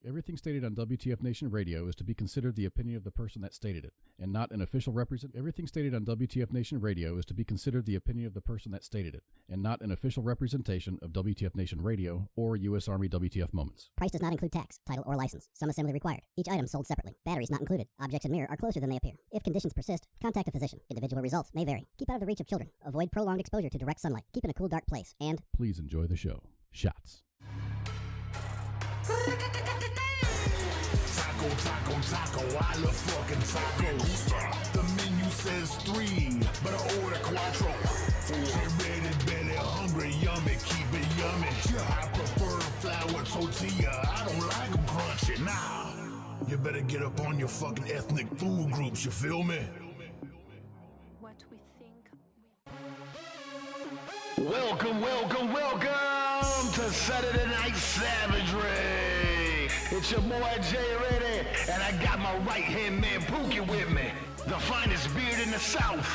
Everything stated on WTF Nation Radio is to be considered the opinion of the person that stated it, and not an official represent. Everything stated on WTF Nation Radio is to be considered the opinion of the person that stated it, and not an official representation of WTF Nation Radio or U.S. Army WTF Moments. Price does not include tax, title, or license. Some assembly required. Each item sold separately. Batteries not included. Objects and mirror are closer than they appear. If conditions persist, contact a physician. Individual results may vary. Keep out of the reach of children. Avoid prolonged exposure to direct sunlight. Keep in a cool, dark place. And please enjoy the show. Shots. Taco, I love fucking tacos. The menu says 3, but I order quattro. JReady, belly hungry, yummy, keep it yummy. I prefer flour tortilla, I don't like them crunchy. Nah, you better get up on your fucking ethnic food groups, you feel me? What we think Welcome to Saturday Night Savagery. It's your boy JReady, and I got my right-hand man Pookie with me, the finest beard in the South.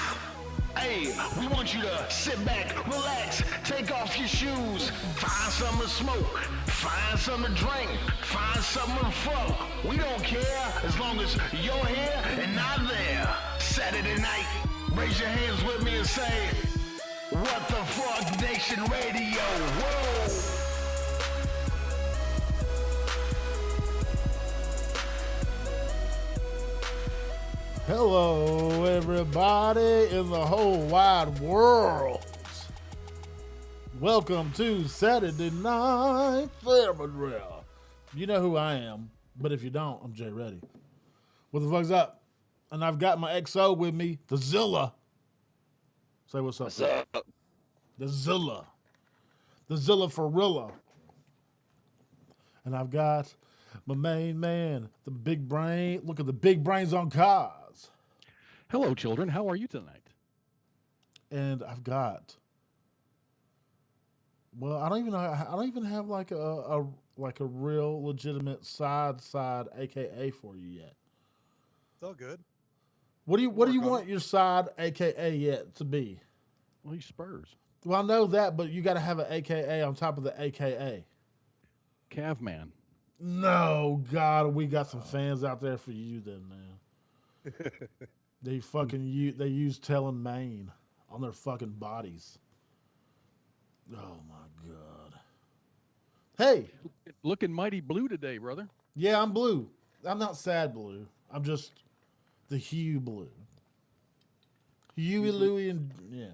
Hey, we want you to sit back, relax, take off your shoes, find something to smoke, find something to drink, find something to fuck. We don't care as long as you're here and not there. Saturday night, raise your hands with me and say, what the fuck, Nation Radio, whoa! Hello, everybody in the whole wide world. Welcome to Saturday Night Savagery. You know who I am, but if you don't, I'm JReady. What the fuck's up? And I've got my XO with me, the Zilla. Say what's up. What's up? The Zilla. The Zilla Farilla. And I've got my main man, the big brain. Look at the big brains on cars. Hello, children. How are you tonight? And I've got, well, I don't even have like a real legitimate side AKA for you yet. It's all good. What do you want your side AKA yet to be? Well, he's Spurs. Well, I know that, but you got to have an AKA on top of the AKA. Cavman. No, God, we got some fans out there for you then, man. They use telling Maine on their fucking bodies. Oh my God. Hey, looking mighty blue today, brother. Yeah, I'm blue. I'm not sad blue. I'm just the hue blue. Huey, Louie, and yeah.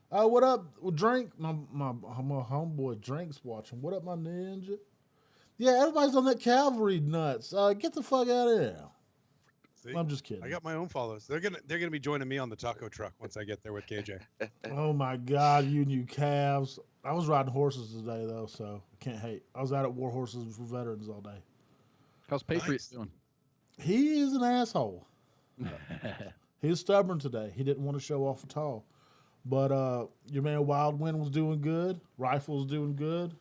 What up, Drink? My homeboy Drink's watching. What up, my ninja? Yeah, everybody's on that cavalry nuts. Get the fuck out of here. See? I'm just kidding. I got my own followers. They're gonna be joining me on the taco truck once I get there with KJ. Oh my God, you new calves. I was riding horses today though, so I can't hate. I was out at War Horses for Veterans all day. How's Patriots doing? He is an asshole. He was stubborn today. He didn't want to show off at all. But your man Wild Wind was doing good. Rifle was doing good.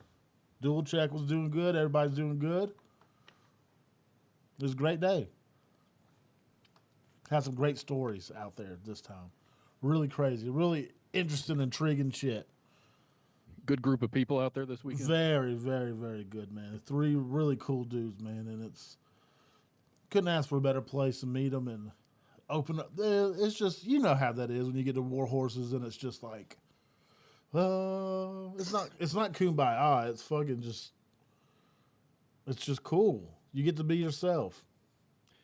Dual Check was doing good. Everybody's doing good. It was a great day. Had some great stories out there this time. Really crazy. Really interesting, intriguing shit. Good group of people out there this weekend? Very, very, very good, man. 3 really cool dudes, man. And couldn't ask for a better place to meet them and open up. It's just, you know how that is when you get to War Horses and it's just like, it's not kumbaya. It's fucking just, it's just cool. You get to be yourself.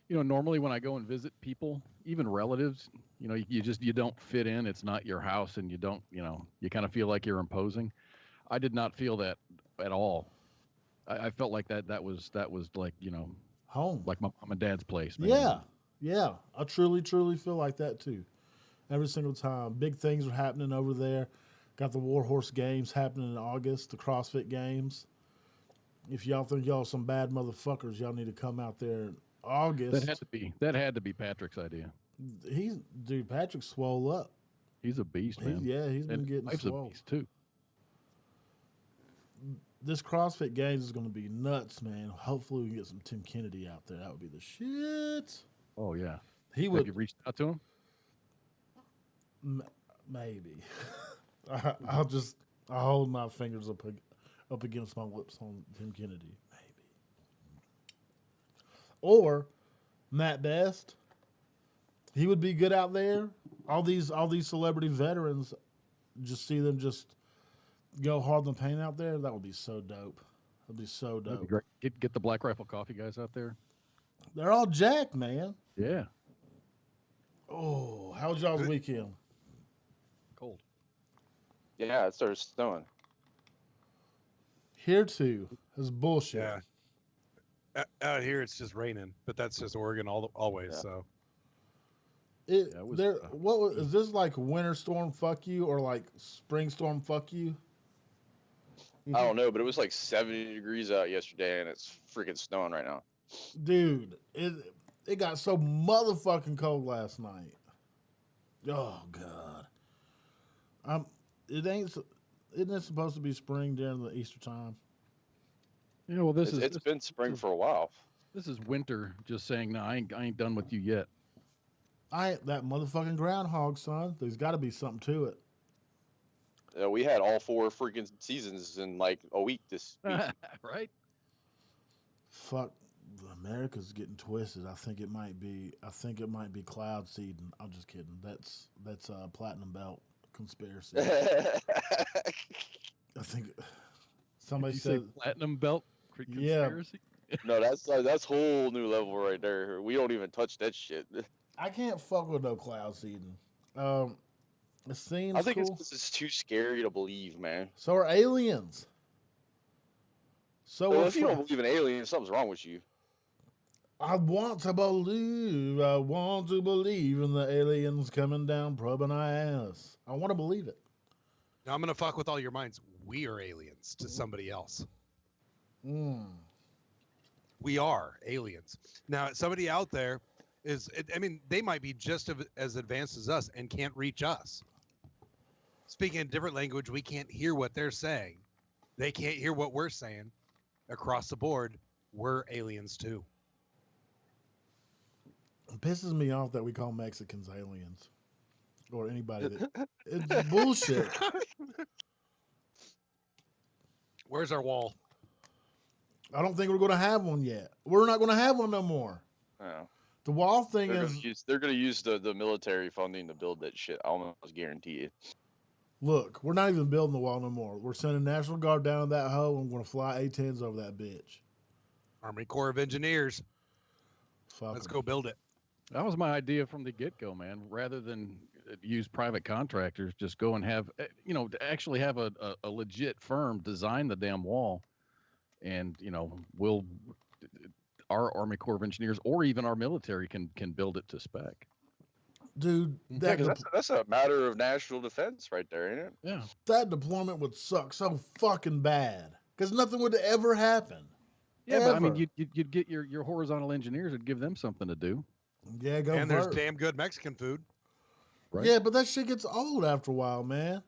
You know, normally when I go and visit people, even relatives, you know, you don't fit in. It's not your house, and you don't, you know, you kind of feel like you're imposing. I did not feel that at all. I felt like that was like, you know, home, like my mom and dad's place. Man. Yeah. I truly feel like that too. Every single time, big things are happening over there. Got the War Horse Games happening in August, the CrossFit Games. If y'all think y'all some bad motherfuckers, y'all need to come out there in August. That had to be Patrick's idea. Patrick swole up. He's a beast, man. He's been getting swole. A beast too. This CrossFit Games is going to be nuts, man. Hopefully we can get some Tim Kennedy out there. That would be the shit. Oh yeah. Have you reached out to him? Maybe. I'll hold my fingers up against my lips on Tim Kennedy. Maybe. Or Matt Best, he would be good out there. All these celebrity veterans, just see them just go hard in the paint out there. That would be so dope. That'd be so That'd be dope. great. Get the Black Rifle Coffee guys out there. They're all jacked, man. Yeah, Oh, how was y'all's weekend? cold. Yeah, it started snowing. Here too is bullshit. Yeah. Out here, it's just raining, but that's just Oregon always. Yeah. So It, Yeah, it was, there. Is this like winter storm? Fuck you, or like spring storm? Fuck you. I don't know, but it was like 70 degrees out yesterday, and it's freaking snowing right now. Dude, it got so motherfucking cold last night. Oh god. Isn't it supposed to be spring during the Easter time? Yeah, well, It's been spring for a while. This is winter. Just saying, no, I ain't done with you yet. That motherfucking groundhog, son. There's got to be something to it. We had all 4 freaking seasons in like a week this week. Right? Fuck, America's getting twisted. I think it might be cloud seeding. I'm just kidding. That's platinum belt conspiracy. I think somebody Did you say said platinum belt Yeah. conspiracy? No, that's whole new level right there. We don't even touch that shit. I can't fuck with no cloud seeding. It seems I think cool. it's 'cause it's too scary to believe, man. So are aliens. So Well, are if you don't believe in aliens, something's wrong with you. I want to believe. I want to believe in the aliens coming down, probing our ass. I want to believe it. now I'm gonna fuck with all your minds. We are aliens to somebody else. We are aliens. Now, somebody out there I mean, they might be just as advanced as us and can't reach us. Speaking a different language, we can't hear what they're saying. They can't hear what we're saying. Across the board, we're aliens too. It pisses me off that we call Mexicans aliens. Or anybody that. It's bullshit. Where's our wall? I don't think we're going to have one yet. We're not going to have one no more. Yeah. The wall thing They're gonna use the military funding to build that shit. I almost guarantee it. Look, we're not even building the wall no more. We're sending National Guard down that hole and we're going to fly A-10s over that bitch. Army Corps of Engineers. Fuck Let's 'em. go build it. That was my idea from the get-go, man. Rather than use private contractors, just go and have, to actually have a legit firm design the damn wall, and our Army Corps of Engineers or even our military can build it to spec. Dude, Yeah, 'cause that's a matter of national defense right there, ain't it? Yeah. that deployment would suck so fucking bad. Because nothing would ever happen. Yeah, but I mean, Ever. you'd get your horizontal engineers and give them something to do, Yeah, go And there's first. damn good Mexican food. right? Yeah, but that shit gets old after a while, man.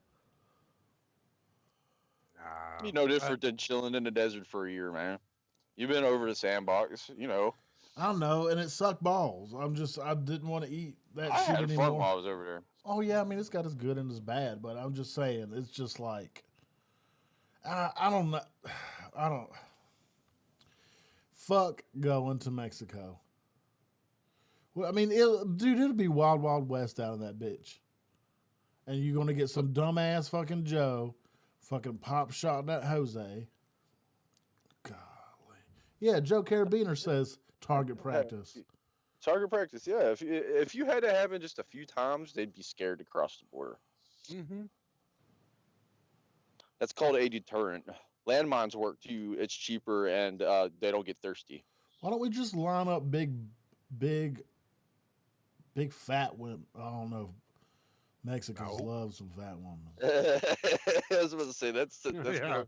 Be no different than chilling in the desert for a year, man. You've been over the sandbox, I don't know, and it sucked balls. I didn't want to eat that I shit had anymore. fun while I was over there. Oh yeah, I mean it's got its good and its bad, but I'm just saying it's just like I don't know. I don't. Fuck going to Mexico. Well, I mean, dude, it'll be wild, wild west out of that bitch, and you're gonna get some dumbass fucking Joe, fucking pop shot that Jose. Golly, yeah, Joe Carabiner says target practice. Target practice, yeah. If you had to happen just a few times, they'd be scared to cross the border. Mm-hmm. That's called a deterrent. Landmines work too. It's cheaper and they don't get thirsty. Why don't we just line up big fat women? I don't know. Mexicans No. love some fat women. I was about to say that's Yeah.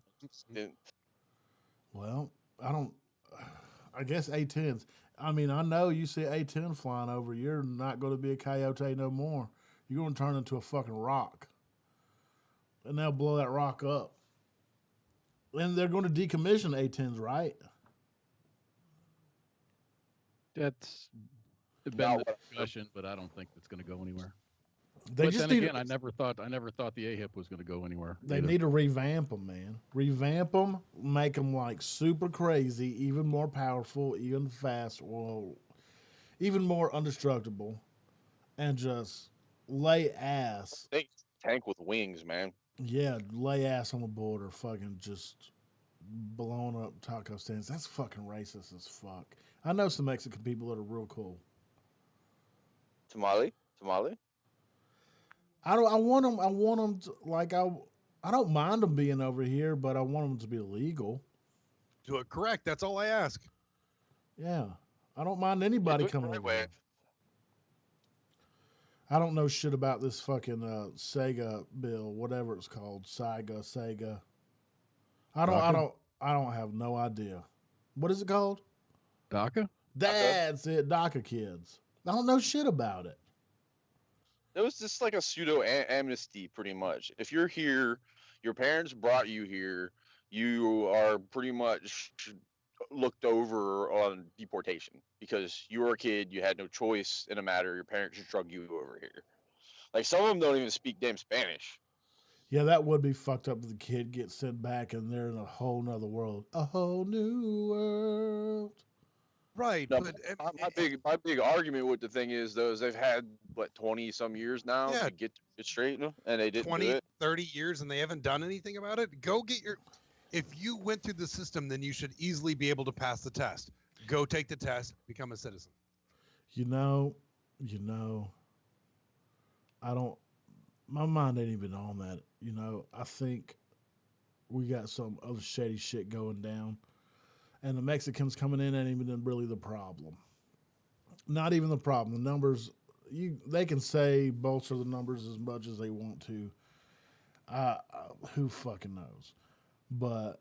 Well, I guess A-10s. I mean, I know you see A-10 flying over, you're not going to be a coyote no more. You're going to turn into a fucking rock. And they'll blow that rock up. And they're going to decommission A-10s, right? That's been Now the what- discussion, but I don't think it's going to go anywhere. They but just then need. again, I never thought the AHIP was going to go anywhere. They either. need to revamp them, man. Revamp them, make them like super crazy, even more powerful, even fast, or even more indestructible, and just lay ass. Think tank with wings, man. Yeah, lay ass on the border, fucking just blowing up taco stands. That's fucking racist as fuck. I know some Mexican people that are real cool. Tamale, tamale. I don't. I want them. I want them to, like I. I don't mind them being over here, but I want them to be legal. Do it correct. That's all I ask. Yeah, I don't mind Yeah, anybody do it the coming right over way. here. I don't know shit about this fucking Sega bill, whatever it's called, Sega. I don't. I DACA? don't. I don't have no idea. What is it called? DACA? That's it, DACA kids. I don't know shit about it. It was just like a pseudo amnesty, pretty much. If you're here, your parents brought you here, you are pretty much looked over on deportation because you were a kid, you had no choice in a matter. Your parents just drug you over here. Like some of them don't even speak damn Spanish. Yeah, that would be fucked up if the kid gets sent back and they're in a whole nother world. A whole new world. Right, No, but my big argument with the thing is though is they've had what 20 some years now Yeah. to get it straight, and they didn't 20, do it. 30 years and they haven't done anything about it. Go get your. If you went through the system, then you should easily be able to pass the test. Go take the test, become a citizen. You know, I don't. My mind ain't even on that. I think we got some other shady shit going down, and the Mexicans coming in ain't even really the problem. Not even the problem. The numbers, they can say bolster the numbers as much as they want to. Who fucking knows? But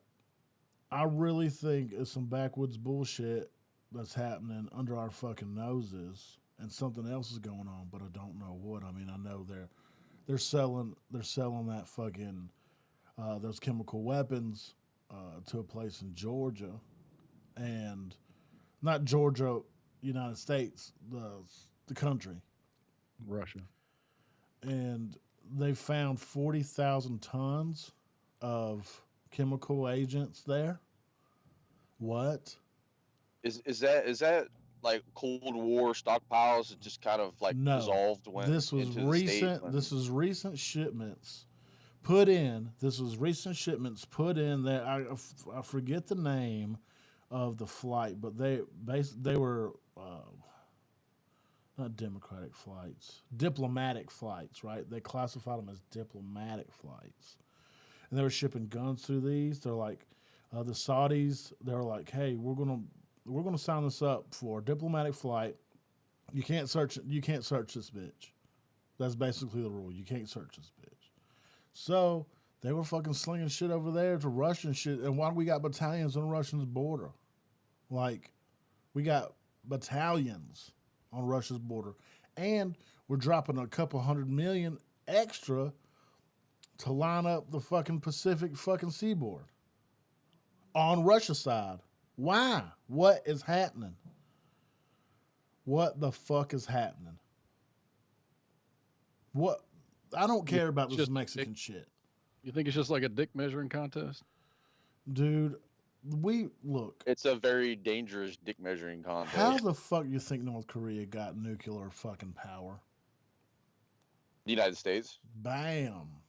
I really think it's some backwoods bullshit that's happening under our fucking noses, and something else is going on, but I don't know what. I mean, I know they're selling that fucking those chemical weapons to a place in Georgia, and not Georgia, United States, the country, Russia. and they found 40,000 tons of chemical agents there. What? Is that like Cold War stockpiles that just kind of like No. dissolved went This was into the recent. state? This was recent shipments put in. This was recent shipments put in there. I forget the name of the flight, but they were not democratic flights, diplomatic flights, right? They classified them as diplomatic flights, and they were shipping guns through these. They're like the Saudis. They were like, "Hey, we're gonna sign this up for a diplomatic flight. You can't search this bitch. That's basically the rule. You can't search this bitch." So they were fucking slinging shit over there to Russian shit. And why do we got battalions on Russia's border? Like, we got battalions on Russia's border. And we're dropping a couple $100 million extra to line up the fucking Pacific fucking seaboard on Russia's side. Why? What is happening? What the fuck is happening? What? I don't care about this just- Mexican shit. You think it's just like a dick measuring contest? Dude, look. It's a very dangerous dick measuring contest. How the fuck you think North Korea got nuclear fucking power? The United States. Bam.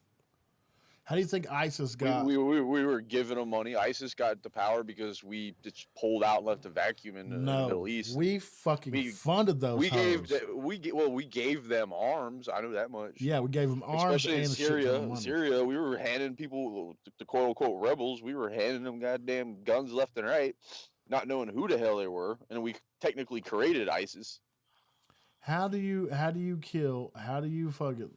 How do you think ISIS got? We were giving them money. ISIS got the power because we just pulled out and left a vacuum in the Middle East. We fucking funded those. We hoes. we gave them arms. I know that much. Yeah, we gave them arms. Especially and in a shit ton of Syria. money. Syria, we were handing people, the quote unquote rebels, we were handing them goddamn guns left and right, not knowing who the hell they were, and we technically created ISIS. How do you fucking,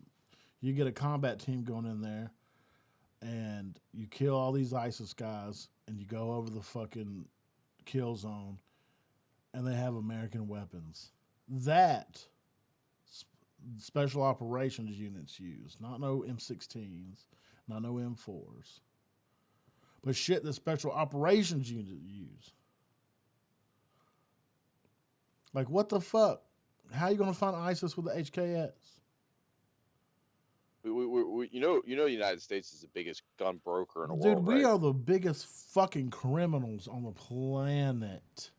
you get a combat team going in there, and you kill all these ISIS guys, and you go over the fucking kill zone, and they have American weapons. That special operations units use, not no M16s, not no M4s, but shit that special operations units use. Like, what the fuck? How you gonna find ISIS with the HKS? the United States is the biggest gun broker in the Dude, world, we right? are the biggest fucking criminals on the planet.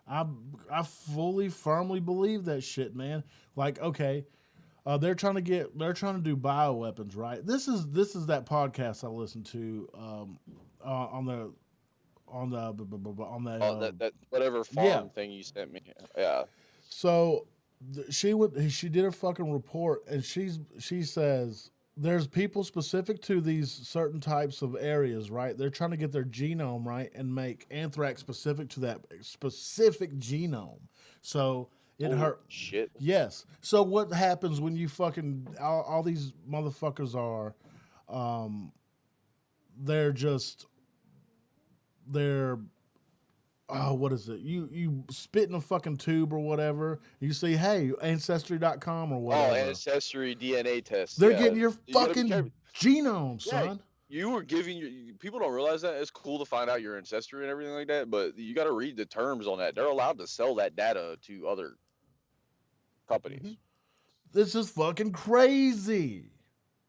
I I fully firmly believe that shit, man. Like, okay, they're trying to do bioweapons, right? This is that podcast I listened to on the Oh, that whatever yeah. farm thing you sent me. Yeah. So she did a fucking report, and she says there's people specific to these certain types of areas, right? They're trying to get their genome right and make anthrax specific to that specific genome. So it Holy hurt. shit. Yes. So what happens when you fucking all these motherfuckers are, they're just they're what is it? You spit in a fucking tube or whatever. You say, hey, ancestry.com or Oh, whatever. ancestry DNA test. They're Yeah. getting your You gotta be fucking careful. genome, Yeah, son. you were giving people don't realize that it's cool to find out your ancestry and everything like that, but you got to read the terms on that. They're allowed to sell that data to other companies. This is fucking crazy.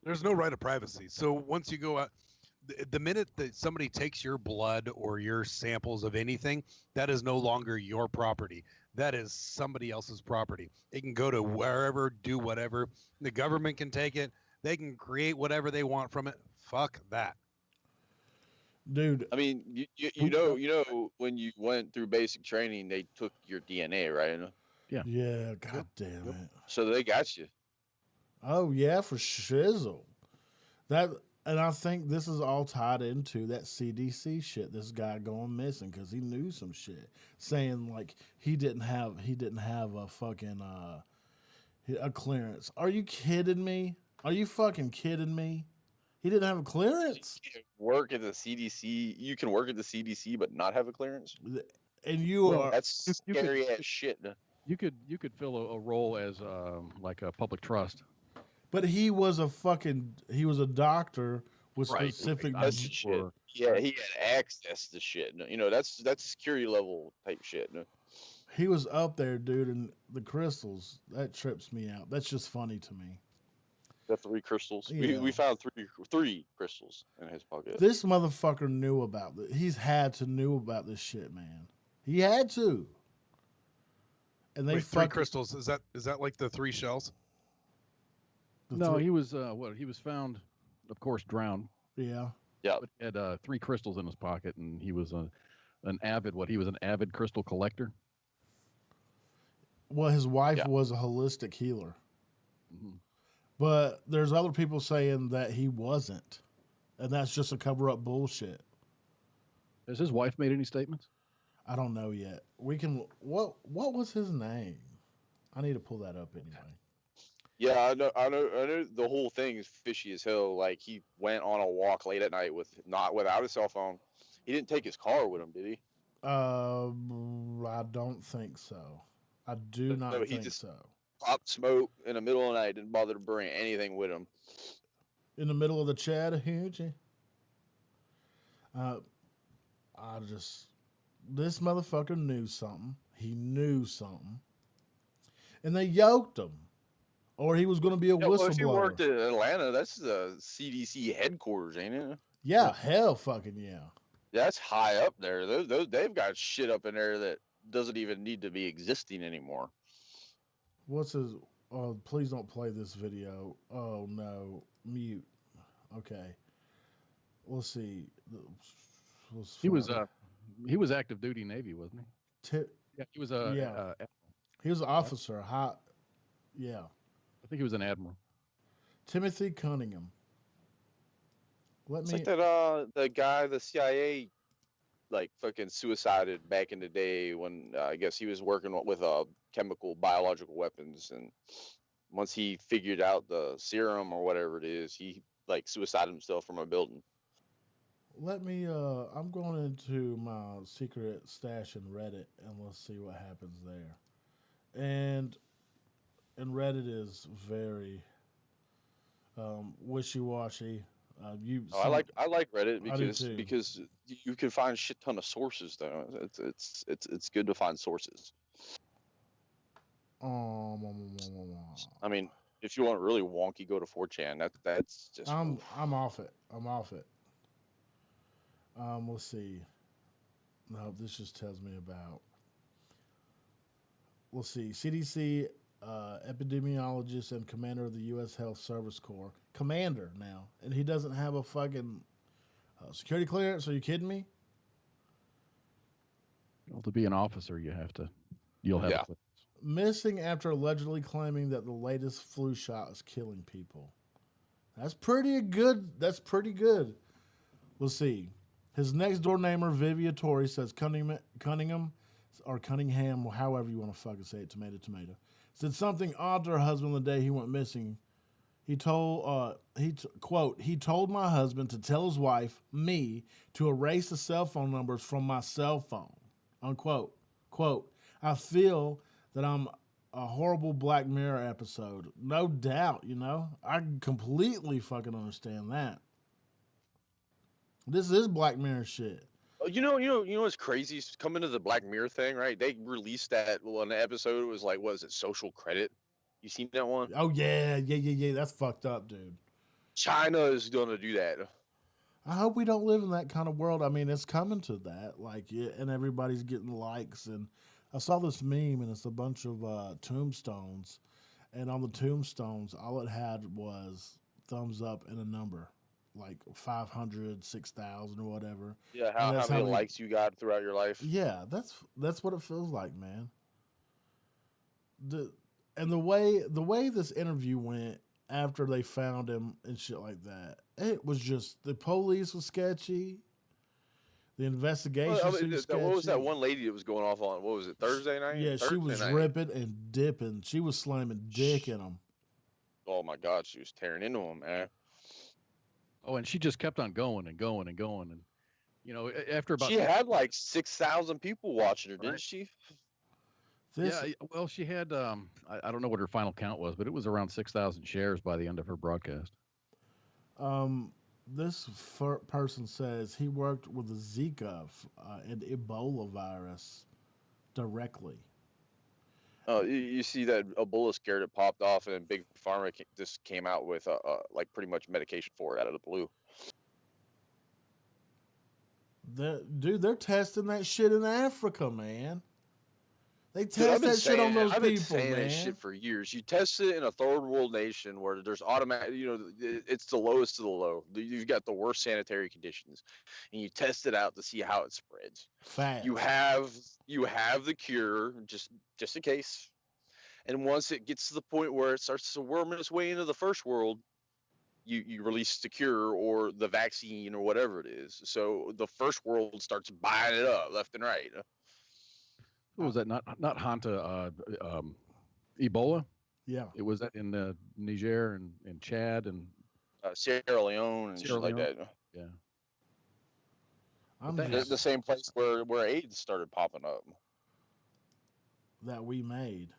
There's no right of privacy. So once you go out, the minute that somebody takes your blood or your samples of anything, that is no longer your property. That is somebody else's property. It can go to wherever, do whatever. The government can take it. They can create whatever they want from it. Fuck that. Dude, I mean, you know when you went through basic training, they took your DNA, right? yeah, god damn it. So they got you. Oh yeah, for shizzle. That and I think this is all tied into that CDC shit. This guy going missing because he knew some shit, saying like he didn't have a fucking a clearance. Are you kidding me? Are you fucking kidding me? He didn't have a clearance, You can't work at the CDC. You can work at the CDC but not have a clearance. and you Well, are. That's you could- scary as shit. You could fill a role as like a public trust. But he was a doctor with Right. specific. I That's mean, the shit. for- Yeah, he had access to shit. You know, that's security level type shit. He was up there, dude, and the crystals that trips me out. That's just funny to me. The 3 crystals. Yeah. We found three crystals in his pocket. This motherfucker knew about it. He's had to knew about this shit, man. He had to. And they Wait, 3 fucking crystals. Is that like the 3 shells? No, he was he was found, of course, drowned. yeah. Yeah. But he had 3 crystals in his pocket, and he was an avid crystal collector. Well, his wife Yeah. was a holistic healer, Mhm. but there's other people saying that he wasn't, and that's just a cover up bullshit. Has his wife made any statements? I don't know yet. We can. What was his name? I need to pull that up anyway. Yeah, I know the whole thing is fishy as hell. Like he went on a walk late at night without his cell phone. He didn't take his car with him, did he? I don't think so. I do not No, he think just- so. Popped smoke in the middle of the night, didn't bother to bring anything with him. In the middle of the Chattahoochee. This motherfucker knew something. He knew something. And they yoked him. Or he was going to be a Yeah, well, if you whistleblower. worked at Atlanta, that's the CDC headquarters, ain't it? Yeah, hell fucking yeah. That's high up there. Those they've got shit up in there that doesn't even need to be existing anymore. What's his... Oh, please don't play this video. Oh, no. Mute. Okay. Let's see. He was active duty Navy, wasn't he? Yeah, he was a Yeah. He was an officer. Yeah. I think he was an admiral. Timothy Cunningham. It's like that the guy the CIA like fucking suicided back in the day when I guess he was working with chemical biological weapons, and once he figured out the serum or whatever it is, he like suicided himself from a building. Let me I'm going into my secret stash in Reddit and let's see what happens there. And Reddit is very wishy-washy. I like Reddit I do too. because you can find shit ton of sources though. It's good to find sources. I mean, If you want really wonky, go to 4chan. That's just. I'm oof. I'm off it. I'm off it. Let's see. No, this just tells me about. Let's see. CDC epidemiologist and commander of the U.S. Health Service Corps. Commander now, and he doesn't have a fucking security clearance. Are you kidding me? Well, to be an officer, you'll have Yeah. a clearance. Missing after allegedly claiming that the latest flu shot is killing people. That's pretty good. That's pretty good. We'll see. His next door neighbor, Viviatori, says Cunningham, or Cunningham, or however you want to fucking say it, tomato, said something odd to her husband the day he went missing. He told, quote, he told my husband to tell his wife, me, to erase the cell phone numbers from my cell phone, unquote. Quote, I feel that I'm a horrible Black Mirror episode. No doubt, I completely fucking understand that. This is Black Mirror shit. You know what's crazy? Coming to the Black Mirror thing, right? They released that one episode. It was like, what is it? Social Credit. You seen that one? Oh, yeah. That's fucked up, dude. China is gonna do that. I hope we don't live in that kind of world. I mean, it's coming to that. Like, yeah, and everybody's getting likes. And I saw this meme, and it's a bunch of tombstones. And on the tombstones, all it had was thumbs up and a number, like 500, 6,000 or whatever. Yeah, And how that's many they- likes you got throughout your life? Yeah, that's what it feels like, man. The way this interview went after they found him and shit like that, it was just the police was sketchy. The investigation Well, I seemed mean, sketchy. what was that one lady that was going off on? What was it? Thursday night? Yeah, she Thursday was night. ripping and dipping. She was slamming dick in them. Oh my God, she was tearing into him, man. Oh, and she just kept on going and going and going, and after about She had like 6,000 people watching her, didn't Right. she? This, yeah, well, she had I don't know what her final count was, but it was around 6,000 shares by the end of her broadcast. this person says he worked with the Zika and Ebola virus directly. Oh, you see that Ebola scare that popped off, and then Big Pharma just came out with like pretty much medication for it out of the blue. They're testing that shit in Africa, man. They Dude, I've test been that shit on saying it. those I've been people, saying man. that shit for years. You test it in a third world nation where there's automatic, it's the lowest of the low. You've got the worst sanitary conditions, and you test it out to see how it spreads. Fast. You have the cure just in case, and once it gets to the point where it starts to worm its way into the first world, you release the cure or the vaccine or whatever it is. So the first world starts buying it up left and right. What was that? Not Hanta, Ebola. Yeah. It was that in Niger and Chad and Sierra Leone and Sierra shit like Leone. that. yeah. I'm that- The just, same place where AIDS started popping up, that we made.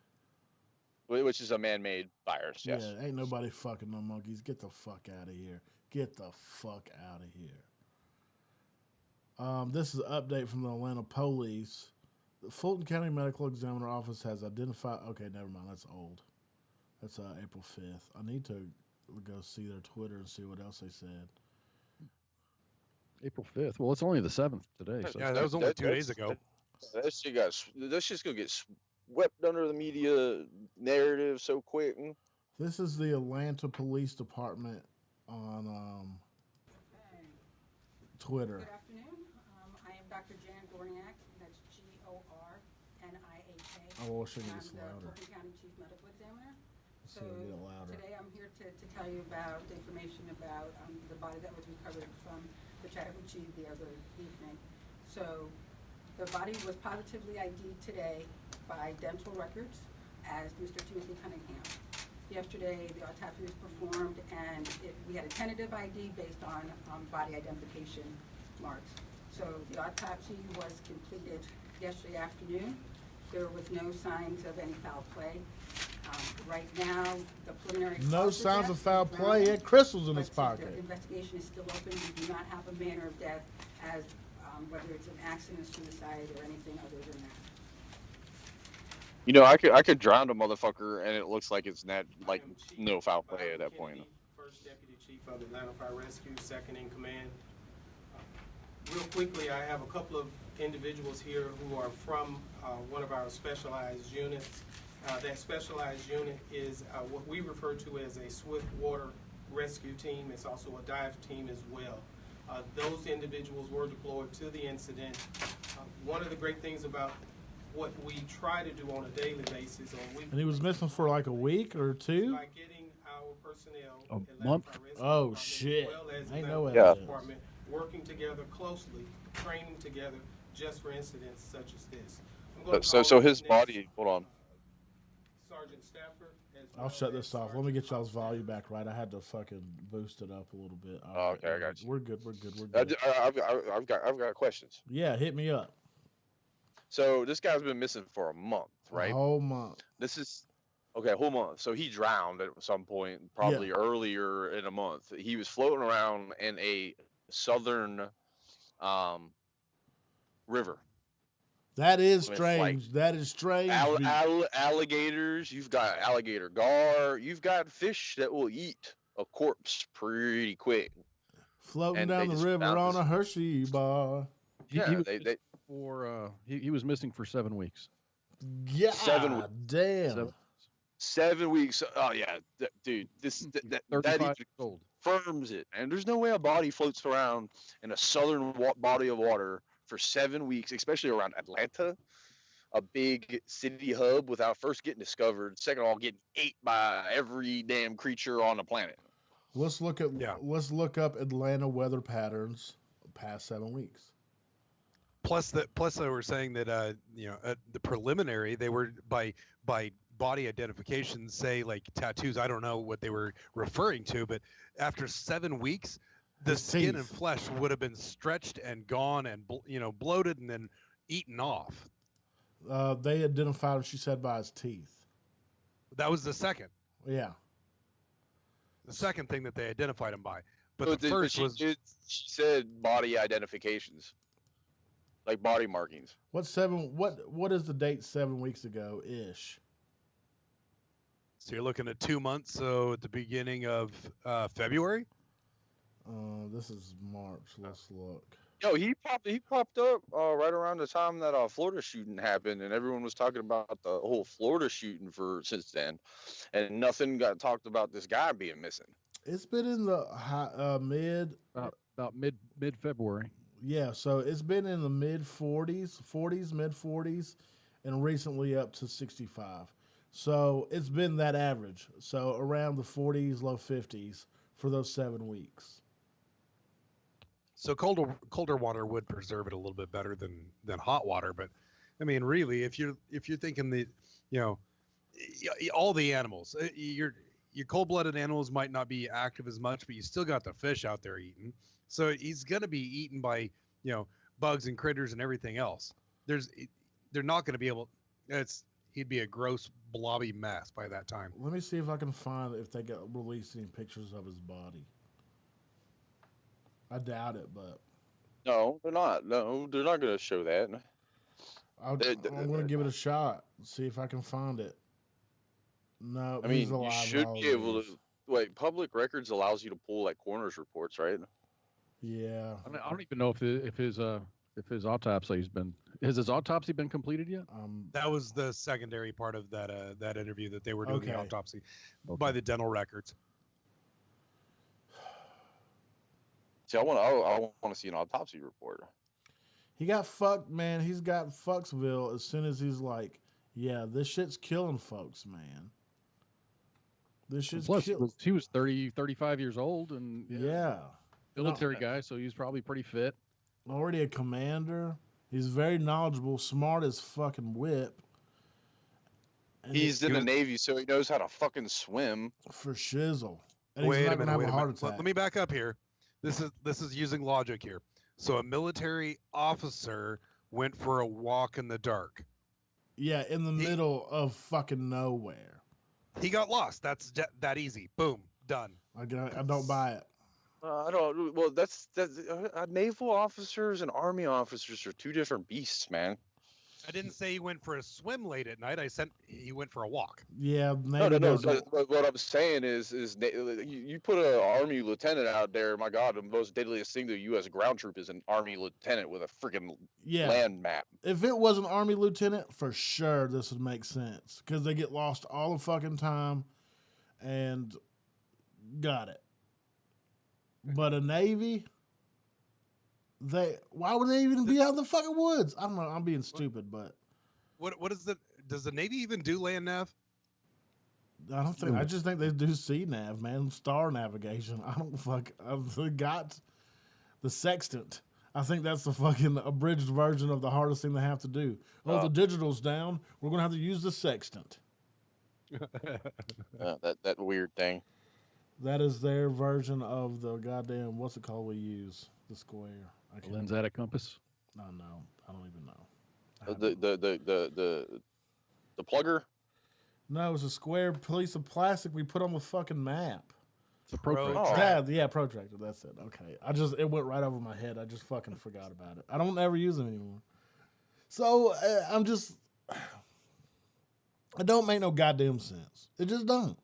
which is a man-made virus. Yes. Yeah, ain't nobody fucking no monkeys. Get the fuck out of here. Get the fuck out of here. This is an update from the Atlanta police. The Fulton County Medical Examiner Office has identified. Okay, never mind. That's old. That's April 5th. I need to go see their Twitter and see what else they said. April 5th. Well, it's only the 7th today. So Yeah, that was only 2 days ago. That's just gonna get swept under the media narrative so quick. This is the Atlanta Police Department on Twitter. Good afternoon. I am Dr. Jan Gorniak. That's Gorniak. Oh, I should get this I'm the louder. Fulton County Chief Medical Examiner. Let's see if we get it louder. Today I'm here to tell you about the information about the body that was recovered from the Chattahoochee the other evening. So the body was positively ID'd today by dental records as Mr. Timothy Cunningham. Yesterday, the autopsy was performed, and we had a tentative ID based on body identification marks. So the autopsy was completed yesterday afternoon. There was no signs of any foul play. Right now, the preliminary No cause signs death of foul is play. He grounded, had crystals in but his the pocket. investigation is still open. We do not have a manner of death as whether it's an accident, suicide, or anything other than that. You know, I could drown a motherfucker, and it looks like it's not I like am Chief no foul play at Byron that point. Kennedy, First Deputy Chief of Atlanta Fire Rescue, second in command. Real quickly, I have a couple of individuals here who are from one of our specialized units. That specialized unit is what we refer to as a swift water rescue team. It's also a dive team as well. Those individuals were deployed to the incident. One of the great things about what we try to do on a daily basis or weekly And he was missing for like a week or two. by getting our personnel, A Atlanta month? Fire Rescue Oh, Department, shit. as well as Ain't Atlanta no Fire evidence. Department, working together closely, training together just for incidents such as this. I'm going to So call up his next, body. Hold on. Sergeant Stafford. As I'll well shut as this off. Let Sergeant me get y'all's Hoffman. volume back right. I had to fucking boost it up a little bit. All Oh, right, okay, I got you. We're good. We're good. We're I, good. I've got questions. Yeah, hit me up. So this guy's been missing for a month, A right? whole month. This is okay, a whole month. So he drowned at some point, probably earlier in a month. He was floating around in a southern river That is with like strange. That is strange. alligators. You've got alligator gar. You've got fish that will eat a corpse pretty quick. Floating And down they the just river found on this. a Hershey bar. He Yeah, was they missing for he was missing for 7 weeks. Yeah, 7 weeks. damn. 7 weeks. Oh yeah, dude. That 35 even years old. confirms it. And there's no way a body floats around in a southern body of water for 7 weeks, especially around Atlanta, a big city hub, without first getting discovered. Second of all, getting ate by every damn creature on the planet. Let's look up Atlanta weather patterns past 7 weeks. Plus they were saying that the preliminary, they were by body identification, say like tattoos. I don't know what they were referring to, but after 7 weeks, the His skin and teeth. flesh would have been stretched and gone and bloated and then eaten off. They identified him, she said, by his teeth. That was the second Yeah. thing that they identified him by. But But the first was she said body identifications, like body markings. What is the date 7 weeks ago ish? so you're looking at 2 months. So at the beginning of February. This is March. Let's look. Yo, he popped up right around the time that Florida shooting happened, and everyone was talking about the whole Florida shooting since then, and nothing got talked about this guy being missing. It's been in the mid. About mid February. Yeah, so it's been in the mid 40s, mid 40s, and recently up to 65. So it's been that average. So around the 40s, low 50s for those 7 weeks. So colder water would preserve it a little bit better than hot water, but I mean, really, if you're thinking that, all the animals, your cold-blooded animals might not be active as much, but you still got the fish out there eating. So he's gonna be eaten by bugs and critters and everything else. They're not gonna be able. He'd be a gross blobby mess by that time. Let me see if I can find if they got released any pictures of his body. I doubt it, but No, they're not. No, they're not going to show that. I'm going to give it a shot. See if I can find it. No, I he's mean, you alive. should all be able these. to. Wait, public records allows you to pull like coroner's reports, right? Yeah. I don't even know if his autopsy's been has his autopsy been completed yet? That was the secondary part of that interview, that they were doing the Okay. autopsy by the dental records. See, I want to see an autopsy report. He got fucked, man. He's got Fucksville as soon as he's like, yeah, this shit's killing folks, man. This shit's Plus, killing. he was 30, 35 years old and Yeah. military guy, so he's probably pretty fit. Already a commander. He's very knowledgeable, smart as fucking whip. And He's in the Navy, so he knows how to fucking swim. for shizzle. And Wait he's a not minute. gonna Wait have a a heart minute. attack. Let me back up here. This is using logic here. So a military officer went for a walk in the dark. Yeah, in the middle of fucking nowhere. He got lost. That's that easy. Boom, done. I don't buy it. I don't. Well, that's naval officers and army officers are two different beasts, man. I didn't say he went for a swim late at night. I said he went for a walk. Yeah, No, Navy no, no. doesn't. What I'm saying is you put an Army lieutenant out there. My God, the most deadliest thing to a U.S. ground troop is an Army lieutenant with a freaking Yeah. land map. If it was an Army lieutenant, for sure this would make sense because they get lost all the fucking time, and got it. But a Navy, why would they even be out in the fucking woods? I don't know. I'm being stupid, but What is the does the Navy even do land nav? I don't think. I just think they do sea nav, man, star navigation. I don't fuck. I've got the sextant. I think that's the fucking abridged version of the hardest thing they have to do. Oh, the digital's down. We're gonna have to use the sextant. That weird thing. That is their version of the goddamn what's it called we use the square. I can't. Lens at a compass. No, I don't even know. The plugger. No, it's a square piece of plastic we put on the fucking map. The protractor. Oh. Yeah, protractor. That's it. Okay, it went right over my head. I just fucking forgot about it. I don't ever use them anymore. So it don't make no goddamn sense. It just don't.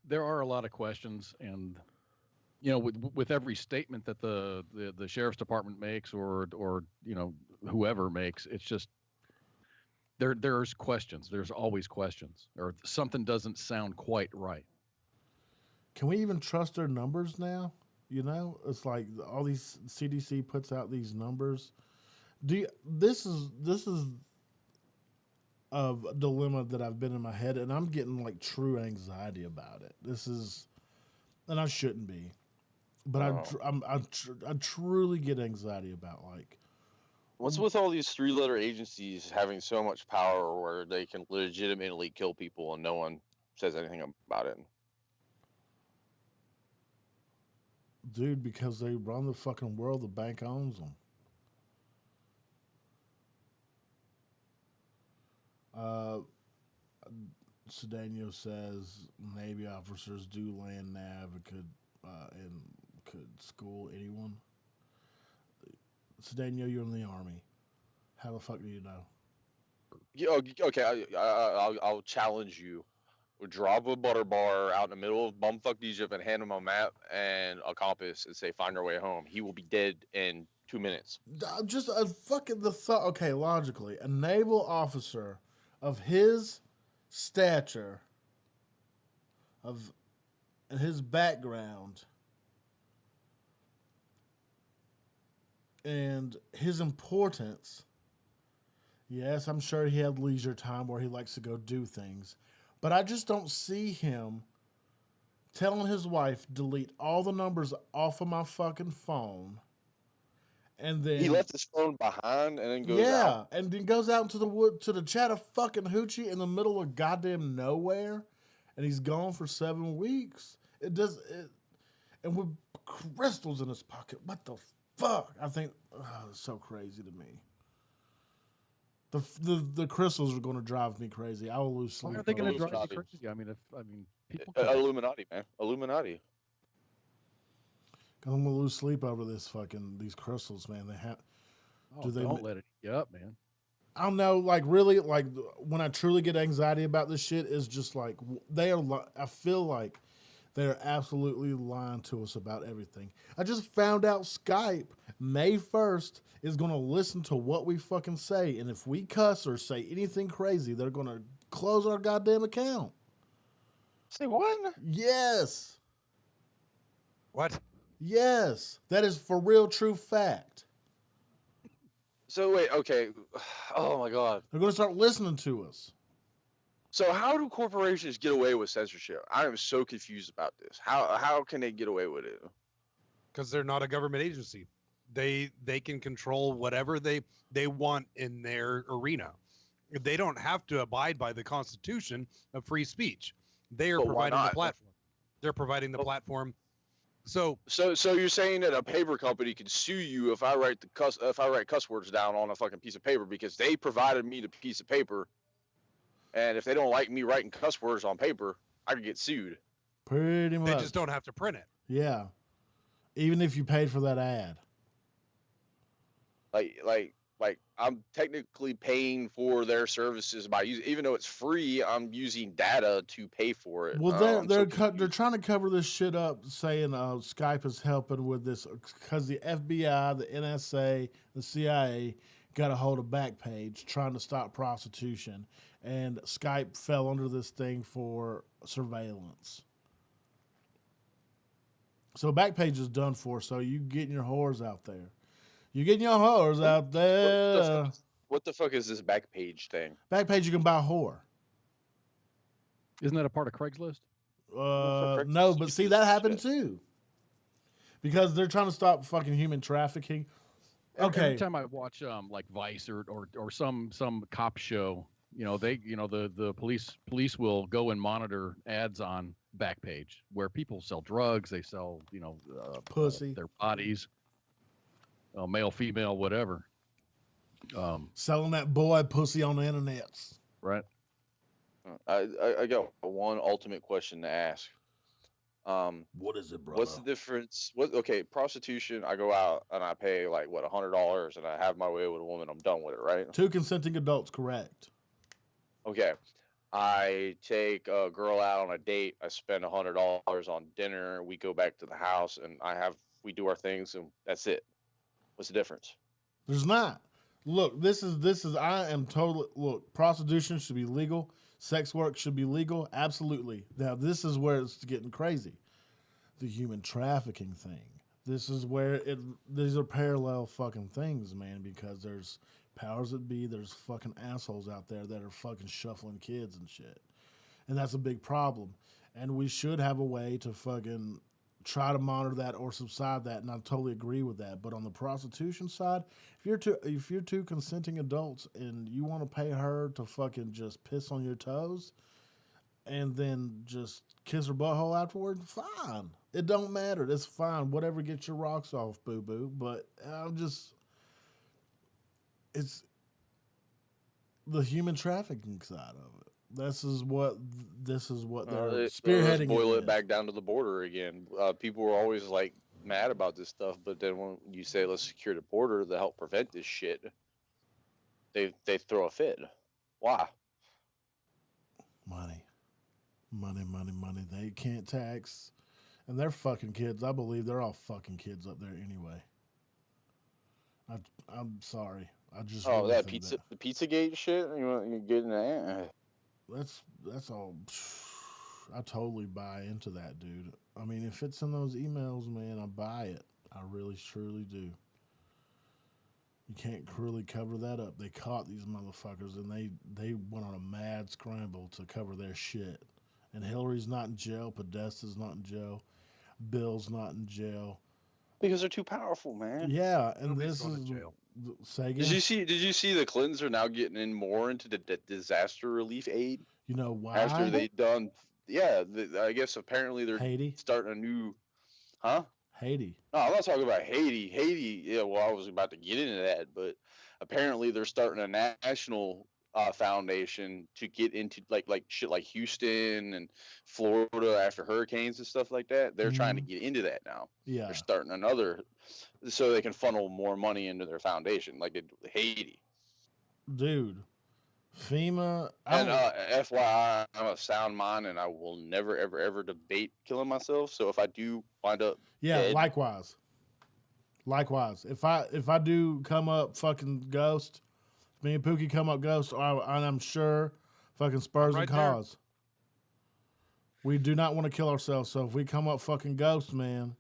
There are a lot of questions, and with every statement that the sheriff's department makes, or whoever makes, it's just there's questions. There's always questions, or something doesn't sound quite right. Can we even trust their numbers now? It's like all these CDC puts out these numbers. This is a dilemma that I've been in my head, and I'm getting like true anxiety about it. And I shouldn't be, but I truly get anxiety about like. What's with all these three-letter agencies having so much power where they can legitimately kill people and no one says anything about it? Dude, because they run the fucking world, the bank owns them. Cedeno says Navy officers do land nav and could school anyone. Cedeno, you're in the Army. How the fuck do you know? Okay, I'll challenge you. We'll drop a butter bar out in the middle of bumfuck Egypt and hand him a map and a compass and say, find your way home. He will be dead in 2 minutes. Just a fucking the thought. Okay, logically, a naval officer of his stature, of his background, and his importance. Yes, I'm sure he had leisure time where he likes to go do things. But I just don't see him telling his wife, delete all the numbers off of my fucking phone. And then he left his phone behind and then goes out. and then goes out into the wood to the Chattahoochee in the middle of goddamn nowhere, and he's gone for 7 weeks. And with crystals in his pocket. What the fuck? I think it's so crazy to me. The crystals are going to drive me crazy. I will lose sleep. Why are they going to drive Illuminati. you crazy? People. Illuminati, man. Illuminati. I'm gonna lose sleep over these crystals, man. They have. Don't let it eat you up, man. I don't know, like really, like when I truly get anxiety about this shit is just like I feel like they're absolutely lying to us about everything. I just found out Skype May 1st is gonna listen to what we fucking say, and if we cuss or say anything crazy, they're gonna close our goddamn account. Say what? Yes. What? Yes, that is for real, true fact. So wait, okay. Oh my God. They're going to start listening to us. So how do corporations get away with censorship? I am so confused about this. How can they get away with it? Because they're not a government agency. They can control whatever they want in their arena. They don't have to abide by the Constitution of free speech. They are But why providing the not? platform. They're providing the platform. So you're saying that a paper company can sue you if I write cuss words down on a fucking piece of paper because they provided me the piece of paper, and if they don't like me writing cuss words on paper, I could get sued. Pretty much. they just don't have to print it. Yeah. Even if you paid for that ad. Like like I'm technically paying for their services by using, even though it's free, I'm using data to pay for it. Well, I'm so they're confused. trying to cover this shit up, saying Skype is helping with this because the FBI, the NSA, the CIA got a hold of Backpage trying to stop prostitution, and Skype fell under this thing for surveillance. So Backpage is done for. So you getting your whores out there. You getting your whores out What the there. fuck? What the fuck is this back page thing? Backpage, you can buy a whore. Isn't that a part of Craigslist? No, but see that happened too. Because they're trying to stop fucking human trafficking. Okay. Every time I watch like Vice or some cop show, the police will go and monitor ads on Backpage where people sell drugs, they sell Pussy. their bodies, male, female, whatever. Selling that boy pussy on the internet. Right. I got one ultimate question to ask. What is it, bro? What's the difference? Okay, prostitution, I go out and I pay like what, $100 and I have my way with a woman, I'm done with it, right? 2 consenting adults, correct. Okay. I take a girl out on a date, I spend $100 on dinner, we go back to the house and we do our things and that's it. What's the difference? There's not. Look, this is I am totally look, prostitution should be legal. Sex work should be legal. Absolutely. Now this is where it's getting crazy. The human trafficking thing. This is where these are parallel fucking things, man, because there's powers that be, there's fucking assholes out there that are fucking shuffling kids and shit. And that's a big problem. And we should have a way to fucking try to monitor that or subside that, and I totally agree with that. But on the prostitution side, if you're two consenting adults and you want to pay her to fucking just piss on your toes and then just kiss her butthole afterward, fine. It don't matter. It's fine. Whatever gets your rocks off, boo boo. But it's the human trafficking side of it. This is what they're spearheading. Let's boil it back down to the border again. People were always like mad about this stuff, but then when you say let's secure the border to help prevent this shit, they throw a fit. Why? Money. They can't tax, and they're fucking kids. I believe they're all fucking kids up there anyway. I'm sorry. I just that pizza, the Pizzagate shit. You getting that? That's all. I totally buy into that, dude. I mean, if it's in those emails, man, I buy it. I really, truly do. You can't really cover that up. They caught these motherfuckers, and they went on a mad scramble to cover their shit. And Hillary's not in jail. Podesta's not in jail. Bill's not in jail. Because they're too powerful, man. Yeah, and Nobody's this going is to jail. say again? Did you see the Clintons are now getting in more into the disaster relief aid? You know why? After they done, I guess apparently they're Haiti. starting a new, huh? Haiti. No, I'm not talking about Haiti. Haiti, yeah, well, I was about to get into that, but apparently they're starting a national foundation to get into like shit like Houston and Florida after hurricanes and stuff like that. They're trying to get into that now. Yeah. They're starting another so they can funnel more money into their foundation, like they did with Haiti. Dude, FEMA. And FYI, I'm a sound mind, and I will never, ever, ever debate killing myself. So if I do wind up, dead, likewise. If I do come up fucking ghost, me and Pookie come up ghost, and I'm sure fucking Spurs Right and cause. We do not want to kill ourselves. So if we come up fucking ghost, man,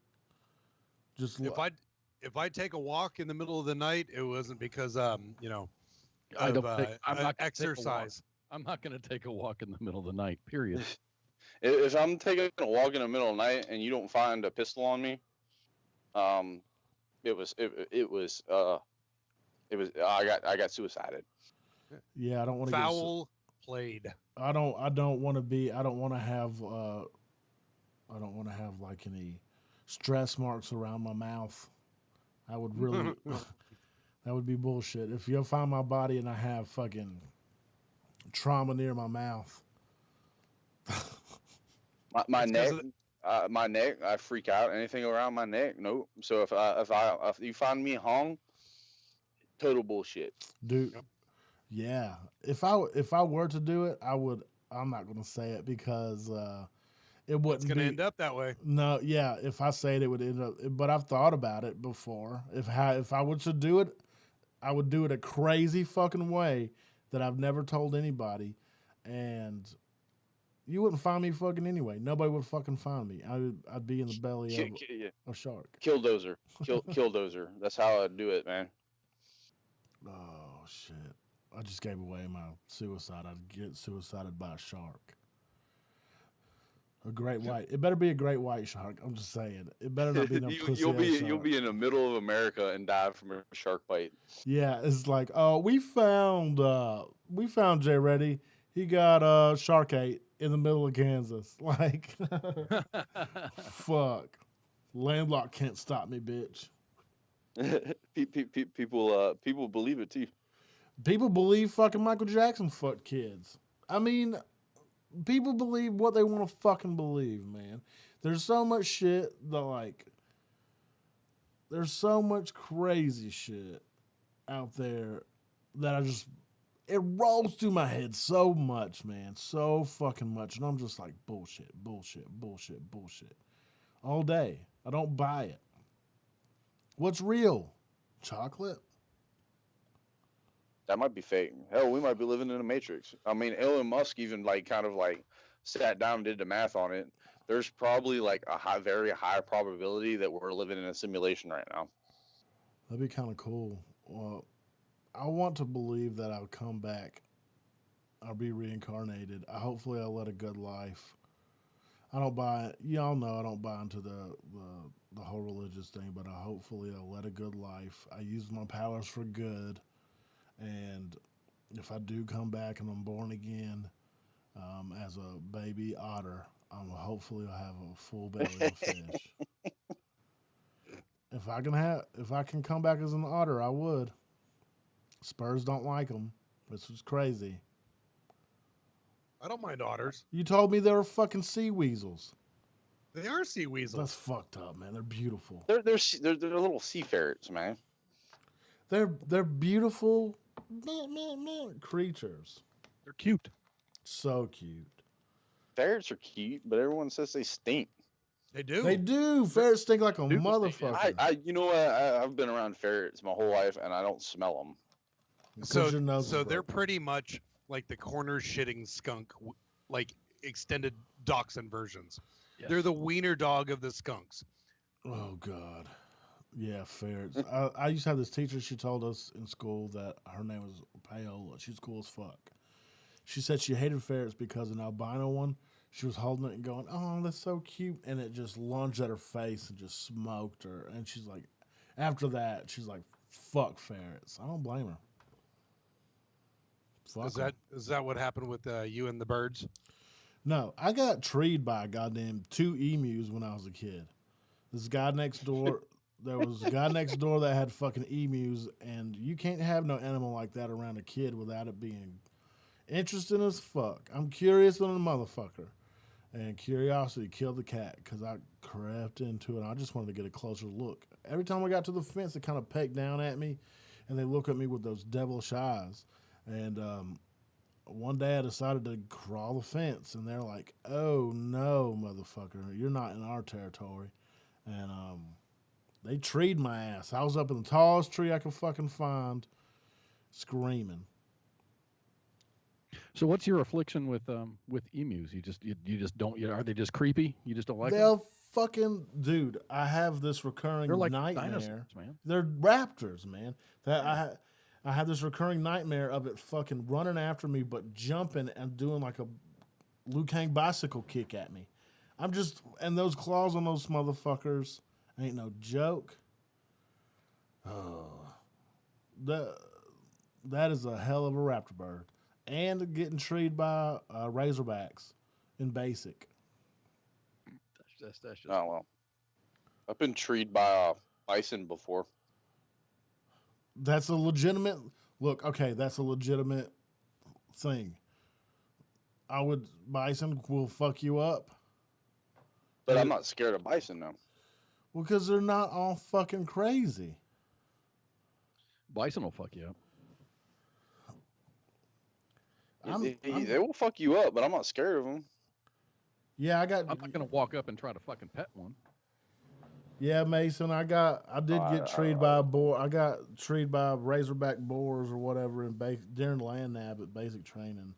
just if I take a walk in the middle of the night, it wasn't because I'm not exercise. I'm not going to take a walk in the middle of the night. Period. If I'm taking a walk in the middle of the night and you don't find a pistol on me, I got suicided. Yeah, I don't want to foul played. I don't want to have like any stress marks around my mouth. I would really that would be bullshit. If you'll find my body and I have fucking trauma near my mouth. my neck, I freak out. Anything around my neck, nope. So if you find me hung, Total bullshit. Dude. Yep. Yeah. If I were to do it, I would. I'm not gonna say it because it It's wouldn't going to be. end up that way. No, yeah. If I say it, it would end up. But I've thought about it before. If I were to do it, I would do it a crazy fucking way that I've never told anybody, and you wouldn't find me fucking anyway. Nobody would fucking find me. I'd be in the belly of Yeah. a shark. Killdozer. Killdozer. That's how I do it, man. Oh shit! I just gave away my suicide. I'd get suicided by a shark. A great white. It better be a great white shark. I'm just saying. It better not be no pussy You'll be ass you'll shark. be in the middle of America and die from a shark bite. Yeah, it's like, oh, we found JReady. He got shark ate in the middle of Kansas. Like, fuck. Landlocked can't stop me, bitch. People believe it too. People believe fucking Michael Jackson fucked kids. I mean, people believe what they want to fucking believe, man. There's so much shit that like there's so much crazy shit out there that it rolls through my head so much, man. So fucking much. And I'm just like bullshit, bullshit, bullshit, bullshit. All day. I don't buy it. What's real? Chocolate? That might be fake. Hell, we might be living in a matrix. I mean, Elon Musk even like kind of like sat down and did the math on it. There's probably like a very high probability that we're living in a simulation right now. That'd be kind of cool. Well, I want to believe that I'll come back. I'll be reincarnated. Hopefully, I'll lead a good life. I don't buy. Y'all know I don't buy into the whole religious thing, but hopefully I'll lead a good life. I use my powers for good, and if I do come back and I'm born again as a baby otter, hopefully I'll have a full belly of fish. If I can come back as an otter, I would. Spurs don't like them. This was crazy. I don't mind otters. You told me they were fucking sea weasels. They are sea weasels. That's fucked up, man. They're beautiful. They're little sea ferrets, man. They're beautiful creatures. They're cute. So cute. Ferrets are cute, but everyone says they stink. They do. They do. Ferrets stink like a Dude, motherfucker. You know what? I've been around ferrets my whole life, and I don't smell them. Because your nose is So they're broken. pretty much like the corner shitting skunk, like extended dachshund versions. Yes. They're the wiener dog of the skunks. Oh God. Yeah, ferrets. I used to have this teacher. She told us in school that her name was Paola. She's cool as fuck. She said she hated ferrets because an albino one, she was holding it and going, "Oh, that's so cute," and it just lunged at her face and just smoked her. And she's like, after that, she's like, "Fuck ferrets." I don't blame her. Fuck Is 'em. that what happened with you and the birds? No, I got treed by goddamn 2 emus when I was a kid. This guy next door, there was a guy next door that had fucking emus, and you can't have no animal like that around a kid without it being interesting as fuck. I'm curious than a motherfucker. And curiosity killed the cat because I crept into it. I just wanted to get a closer look. Every time I got to the fence, they kind of pecked down at me, and they look at me with those devilish eyes. And one day I decided to crawl the fence, and they're like, "Oh no, motherfucker, you're not in our territory." And they treed my ass. I was up in the tallest tree I could fucking find, screaming. So what's your affliction with emus? You just don't. Are they just creepy? You just don't like them? They'll fucking dude. I have this recurring They're like nightmare. dinosaurs, man. They're raptors, man. I have this recurring nightmare of it fucking running after me, but jumping and doing like a Liu Kang bicycle kick at me. And those claws on those motherfuckers ain't no joke. Oh, that is a hell of a raptor bird. And getting treated by razorbacks in basic. That's just. Oh well, I've been treed by a bison before. That's a legitimate look. Okay, that's a legitimate thing. Bison will fuck you up. But I'm not scared of bison now. Well, because they're not all fucking crazy. Bison will fuck you up. They will fuck you up, but I'm not scared of them. Yeah, I got. I'm not gonna walk up and try to fucking pet one. Yeah, Mason, I did get treed by a boar. I got treed by razorback boars or whatever during land nab at basic training,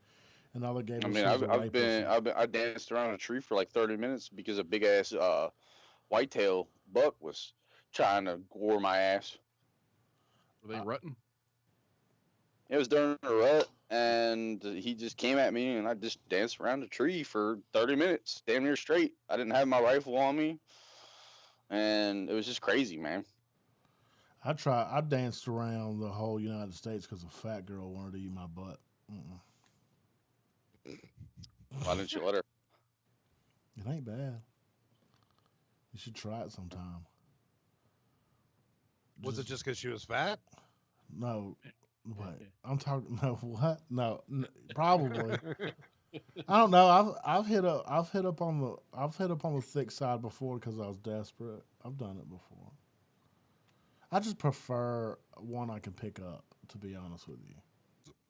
and all they gave me. I danced around a tree for like 30 minutes because a big ass whitetail buck was trying to gore my ass. Were they rutting? It was during a rut, and he just came at me, and I just danced around the tree for 30 minutes, damn near straight. I didn't have my rifle on me, and it was just crazy, man. I danced around the whole United States because a fat girl wanted to eat my butt. Why didn't you let her? It ain't bad. You should try it sometime. Was it just because she was fat? No. Wait, I'm talking. No, what? No, probably. I don't know. I've hit up on the thick side before because I was desperate. I've done it before. I just prefer one I can pick up. To be honest with you,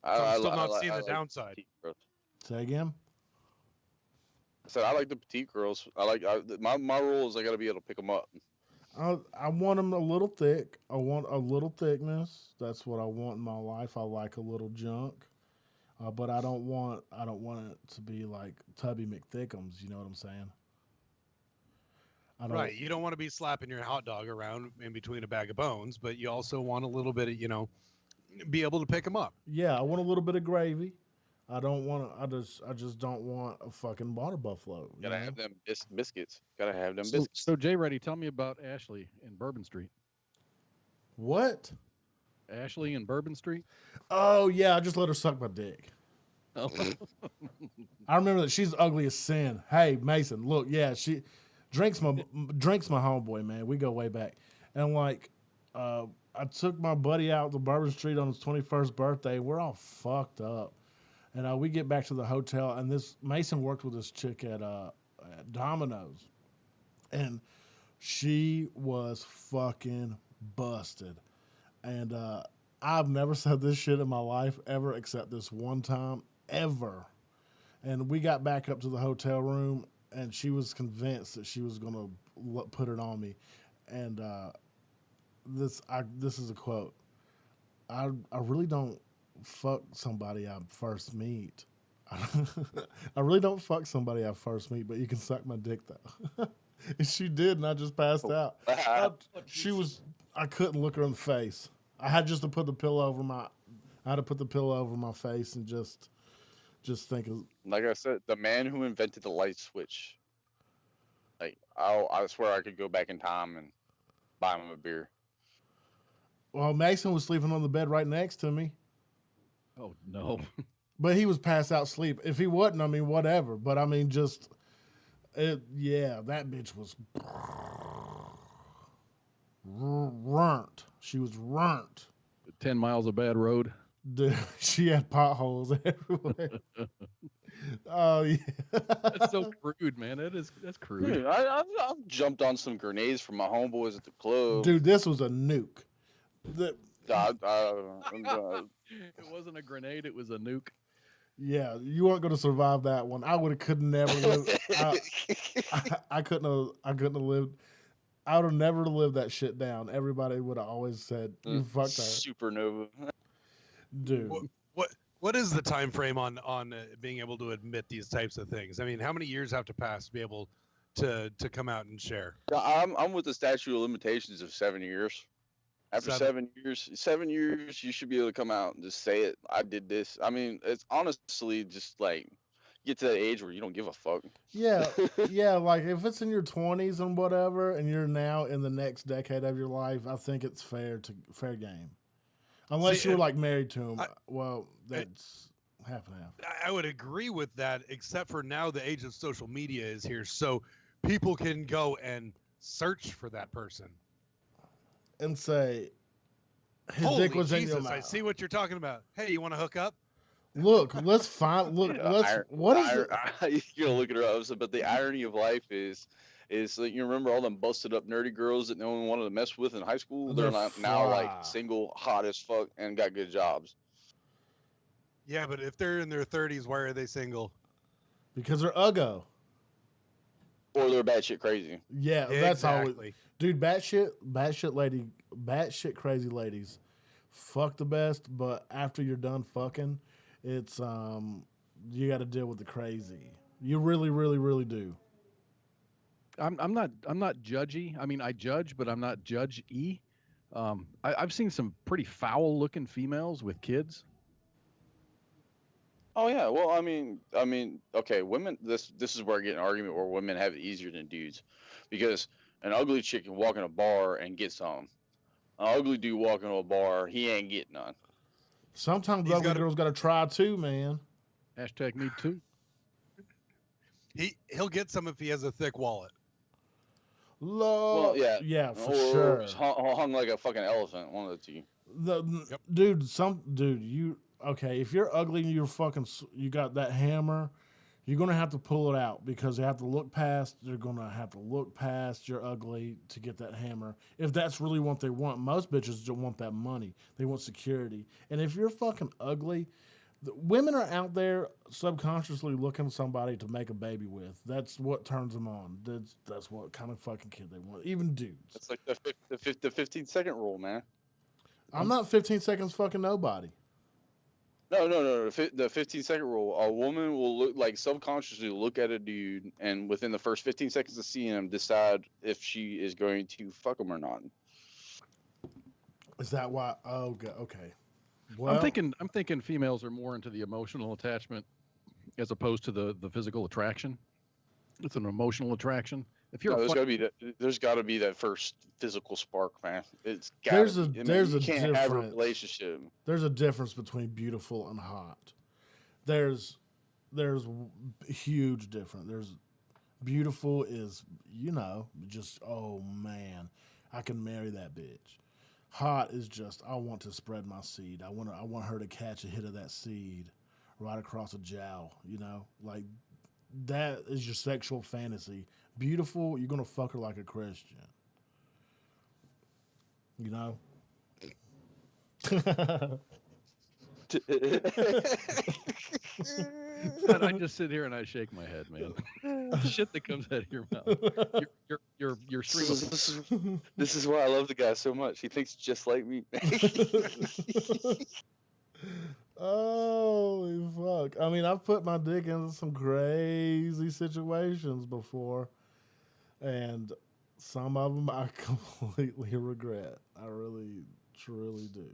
I'm still not seeing the downside. Say again. I said I like the petite girls. My rule is I got to be able to pick them up. I want them a little thick. I want a little thickness. That's what I want in my life. I like a little junk, but I don't want it to be like Tubby McThickums. You know what I'm saying? Right. You don't want to be slapping your hot dog around in between a bag of bones, but you also want a little bit of, be able to pick them up. Yeah, I want a little bit of gravy. I don't want to. I just don't want a fucking water buffalo. Gotta have them biscuits. Gotta have them biscuits. So JReady, tell me about Ashley in Bourbon Street. What? Ashley in Bourbon Street? Oh yeah, I just let her suck my dick. Oh. I remember that she's ugly as sin. Hey Mason, look, yeah, she drinks my homeboy, man. We go way back, and I took my buddy out to Bourbon Street on his 21st birthday. We're all fucked up. And we get back to the hotel, and this Mason worked with this chick at Domino's, and she was fucking busted. And I've never said this shit in my life ever, except this one time ever. And we got back up to the hotel room, and she was convinced that she was gonna put it on me. And this is a quote. I really don't fuck somebody I first meet. I really don't fuck somebody I first meet, but you can suck my dick though. And she did, and I just passed out. I couldn't look her in the face. I had just to put the pillow over my face and just think of. Like I said, the man who invented the light switch. Like I swear I could go back in time and buy him a beer. Well, Mason was sleeping on the bed right next to me. Oh no! But he was passed out sleep. If he wasn't, I mean, whatever. But I mean, that bitch was runt. She was runt. 10 miles of bad road. Dude, she had potholes everywhere. Oh yeah, that's so crude, man. That's crude. Dude, I've jumped on some grenades from my homeboys at the club. Dude, this was a nuke. It wasn't a grenade; it was a nuke. Yeah, you weren't going to survive that one. I could never live. I couldn't have lived. I would have never lived that shit down. Everybody would have always said, "You fucked her." Supernova, dude. What is the time frame on being able to admit these types of things? I mean, how many years have to pass to be able to come out and share? I'm with the statute of limitations of 7 years. After 7 years, you should be able to come out and just say it. I did this. I mean, it's honestly just like get to that age where you don't give a fuck. Yeah, yeah. Like if it's in your 20s and whatever, and you're now in the next decade of your life, I think it's fair game. Unless you're like married to him, that's half and half. I would agree with that, except for now the age of social media is here, so people can go and search for that person. And say, his Holy dick was Jesus, in your mouth. I see what you're talking about. Hey, you want to hook up? Look, let's find. Look, let's. What is it? You're gonna look it up. But the irony of life is, is like, you remember all them busted up nerdy girls that no one wanted to mess with in high school? They're They're not now like fly. single, hot as fuck, and got good jobs. Yeah, but if they're in their 30s, why are they single? Because they're uggo. Or they're batshit crazy. Yeah, that's always, Exactly. dude. Batshit crazy ladies, fuck the best. But after you're done fucking, it's you got to deal with the crazy. You really, really, really do. I'm not judgy. I mean, I judge, but I'm not judge-y. I've seen some pretty foul-looking females with kids. Oh yeah, well, I mean, okay, women. This is where I get an argument where women have it easier than dudes, because an ugly chick can walk in a bar and get some. An ugly dude walk into a bar, he ain't getting none. Sometimes He's ugly gotta- girls got to try too, man. Hashtag me too. He'll get some if he has a thick wallet. Well, yeah, yeah, for or sure. just hung like a fucking elephant. One of the two. The dude, you okay? If you're ugly and you got that hammer, you're gonna have to pull it out because they have to look past. They're gonna have to look past you're ugly to get that hammer. If that's really what they want, most bitches don't want that money. They want security. And if you're fucking ugly, women are out there subconsciously looking for somebody to make a baby with. That's what turns them on. That's what kind of fucking kid they want. Even dudes. It's like the 15-second rule, man. I'm not 15 seconds fucking nobody. No. The 15-second rule. A woman will look like subconsciously look at a dude, and within the first 15 seconds of seeing him, decide if she is going to fuck him or not. Is that why? Oh, okay. Well, I'm thinking females are more into the emotional attachment as opposed to the physical attraction. It's an emotional attraction. If you're No, a there's got to be that first physical spark, man. It's There's got. a You can't have a difference. relationship. There's a difference between beautiful and hot. There's huge difference. There's beautiful is just, oh man, I can marry that bitch. Hot is just, I want to spread my seed. I want her to catch a hit of that seed right across a jowl. Like that is your sexual fantasy. Beautiful, you're gonna fuck her like a Christian. I just sit here and I shake my head, man. Shit that comes out of your mouth. Your stream of This is why I love the guy so much. He thinks just like me. Holy fuck. I mean, I've put my dick into some crazy situations before, and some of them I completely regret. I really, truly do.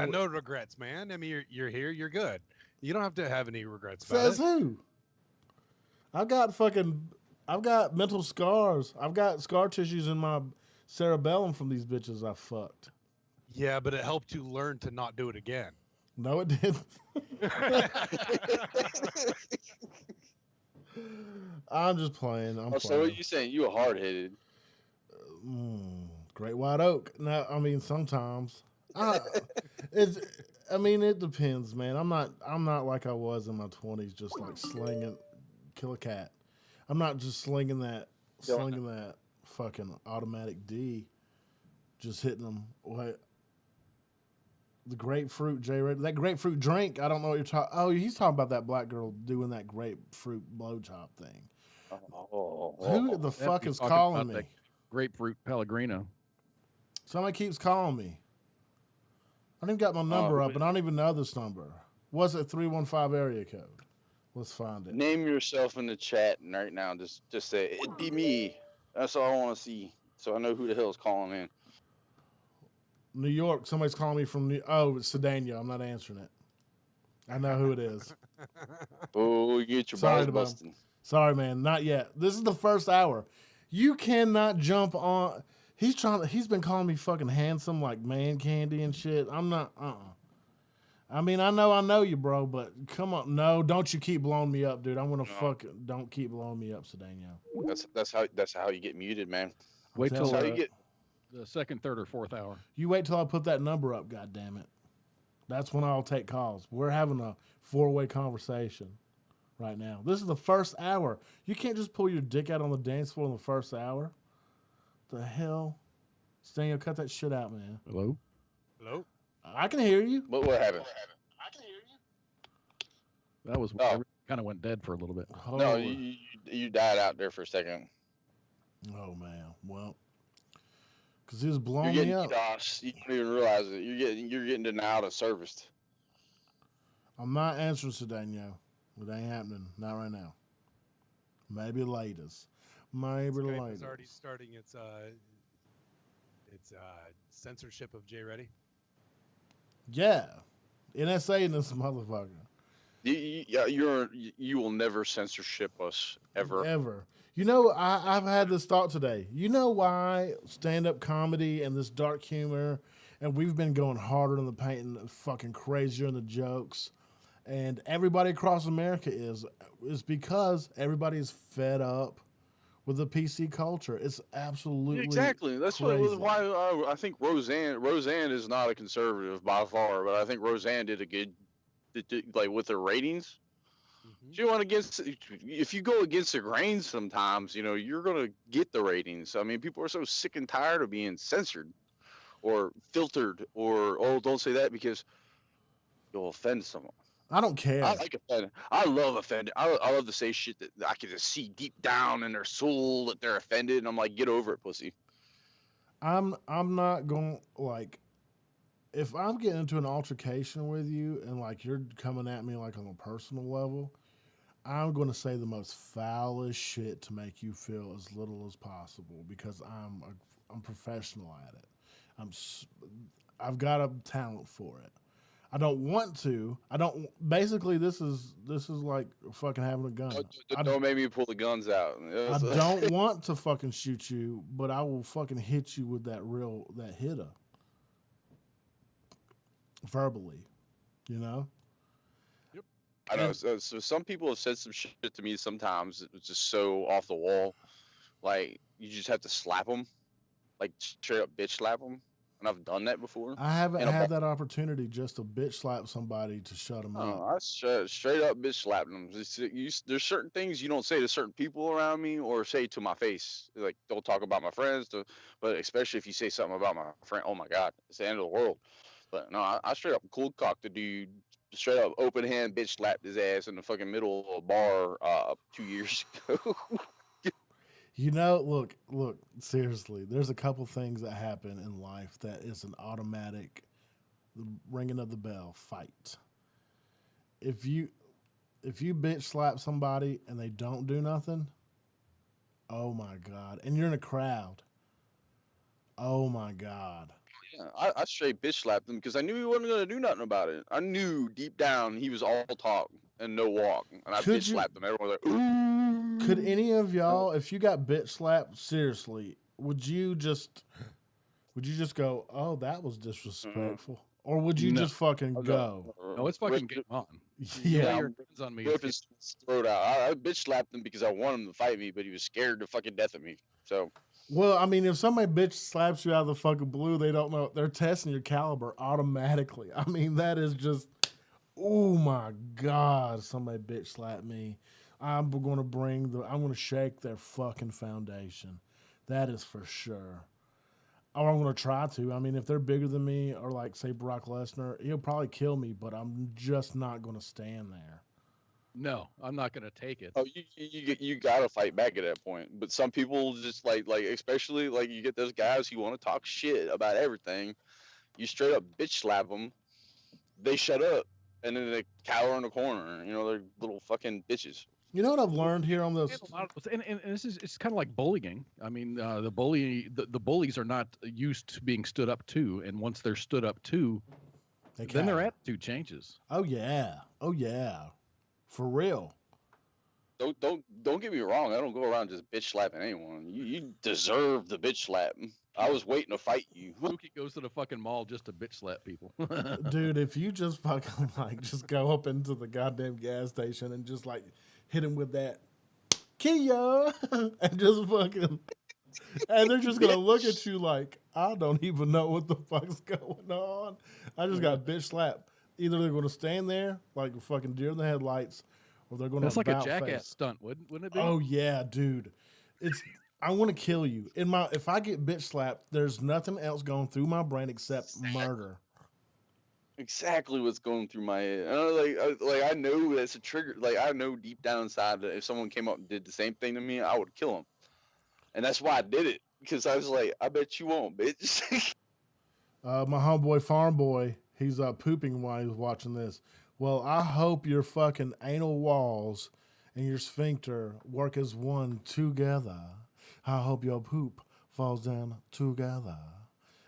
No regrets, man. I mean, you're here, you're good. You don't have to have any regrets about Says it. who? I've got mental scars. I've got scar tissues in my cerebellum from these bitches I fucked. Yeah, but it helped you learn to not do it again. No, it didn't. I'm just playing. I'm So playing. what are you saying? You a hard headed? Great white oak. No, I mean sometimes. It depends, man. I'm not like I was in my 20s, just like slinging, kill a cat. I'm not just slinging that fucking automatic D, just hitting them. What? The grapefruit JReady, that grapefruit drink. I don't know what you're talking. Oh, he's talking about that black girl doing that grapefruit blowjob thing. Who the fuck is calling me? Grapefruit Pellegrino. Somebody keeps calling me. I didn't got my number up, and I don't even know this number. What's it? 315 area code. Let's find it. Name yourself in the chat right now. Just say it'd be me. That's all I want to see, so I know who the hell is calling in. New York. Somebody's calling me from it's Sedania. I'm not answering it. I know who it is. Oh, you get your Sorry, balls busting. Sorry, man. Not yet. This is the first hour. You cannot jump on. He's been calling me fucking handsome, like man candy and shit. I'm not. I mean, I know you, bro, but come on. No, don't you keep blowing me up, dude. I'm gonna don't keep blowing me up, Sedania. That's how you get muted, man. Wait till That's how you get. the second, third, or fourth hour. You wait till I put that number up, goddammit. That's when I'll take calls. We're having a 4-way conversation. right now. This is the first hour. You can't just pull your dick out on the dance floor in the first hour. The hell? Daniel, cut that shit out, man. Hello? Hello? I can hear you. What happened? That was Oh. kind of went dead for a little bit. No, Holy- you died out there for a second. Oh man. Well, because he was You're blowing getting me up. DDoS. You don't even realize it. You're getting denied of service. I'm not answering to Danielle. It ain't happening. Not right now. Maybe latest. Maybe Skype later. is already starting its censorship of JReady. Yeah. NSA in this motherfucker. You will never censorship us ever. Ever. You know, I've had this thought today. You know why stand-up comedy and this dark humor, and we've been going harder in the paint and fucking crazier in the jokes, and everybody across America is because everybody's fed up with the PC culture. It's absolutely Exactly. That's crazy. why I think Roseanne is not a conservative by far, but I think Roseanne did a good, like with the ratings. She went against. If you go against the grain, sometimes you're gonna get the ratings. I mean, people are so sick and tired of being censored, or filtered, or don't say that because you'll offend someone. I don't care. I like offending. I love offending. I love to say shit that I can just see deep down in their soul that they're offended, and I'm like, get over it, pussy. I'm not going like if I'm getting into an altercation with you and like you're coming at me like on a personal level, I'm going to say the most foulest shit to make you feel as little as possible because I'm professional at it. I've got a talent for it. I don't want to. I don't. Basically, this is like fucking having a gun. Don't make me pull the guns out. I don't want to fucking shoot you, but I will fucking hit you with that hitter verbally, you know. I know. So some people have said some shit to me sometimes. It's just so off the wall. Like you just have to slap them, like straight up bitch slap them. And I've done that before. I haven't had that opportunity just to bitch slap somebody to shut them up. I straight up bitch slapped them. There's certain things you don't say to certain people around me or say to my face. Like, don't talk about my friends, but especially if you say something about my friend, oh my God, it's the end of the world. But no, I straight up cold cocked the dude, straight up open hand bitch slapped his ass in the fucking middle of a bar 2 years ago. You know, look, seriously, there's a couple things that happen in life that is an automatic ringing of the bell fight. If you bitch slap somebody and they don't do nothing, oh my God. And you're in a crowd. Oh my God. Yeah, I straight bitch slapped him because I knew he wasn't going to do nothing about it. I knew deep down he was all talk and no walk. And I bitch slapped him. Everyone was like, ooh. Could any of y'all, if you got bitch slapped, seriously, would you just go, oh, that was disrespectful? Or would you just fucking go? No, it's fucking game on. Yeah. Your hands on me. Rip his throat out. I bitch slapped him because I wanted him to fight me, but he was scared to fucking death of me. So. Well, I mean, if somebody bitch slaps you out of the fucking blue, they don't know. They're testing your caliber automatically. I mean, that is just, oh my God, somebody bitch slapped me. I'm going to shake their fucking foundation. That is for sure. Or I'm going to try to. I mean, if they're bigger than me or like, say, Brock Lesnar, he'll probably kill me, but I'm just not going to stand there. No, I'm not going to take it. Oh, you got to fight back at that point. But some people just like especially like you get those guys who want to talk shit about everything. You straight up bitch slap them. They shut up. And then they cower in the corner. They're little fucking bitches. You know what I've learned here on this? And it's kind of like bullying. I mean, the bullies are not used to being stood up to, and once they're stood up to, then their attitude changes. Oh yeah, for real. Don't get me wrong. I don't go around just bitch slapping anyone. You deserve the bitch slap. I was waiting to fight you. Mookie goes to the fucking mall just to bitch slap people. Dude, if you just fucking just go up into the goddamn gas station and just like hit him with that Kia and just fucking, and they're just gonna look at you like, I don't even know what the fuck's going on. I just got bitch slapped. Either they're gonna stand there like a fucking deer in the headlights, or they're going That's to like a about jackass face. stunt, wouldn't it be? Oh yeah, dude. It's I want to kill you. If I get bitch slapped, there's nothing else going through my brain except murder. Exactly what's going through my head. And I know that's a trigger. Like I know deep down inside that if someone came up and did the same thing to me, I would kill them. And that's why I did it, because I was like, I bet you won't, bitch. My homeboy Farm Boy, he's pooping while he's watching this. Well, I hope your fucking anal walls and your sphincter work as one together. I hope your poop falls down together,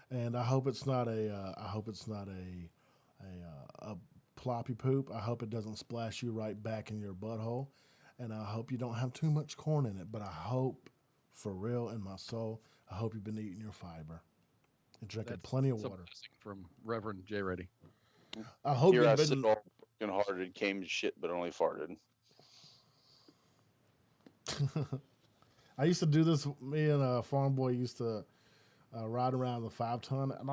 and I hope it's not a ploppy poop. I hope it doesn't splash you right back in your butthole, and I hope you don't have too much corn in it. But I hope, for real in my soul, I hope you've been eating your fiber and drinking plenty of That's a water. blessing from Reverend JReady. I hope Here I you've sit been. all fucking hearted, came to shit, but only farted. I used to do this. Me and Farm Boy used to ride around the 5-ton, and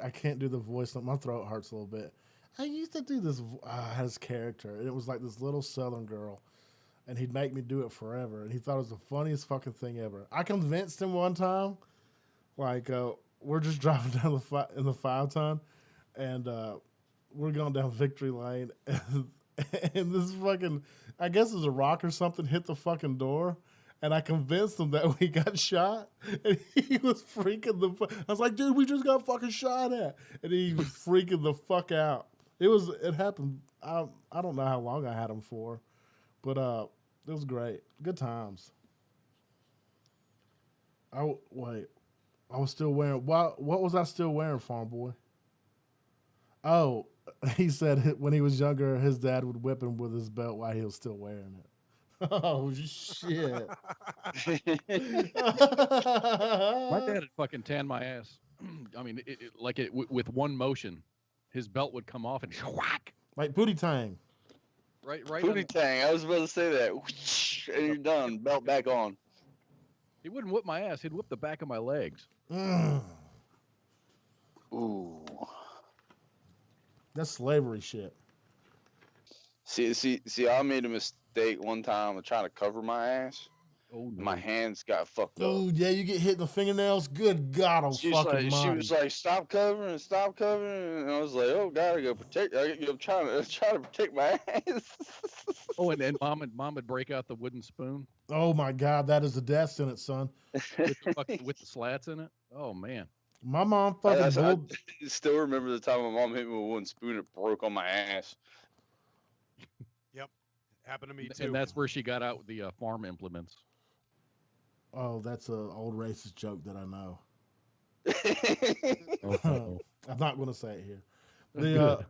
I can't do the voice. My throat hurts a little bit. I used to do this. I had his character, and it was like this little Southern girl, and he'd make me do it forever. And he thought it was the funniest fucking thing ever. I convinced him one time, like we're just driving down in the 5-ton, and we're going down Victory Lane, and this fucking, I guess it was a rock or something, hit the fucking door. And I convinced him that we got shot, and he was freaking I was like, dude, we just got fucking shot at, and he was freaking the fuck out. It happened. I don't know how long I had him for, but it was great. Good times. I was still wearing what was I still wearing, Farm Boy? Oh, he said when he was younger, his dad would whip him with his belt while he was still wearing it. Oh shit! My dad had fucking tanned my ass. I mean, with one motion, his belt would come off and whack Like booty tang. right. Booty tang. I was about to say that. And you're done. Belt back on. He wouldn't whip my ass. He'd whip the back of my legs. Ooh. That's slavery shit. See, I made a mistake one time of trying to cover my ass. Oh, no. My hands got fucked up. Oh yeah, you get hit in the fingernails. Good God, She fucking she was like, stop covering, and I was like, oh God, I gotta protect. I'm trying to protect my ass. Oh, and mom would break out the wooden spoon Oh my God, that is a death sentence, son. with the slats in it. Oh man. My mom I fucking still remember the time my mom hit me with one spoon. It broke on my ass. Happened to me too. And that's where she got out the farm implements. Oh, that's an old racist joke that I know. Oh, I'm not going to say it here. Good.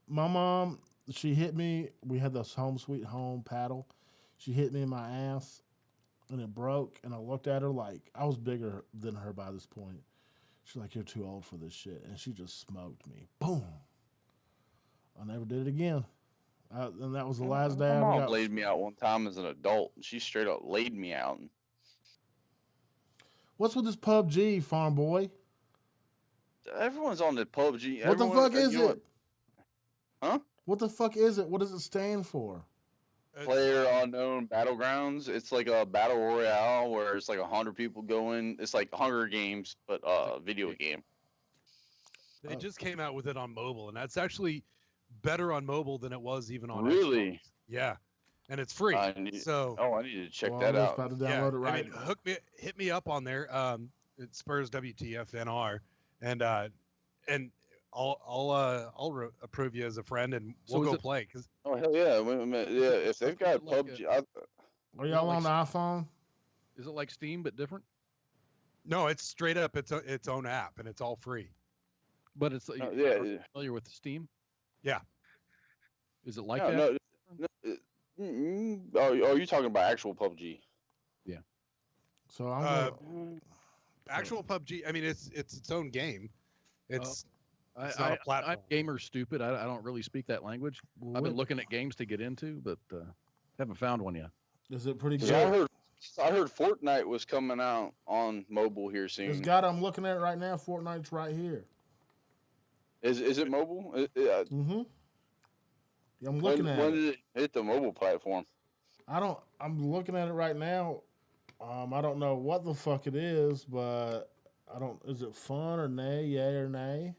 My mom, she hit me. We had this home sweet home paddle. She hit me in my ass, and it broke. And I looked at her like I was bigger than her by this point. She's like, "You're too old for this shit," and she just smoked me. Boom. I never did it again. And that was the last day I My ever mom got. laid me out one time as an adult. She straight up laid me out. What's with this PUBG, Farm Boy? Everyone's on the PUBG. What the fuck is it? Huh? What the fuck is it? What does it stand for? Player Unknown Battlegrounds. It's like a battle royale where it's like 100 people going. It's like Hunger Games, but video game. They just came out with it on mobile, and that's actually better on mobile than it was even on Really? Xbox. Yeah, and it's free. I need to check Well, that I'm just out. about to Yeah, download it right I mean, hit me up on there. It's Spurs WTFNR, and I'll approve you as a friend, and So we'll is go it- play. Cause Oh hell yeah! Yeah, if they've got Like PUBG, Are y'all on the iPhone? Is it like Steam but different? no, it's straight up its own app, and it's all free. But it's yeah. are you familiar with Steam? Yeah. Is it like no, that? oh, you're talking about actual PUBG? So I'm gonna, Actual PUBG. I mean, it's its own game. It's not a I'm platform. gamer stupid. I don't really speak that language. I've been looking at games to get into, but haven't found one yet. Is it pretty 'Cause good? I heard Fortnite was coming out on mobile here soon. It's got. I'm looking at it right now. Fortnite's right here. Is it mobile? Mm-hmm. I'm looking at when it. did it hit the mobile platform? I'm looking at it right now. I don't know what the fuck it is, but I don't. Is it fun or nay? Yay or nay?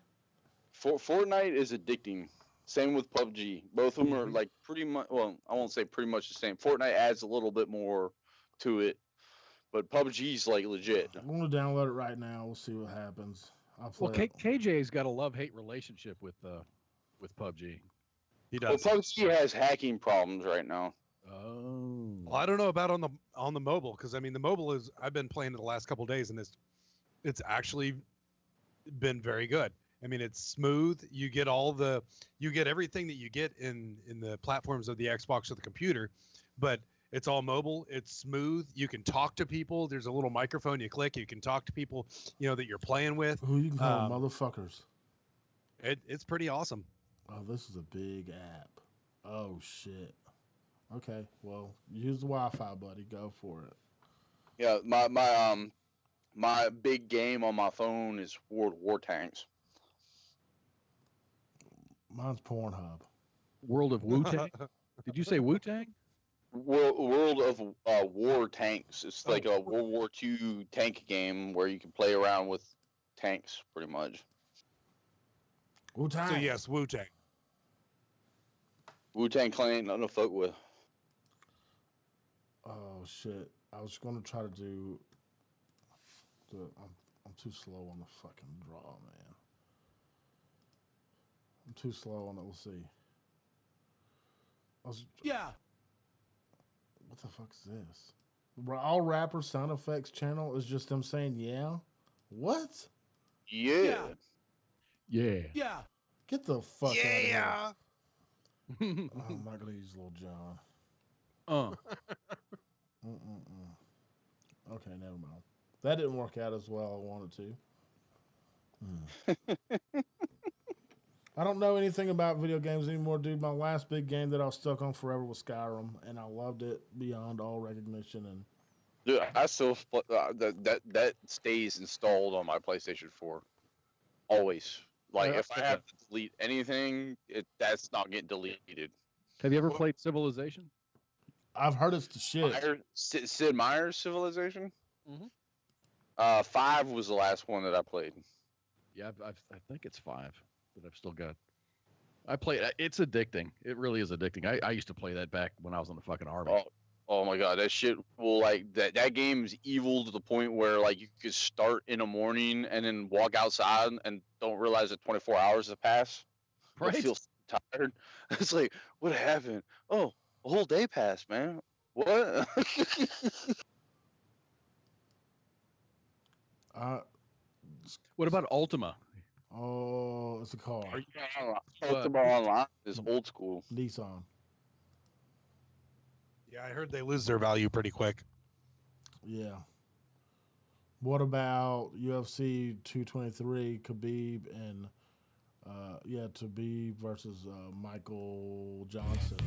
Fortnite is addicting. Same with PUBG. Both of them are Mhm. like pretty much. Well, I won't say pretty much the same. Fortnite adds a little bit more to it, but PUBG's like legit. I'm gonna download it right now. We'll see what happens. I'll Well, play it. KJ's got a love-hate relationship with PUBG. He Well, does. PUBG has hacking problems right now. Oh. Well, I don't know about on the mobile because I mean the mobile is I've been playing it the last couple of days and it's actually been very good. I mean it's smooth. You get everything that you get in the platforms of the Xbox or the computer, but it's all mobile. It's smooth. You can talk to people. There's a little microphone you click. You can talk to people that you're playing with. Who you can call motherfuckers? It's pretty awesome. Oh, this is a big app. Oh shit. Okay, well, use the Wi-Fi, buddy. Go for it. Yeah, my big game on my phone is World War Tanks. Mine's Pornhub. World of Wu-Tang? Did you say Wu-Tang? World of War Tanks. It's like a World War II tank game where you can play around with tanks, pretty much. Wu-Tang. So yes, Wu-Tang. Wu-Tang Clan ain't nothing to fuck with. Oh shit! I was gonna try to do. I'm too slow on the fucking draw, man. I'm too slow on it. We'll see. Yeah. What the fuck is this? All rapper sound effects channel is just them saying yeah. What? Yeah. Yeah. Yeah. Get the fuck out of here. Oh, I'm not gonna use Lil Jon. Okay, never mind. That didn't work out as well I wanted to. I don't know anything about video games anymore, dude. My last big game that I was stuck on forever was Skyrim, and I loved it beyond all recognition. And Dude, I still that stays installed on my PlayStation 4. Always. Like Yeah, if I have to delete anything, that's not getting deleted. Have you ever played Civilization? I've heard it's the shit. Sid Meier's Civilization. Mhm. 5 was the last one that I played. Yeah, I think it's 5 that I've still got. I play it. It's addicting. It really is addicting. I used to play that back when I was in the fucking army. Oh my god, that shit will like that game is evil to the point where like you could start in the morning and then walk outside and don't realize that 24 hours have passed. Right? I feel so tired. It's like, what happened? Oh, a whole day passed, man. What? What about Ultima? Oh, it's a car. Ultima Online is old school. Nissan. Yeah, I heard they lose their value pretty quick. Yeah. What about UFC 223, Khabib and Khabib versus Michael Johnson?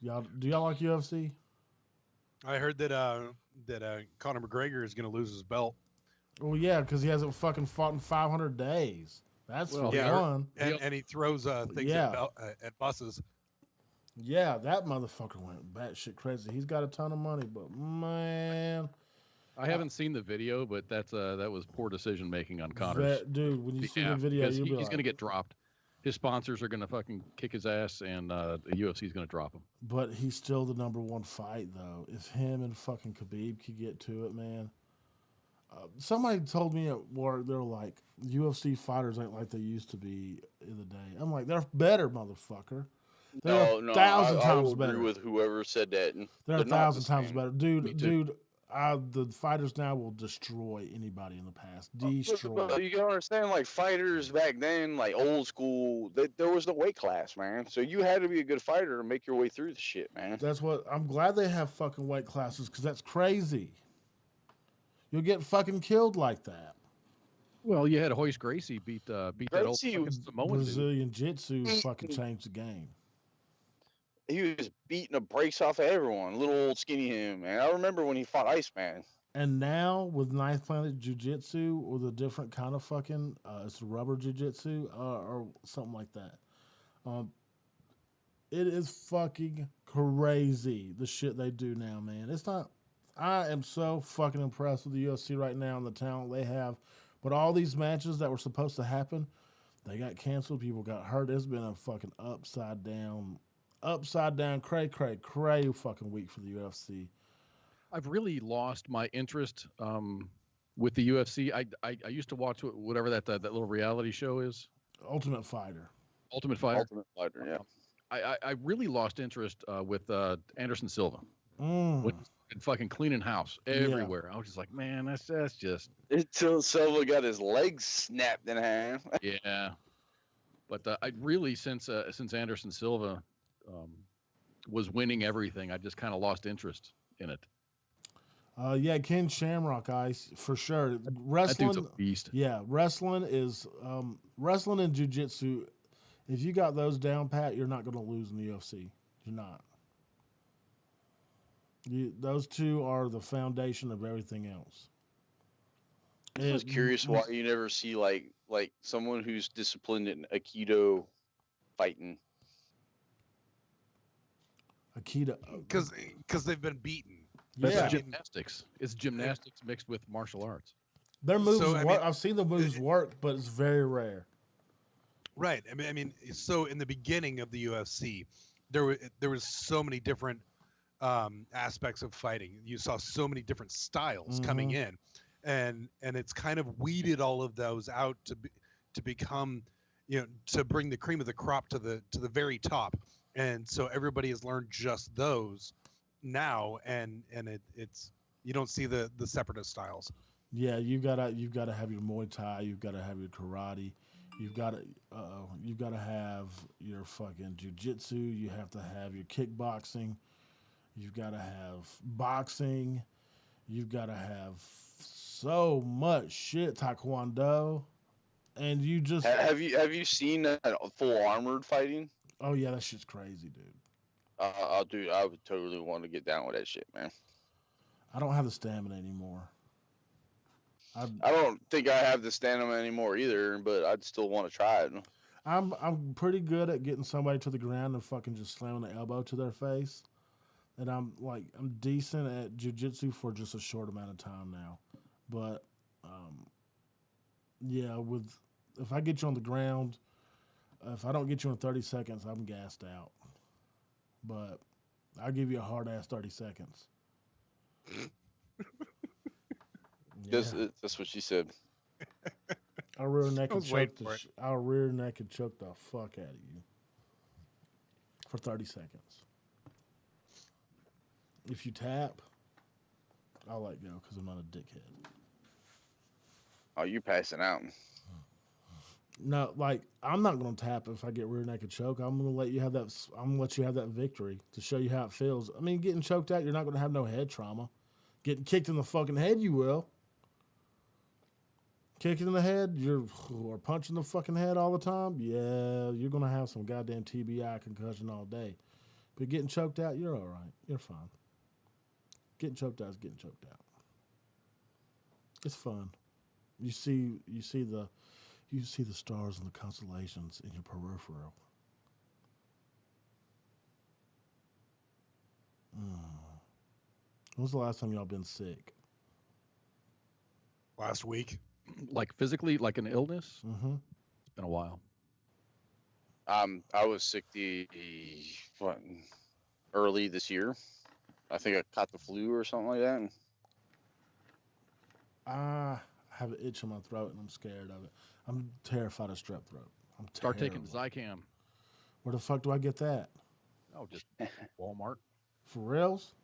Do y'all like UFC? I heard that Conor McGregor is going to lose his belt. Well, yeah, because he hasn't fucking fought in 500 days. That's for one. And he throws things at buses. Yeah, that motherfucker went batshit crazy. He's got a ton of money, but man, I haven't seen the video, but that was poor decision making on Connor's. Dude, when you see the video, because you'll be he's like, going to get dropped. His sponsors are going to fucking kick his ass, and the UFC is going to drop him. But he's still the number one fight, though. If him and fucking Khabib could get to it, man. Somebody told me at work, they're like, UFC fighters ain't like they used to be in the day. I'm like, they're better, motherfucker. They're No, 1,000 I times will better. agree with whoever said that. They're 1,000 times better. Me too. The fighters now will destroy anybody in the past. Destroy. But you gotta understand, like fighters back then, like old school, there was no weight class, man. So you had to be a good fighter to make your way through the shit, man. That's what I'm glad they have fucking weight classes because that's crazy. You'll get fucking killed like that. Well, you had Hoist Gracie beat that old fucking Samoan dude. Brazilian Jiu-Jitsu fucking changed the game. He was beating the brakes off of everyone. Little old skinny him, man. I remember when he fought Iceman. And now with Ninth Planet Jiu-Jitsu with a different kind of fucking, it's rubber Jiu-Jitsu or something like that. It is fucking crazy the shit they do now, man. It's not. I am so fucking impressed with the UFC right now and the talent they have. But all these matches that were supposed to happen, they got canceled. People got hurt. It's been a fucking upside down, cray fucking week for the UFC. I've really lost my interest with the UFC. I used to watch whatever that little reality show is, Ultimate Fighter. Ultimate Fighter. Ultimate Fighter, yeah. I really lost interest with Anderson Silva. Mm. And fucking cleaning house everywhere. I was just like, man, that's just Until Silva got his legs snapped in half. yeah. But I really since Anderson Silva was winning everything, I just kind of lost interest in it. Yeah, Ken Shamrock, Ice, for sure. That Wrestling, dude's a beast. yeah, wrestling is wrestling and jiu-jitsu. If you got those down pat, you're not going to lose in the UFC. You're not. Those two are the foundation of everything else. I was curious why you never see like someone who's disciplined in Aikido fighting. Aikido, Because they've been beaten. That's yeah, gymnastics. It's gymnastics mixed with martial arts. their moves So, I work. mean, I've seen the moves work, but it's very rare. Right. I mean, so in the beginning of the UFC, there was so many different aspects of fighting. You saw so many different styles coming in, and it's kind of weeded all of those out to become, to bring the cream of the crop to the very top. And so everybody has learned just those now, and it's you don't see the separatist styles. Yeah, you've got to have your Muay Thai, you've got to have your karate, you've got to have your fucking jiu-jitsu, you have to have your kickboxing, you've got to have boxing, you've got to have so much shit, taekwondo, and you just Have you seen full armored fighting? oh yeah, that shit's crazy, dude. Dude, I would totally want to get down with that shit, man. I don't have the stamina anymore. I don't think I have the stamina anymore either, but I'd still want to try it. I'm pretty good at getting somebody to the ground and fucking just slamming the elbow to their face. And I'm decent at jiu-jitsu for just a short amount of time now. But yeah, if I get you on the ground, if I don't get you in 30 seconds, I'm gassed out. But I'll give you a hard ass 30 seconds. That's what she said. I'll rear neck and was waiting choke for it. I'll rear neck and choke the fuck out of you for 30 seconds. If you tap, I'll let go because I'm not a dickhead. Oh, you passing out. No, I'm not gonna tap if I get rear naked choke. I'm gonna let you have that. I'm gonna let you have that victory to show you how it feels. I mean, getting choked out, you're not gonna have no head trauma. Getting kicked in the fucking head, you will. Kicking in the head, or punching the fucking head all the time. Yeah, you're gonna have some goddamn TBI concussion all day. But getting choked out, you're all right. You're fine. Getting choked out is getting choked out. It's fun. You see the stars and the constellations in your peripheral. When was the last time y'all been sick? Last week. Like physically, like an illness. Mm-hmm. It's been a while. I was sick early this year. I think I caught the flu or something like that. I have an itch in my throat and I'm scared of it. I'm terrified of strep throat. Start taking terrible. Zicam. Where the fuck do I get that? Oh, just Walmart. For reals?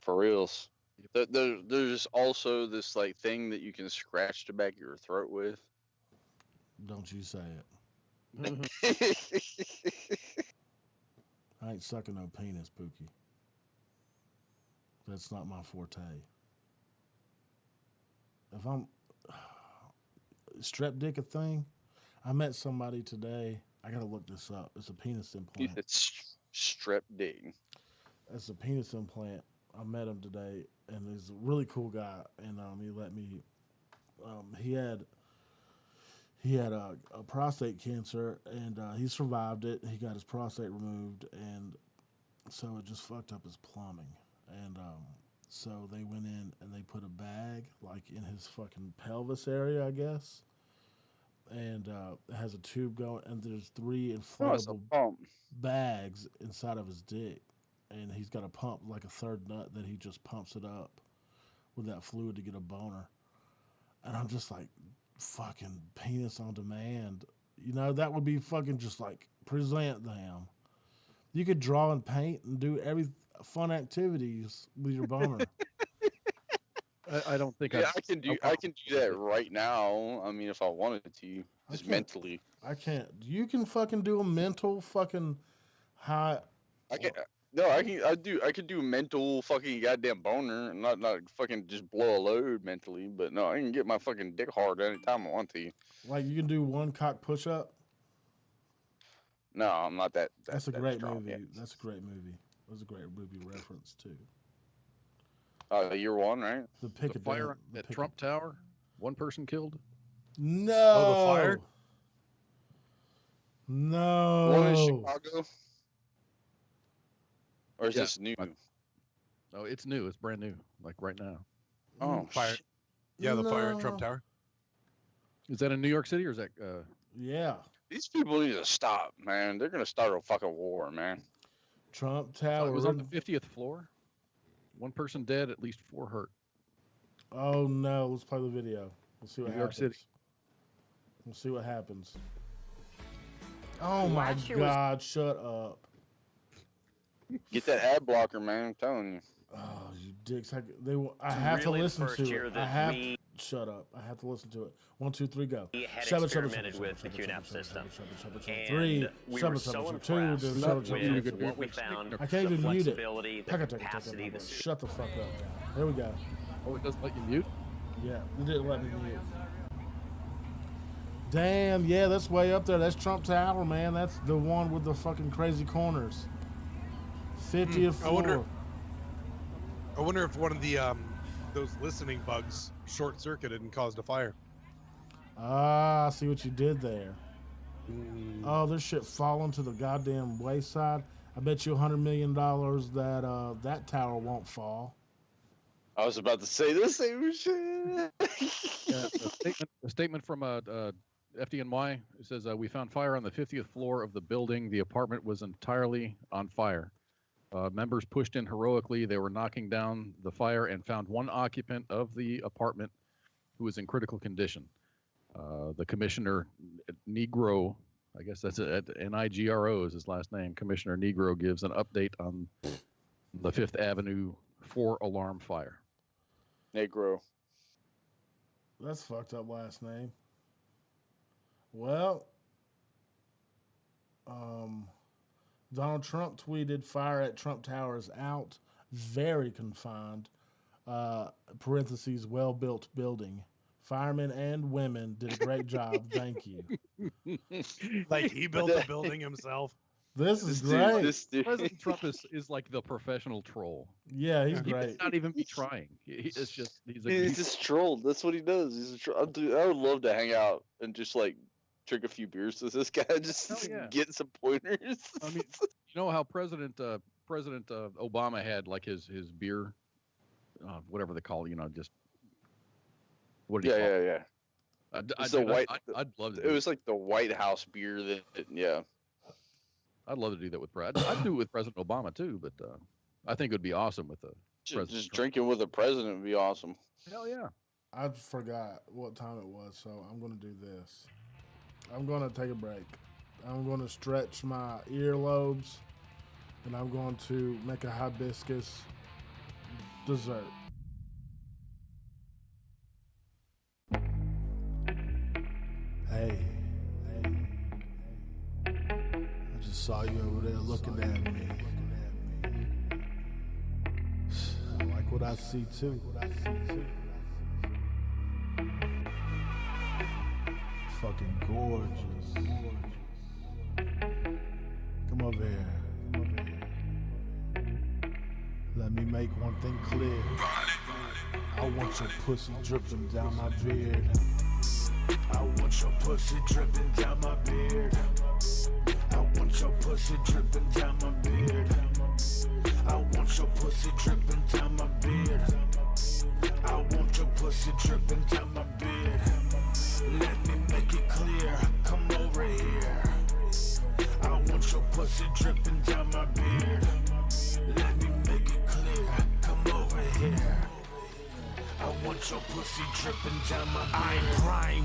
For reals. There's also this thing that you can scratch the back of your throat with. Don't you say it. I ain't sucking no penis, Pookie. That's not my forte. If I'm strep dick a thing, I met somebody today. I gotta look this up. It's a penis implant. It's strep dick. It's a penis implant. I met him today, and he's a really cool guy. And he let me. he had a prostate cancer, and he survived it. He got his prostate removed, and so it just fucked up his plumbing. And so they went in and they put a bag like in his fucking pelvis area, I guess. And it has a tube going, and there's 3 Oh, it's a inflatable pump. bags inside of his dick. And he's got a pump, like a third nut, that he just pumps it up with that fluid to get a boner. And I'm just like, fucking penis on demand. You know, that would be fucking just like, present them. You could draw and paint and do every fun activities with your boner. I don't think Yeah, I can do that right now. I mean, if I wanted to, just can't. mentally. I can't. You can fucking do a mental fucking high. I can. No, I can. I can do mental fucking goddamn boner, and not fucking just blow a load mentally. But no, I can get my fucking dick hard anytime I want to. Like you can do one cock push up. No, I'm not that. That's a that great strong movie. yet. That's a great movie. That's a great movie reference too. Year 1, right? The pick The fire at Trump Tower, 1 person killed. No. Oh, the fire? No. The one in Chicago. Or is Yeah. this new? Oh, it's new. It's brand new, like right now. Oh, Fire. shit. Yeah, the fire at Trump No. Tower. Is that in New York City or is that? Yeah. These people need to stop, man. They're gonna start a fucking war, man. Trump It Tower. was on the 50th floor. 1 person dead, at least 4 hurt. Oh no! Let's play the video. We'll see what New York happens. City. We'll see what happens. Oh my Last year was- God! Shut up! Get that ad blocker, man. I'm telling you. Oh, you dicks! I It's have to really the listen first to year it. that I have. we- Shut up! I have to listen to it. 1, 2, 3, go. We had Shubba, shubba, experimented shubba, with shubba, the shubba, QNAP shubba, system. shubba, shubba, shubba, And 3, we shubba, were shubba, so shubba, impressed 2, with shubba, shubba, shubba. what we found, I can't the even mute it. flexibility, the capacity, the Shut the fuck up. Here we go. Oh, it doesn't let you mute? Yeah, it didn't let me mute. Damn, yeah, that's way up there. That's Trump Tower, man. That's the one with the fucking crazy corners. 50th floor. I wonder if one of the those listening bugs short circuited and caused a fire. Ah, I see what you did there. Oh, this shit falling to the goddamn wayside. I bet you $100 million that that tower won't fall. I was about to say the same shit. Yeah, a statement from FDNY. It says, we found fire on the 50th floor of the building. The apartment was entirely on fire. Members pushed in heroically. They were knocking down the fire and found 1 occupant of the apartment who was in critical condition. The commissioner, Negro, I guess that's Nigro is his last name. Commissioner Negro gives an update on the 5th Avenue 4-alarm fire. Negro. That's fucked up last name. Well, Donald Trump tweeted, "Fire at Trump Tower is out. Very confined. Parentheses, well-built building. Firemen and women did a great job. Thank you." Like he built the building himself. This is This great. dude, this dude. President Trump is like the professional troll. Yeah, he's He great. might not even be trying. It's just He's just trolled. That's what he does. He's a troll. Dude, I would love to hang out and just like drink a few beers with this guy, just Hell yeah. get some pointers. I mean, you know how President Obama had like his beer, whatever they call it, just what do you call it? yeah. It's the white. I'd love to. It was like the White House beer that, yeah. I'd love to do that with I'd do it with President Obama too, but I think it would be awesome with the President Just Trump. drinking with a president would be awesome. Hell yeah. I forgot what time it was, so I'm going to do this. I'm going to take a break. I'm going to stretch my earlobes, and I'm going to make a hibiscus dessert. Hey. I just saw you over there looking at me. I like what I see too. Fucking gorgeous. Come over here. Let me make one thing clear. I want your pussy dripping down my beard. I want want your pussy dripping down my beard. I want your pussy dripping down my beard. I want your pussy dripping down my beard. I want your pussy dripping down my beard. Let me make it clear, come over here. I want your pussy dripping down my beard. Let me make it clear, come over here. I want your pussy dripping down my beard.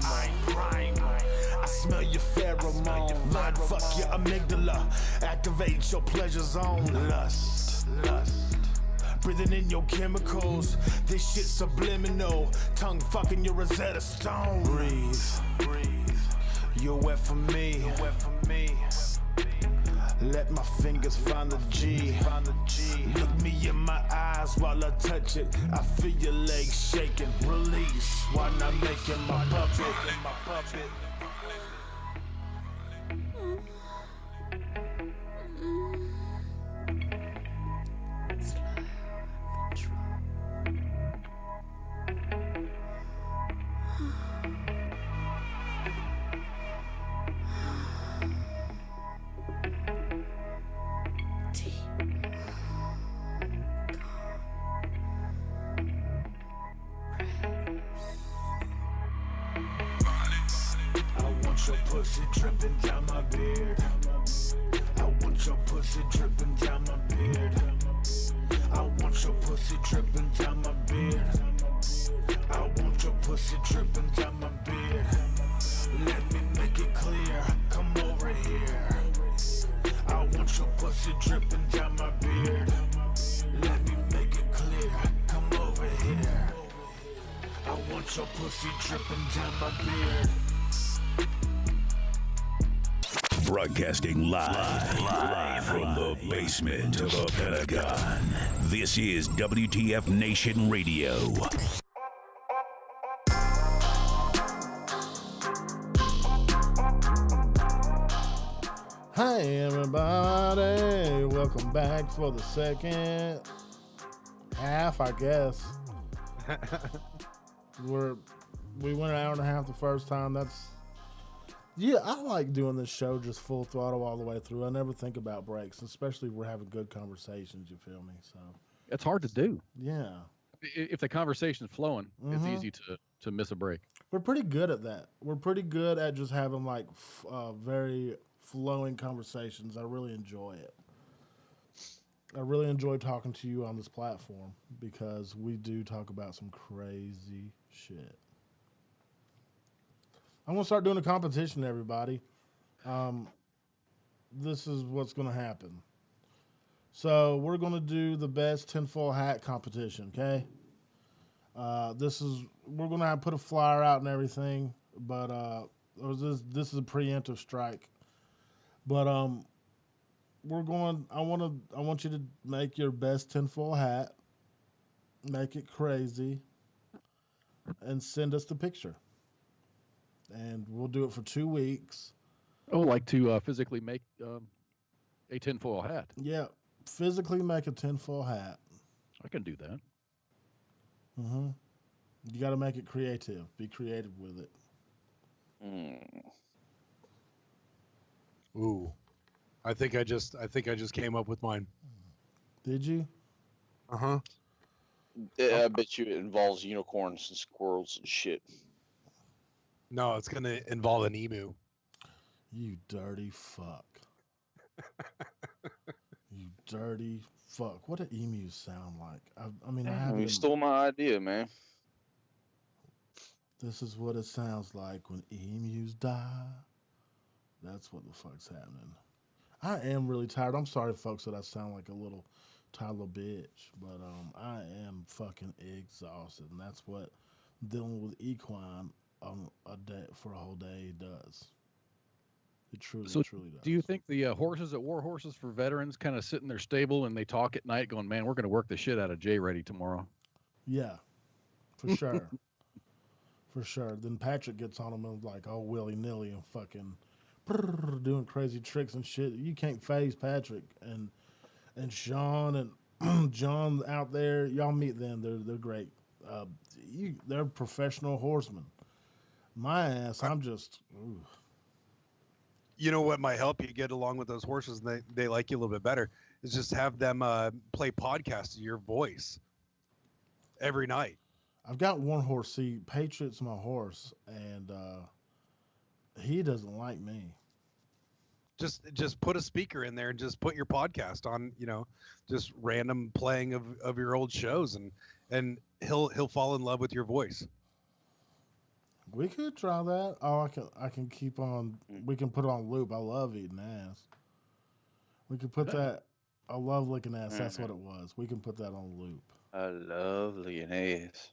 I'm primal. I smell your pheromone. Mind fuck your amygdala. Activate your pleasure zone. Lust. Breathing in your chemicals. This shit subliminal. Tongue fucking your Rosetta Stone. Breathe. You're wet for me. Let my fingers find the G. Look me in my eyes while I touch it. I feel your legs shaking. Release while I'm making my puppet. Your pussy dripping down my beard. I want your pussy dripping down my beard. I want your pussy dripping down my beard. I want your pussy dripping down my beard. Let me make it clear, come over here. I want your pussy dripping down my beard. Let me make it clear, come over here. I want your pussy dripping down my beard. Broadcasting live from the basement of the Pentagon. This is WTF Nation Radio. Hey everybody, welcome back for the second half, I guess. We went an hour and a half the first time. Yeah, I like doing this show just full throttle all the way through. I never think about breaks, especially if we're having good conversations, you feel me? So It's hard to do. yeah. If the conversation's flowing, it's easy to miss a break. We're pretty good at that. We're pretty good at just having like very flowing conversations. I really enjoy it. I really enjoy talking to you on this platform because we do talk about some crazy shit. I'm going to start doing a competition, everybody. This is what's going to happen. So we're going to do the best tinfoil hat competition, okay? We're going to put a flyer out and everything, but this is a preemptive strike. But I want you to make your best tinfoil hat, make it crazy, and send us the picture. And we'll do it for 2 weeks. Oh, like to physically make a tinfoil hat. Yeah, physically make a tinfoil hat. I can do that. Mm-hmm. You got to make it creative. Be creative with it. Ooh, I think I just came up with mine. Did you? Uh-huh. I bet you it involves unicorns and squirrels and shit. No, it's gonna involve an emu. You dirty fuck. You dirty fuck. What do emus sound like? I mean, I haven't. You stole my idea, man. This is what it sounds like when emus die. That's what the fuck's happening. I am really tired. I'm sorry, folks, that I sound like a little tired little bitch, but I am fucking exhausted, and that's what dealing with equine a day for a whole day does. It truly does. Do you think the horses at War Horses for Veterans kind of sit in their stable and they talk at night going, man, we're going to work the shit out of JReady tomorrow? Yeah, for sure. For sure. Then Patrick gets on them and like all willy-nilly and fucking doing crazy tricks and shit. You can't phase Patrick and Sean and John out there. Y'all meet them. They're great. They're professional horsemen. My ass, I'm just. Ooh. You know what might help you get along with those horses and they like you a little bit better is just have them play podcasts of your voice every night. I've got one horse. See, Patriot's my horse, and he doesn't like me. Just put a speaker in there and just put your podcast on, just random playing of your old shows and he'll fall in love with your voice. We could try that. Oh, I can keep on. We can put it on loop. I love eating ass. We could put that. I love licking ass. That's what it was. We can put that on loop. I love licking ass.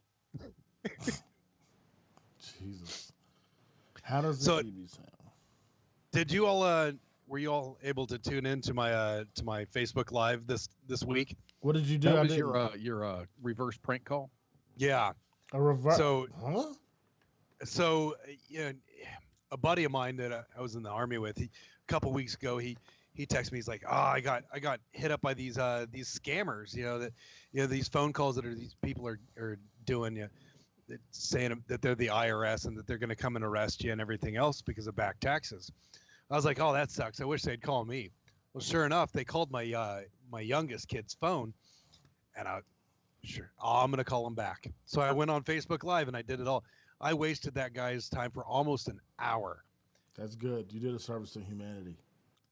Jesus. How does So- the TV sound? Did you all were you all able to tune in to my Facebook Live this week? What did you do? That I was didn't. your reverse prank call. Yeah. A reverse. So Huh? So, a buddy of mine that I was in the army with, a couple weeks ago, he texted me. He's like, "Oh, I got hit up by these scammers. These phone calls that these people are doing, saying that they're the IRS and that they're going to come and arrest you and everything else because of back taxes." I was like, "Oh, that sucks. I wish they'd call me." Well, sure enough, they called my my youngest kid's phone, and I'm going to call him back. So I went on Facebook Live and I did it all. I wasted that guy's time for almost an hour. That's good. You did a service to humanity.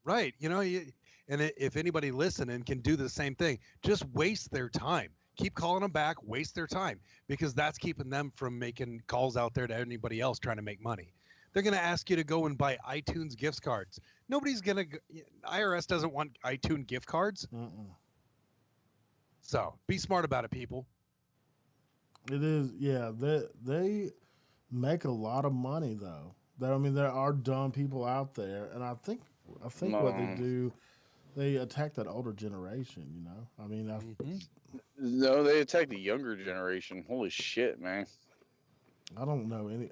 Right. If anybody listening can do the same thing, just waste their time. Keep calling them back, waste their time, because that's keeping them from making calls out there to anybody else trying to make money. They're going to ask you to go and buy iTunes gift cards. Nobody's going to, IRS doesn't want iTunes gift cards. So be smart about it, people. It is, yeah. They make a lot of money though. There are dumb people out there, and I think what they do, they attack that older generation. No, they attack the younger generation. Holy shit, man! I don't know any.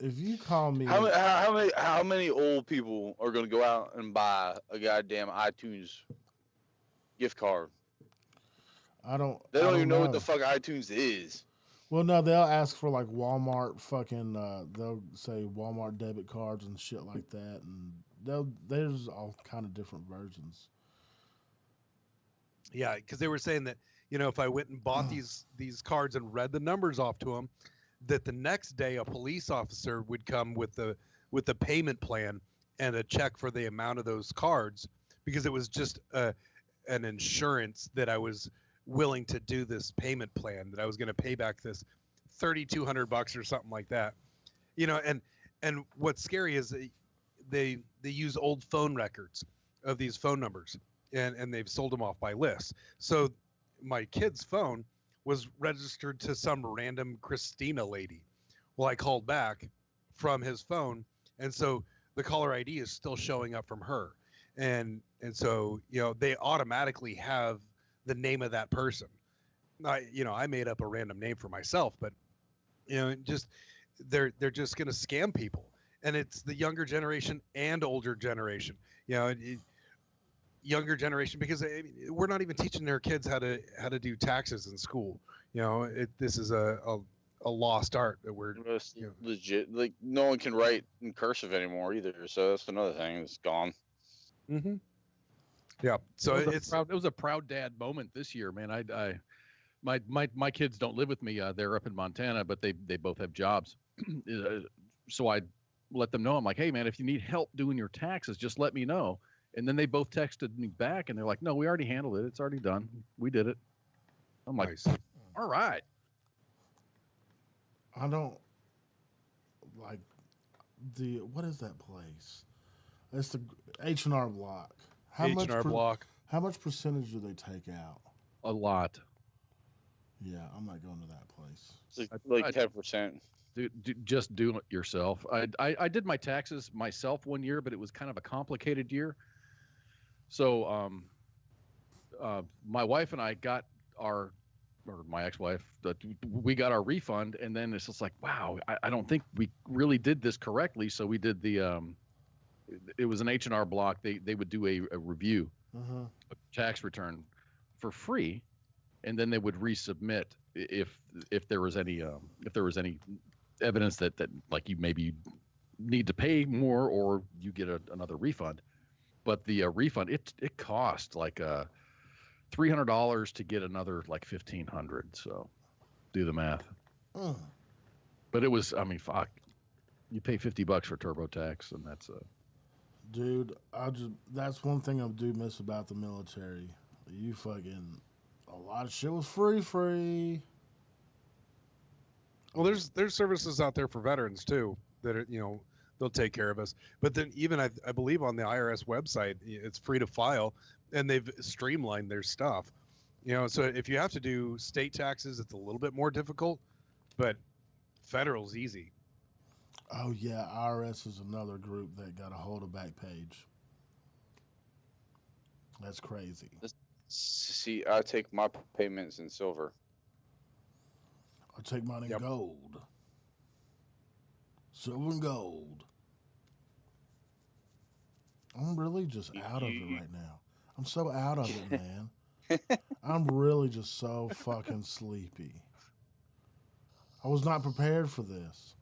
If you call me, how many old people are going to go out and buy a goddamn iTunes gift card? I don't. They don't even know what know the fuck iTunes is. Well, no, they'll ask for like Walmart fucking. They'll say Walmart debit cards and shit like that, and there's all kind of different versions. Yeah, because they were saying that if I went and bought these cards and read the numbers off to them, that the next day a police officer would come with the payment plan and a check for the amount of those cards, because it was just an insurance that I was willing to do this payment plan, that I was going to pay back this $3,200 or something like that. And what's scary is they use old phone records of these phone numbers, and they've sold them off by list. So my kid's phone was registered to some random Christina lady. Well, I called back from his phone, and so the caller ID is still showing up from her. And so, they automatically have the name of that person. I made up a random name for myself, but they're just going to scam people. And it's the younger generation and older generation, younger generation, because we're not even teaching their kids how to do taxes in school. This is a lost art that we're legit. Like, no one can write in cursive anymore either. So that's another thing that's gone. Mm-hmm. Yeah. So it was a proud dad moment this year, man. My kids don't live with me. They're up in Montana, but they both have jobs. So I let them know. I'm like, hey man, if you need help doing your taxes, just let me know. And then they both texted me back, and they're like, no, we already handled it. It's already done. We did it. I'm like, nice. All right. I don't like what is that place? It's the H&R Block. H&R Block. How much percentage do they take out? A lot. Yeah, I'm not going to that place. It's like 10%. Just do it yourself. I did my taxes myself one year, but it was kind of a complicated year. So my wife and I got my ex-wife, we got our refund, and then it's just like, wow, I don't think we really did this correctly. So we did it was an H&R Block. They would do a review, a tax return for free, and then they would resubmit if there was any evidence that like you maybe need to pay more or you get another refund. But the refund, it cost like $300 to get another like 1,500. So do the math. But it was, I mean, fuck. You pay $50 for TurboTax, and that's Dude, that's one thing I do miss about the military. You fucking, a lot of shit was free. Well, there's services out there for veterans too that are, they'll take care of us. But then even I believe on the IRS website, it's free to file, and they've streamlined their stuff. So if you have to do state taxes, it's a little bit more difficult, but federal's easy. Oh yeah, IRS is another group that got a hold of Backpage. That's crazy. See, I take my payments in silver. I take mine in gold. Silver and gold. I'm really just out of it right now. I'm so out of it, man. I'm really just so fucking sleepy. I was not prepared for this.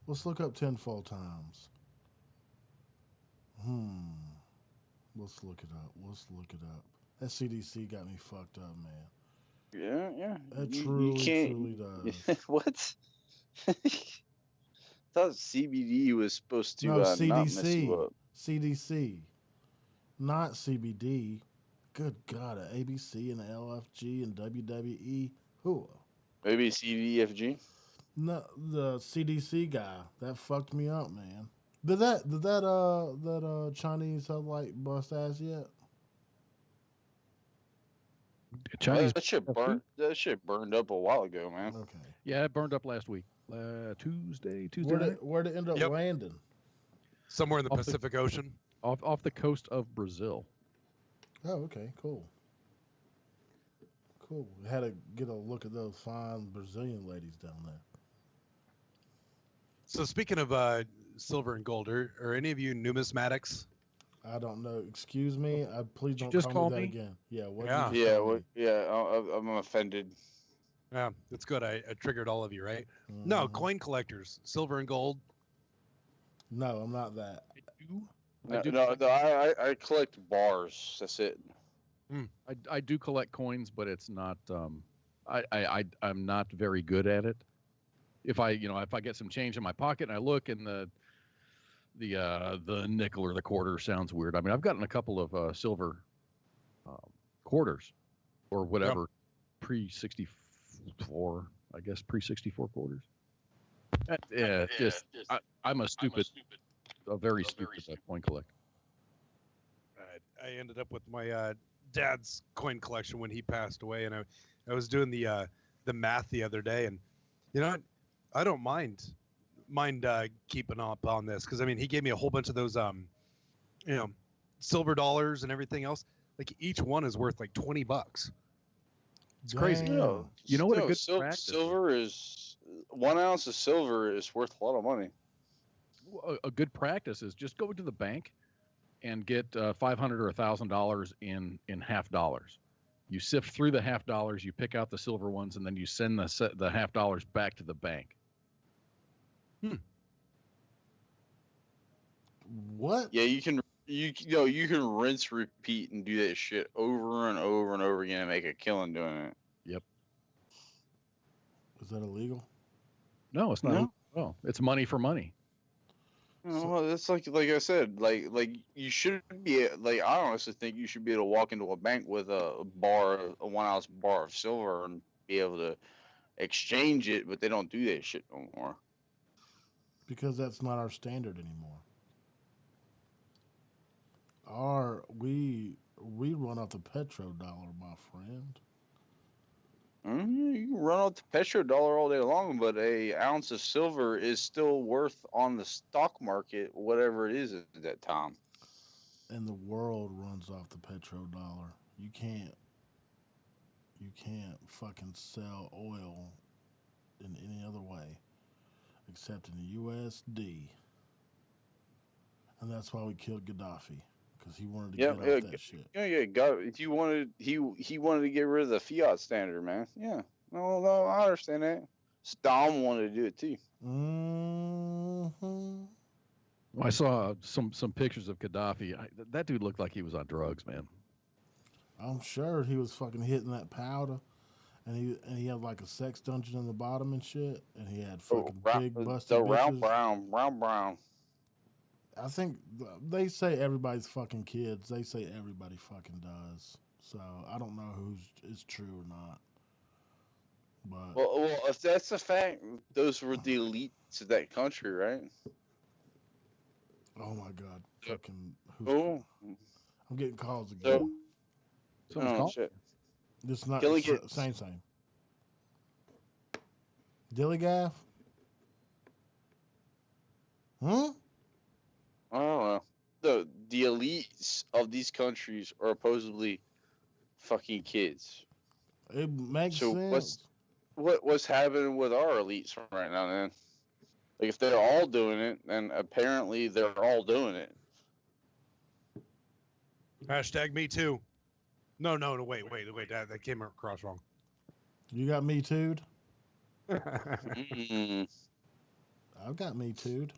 Let's look up tenfold times. Let's look it up. That CDC got me fucked up, man. Yeah. It truly does. What? I thought CBD was supposed to No, not mess you up. CDC, not CBD. Good God, a ABC and a LFG and WWE. Who? Maybe CDFG. No, the CDC guy that fucked me up, man. Did that Chinese satellite bust ass yet? Chinese. That shit burned up a while ago, man. Okay. Yeah, it burned up last week. Tuesday Where'd it end up landing? Somewhere in the Pacific Ocean. Off the coast of Brazil. Oh, okay, cool. Had to get a look at those fine Brazilian ladies down there. So speaking of silver and gold, are any of you numismatics? I don't know. Excuse me. Please don't just call me call that me? again. Yeah. I'm offended. Yeah, it's good. I triggered all of you, right? No, coin collectors, silver and gold. No, I'm not that. I collect bars. That's it. I do collect coins, but it's not. I'm not very good at it. If I get some change in my pocket and I look and the nickel or the quarter sounds weird. I mean, I've gotten a couple of silver quarters or whatever pre-64, I guess pre-64 quarters. I'm a very stupid coin collector. I ended up with my dad's coin collection when he passed away, and I was doing the math the other day, and I don't mind keeping up on this because I mean he gave me a whole bunch of those silver dollars and everything else. Like each one is worth like $20. It's crazy. You know what a good practice silver is 1 ounce of silver is worth a lot of money. A good practice is just go to the bank and get $500 or $1,000 in half dollars. You sift through the half dollars, you pick out the silver ones, and then you send the half dollars back to the bank. What? Yeah, you can rinse, repeat, and do that shit over and over and over again and make a killing doing it. Yep. Is that illegal? No, it's not. No. Well, it's money for money. Well, it's like I said, like you should be like I honestly think you should be able to walk into a bank with a 1 ounce bar of silver and be able to exchange it, but they don't do that shit no more. Because that's not our standard anymore. We run off the petrodollar, my friend. You can run out the petrodollar all day long, but a ounce of silver is still worth on the stock market whatever it is at that time. And the world runs off the petrodollar. You can't fucking sell oil in any other way except in the USD. And that's why we killed Gaddafi. Because he wanted to get off that shit. He wanted to get rid of the fiat standard, man. Yeah. No, I understand that. Saddam wanted to do it too. Mm-hmm. I saw some pictures of Gaddafi. That dude looked like he was on drugs, man. I'm sure he was fucking hitting that powder, and he had like a sex dungeon in the bottom and shit, and he had fucking big busty The bitches. round brown. I think they say everybody's fucking kids. They say everybody fucking does. So I don't know who's true or not. But Well, if that's a fact, those were the elites of that country, right? oh my god, fucking who's? Oh, I'm getting calls again. so Someone's oh calling. shit. This not Gilly gets- same. Dillygaff? Hmm? I don't know. The elites of these countries are supposedly fucking kids. It makes So sense. what's happening with our elites right now, then? Like if they're all doing it, then apparently they're all doing it. Hashtag me too. No, wait. That came across wrong. You got me too'd? Mm. I've got me too'd.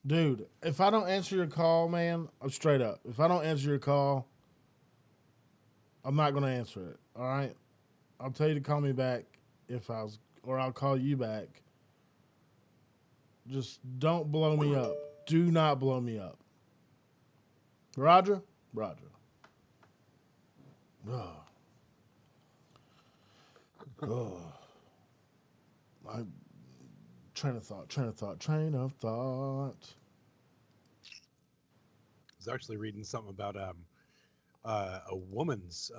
Dude, if I don't answer your call, man, I'm straight up. If I don't answer your call, I'm not going to answer it. All right? I'll tell you to call me back or I'll call you back. Just don't blow me up. Do not blow me up. Roger? Roger. Oh. Oh. Train of thought. I was actually reading something about a woman's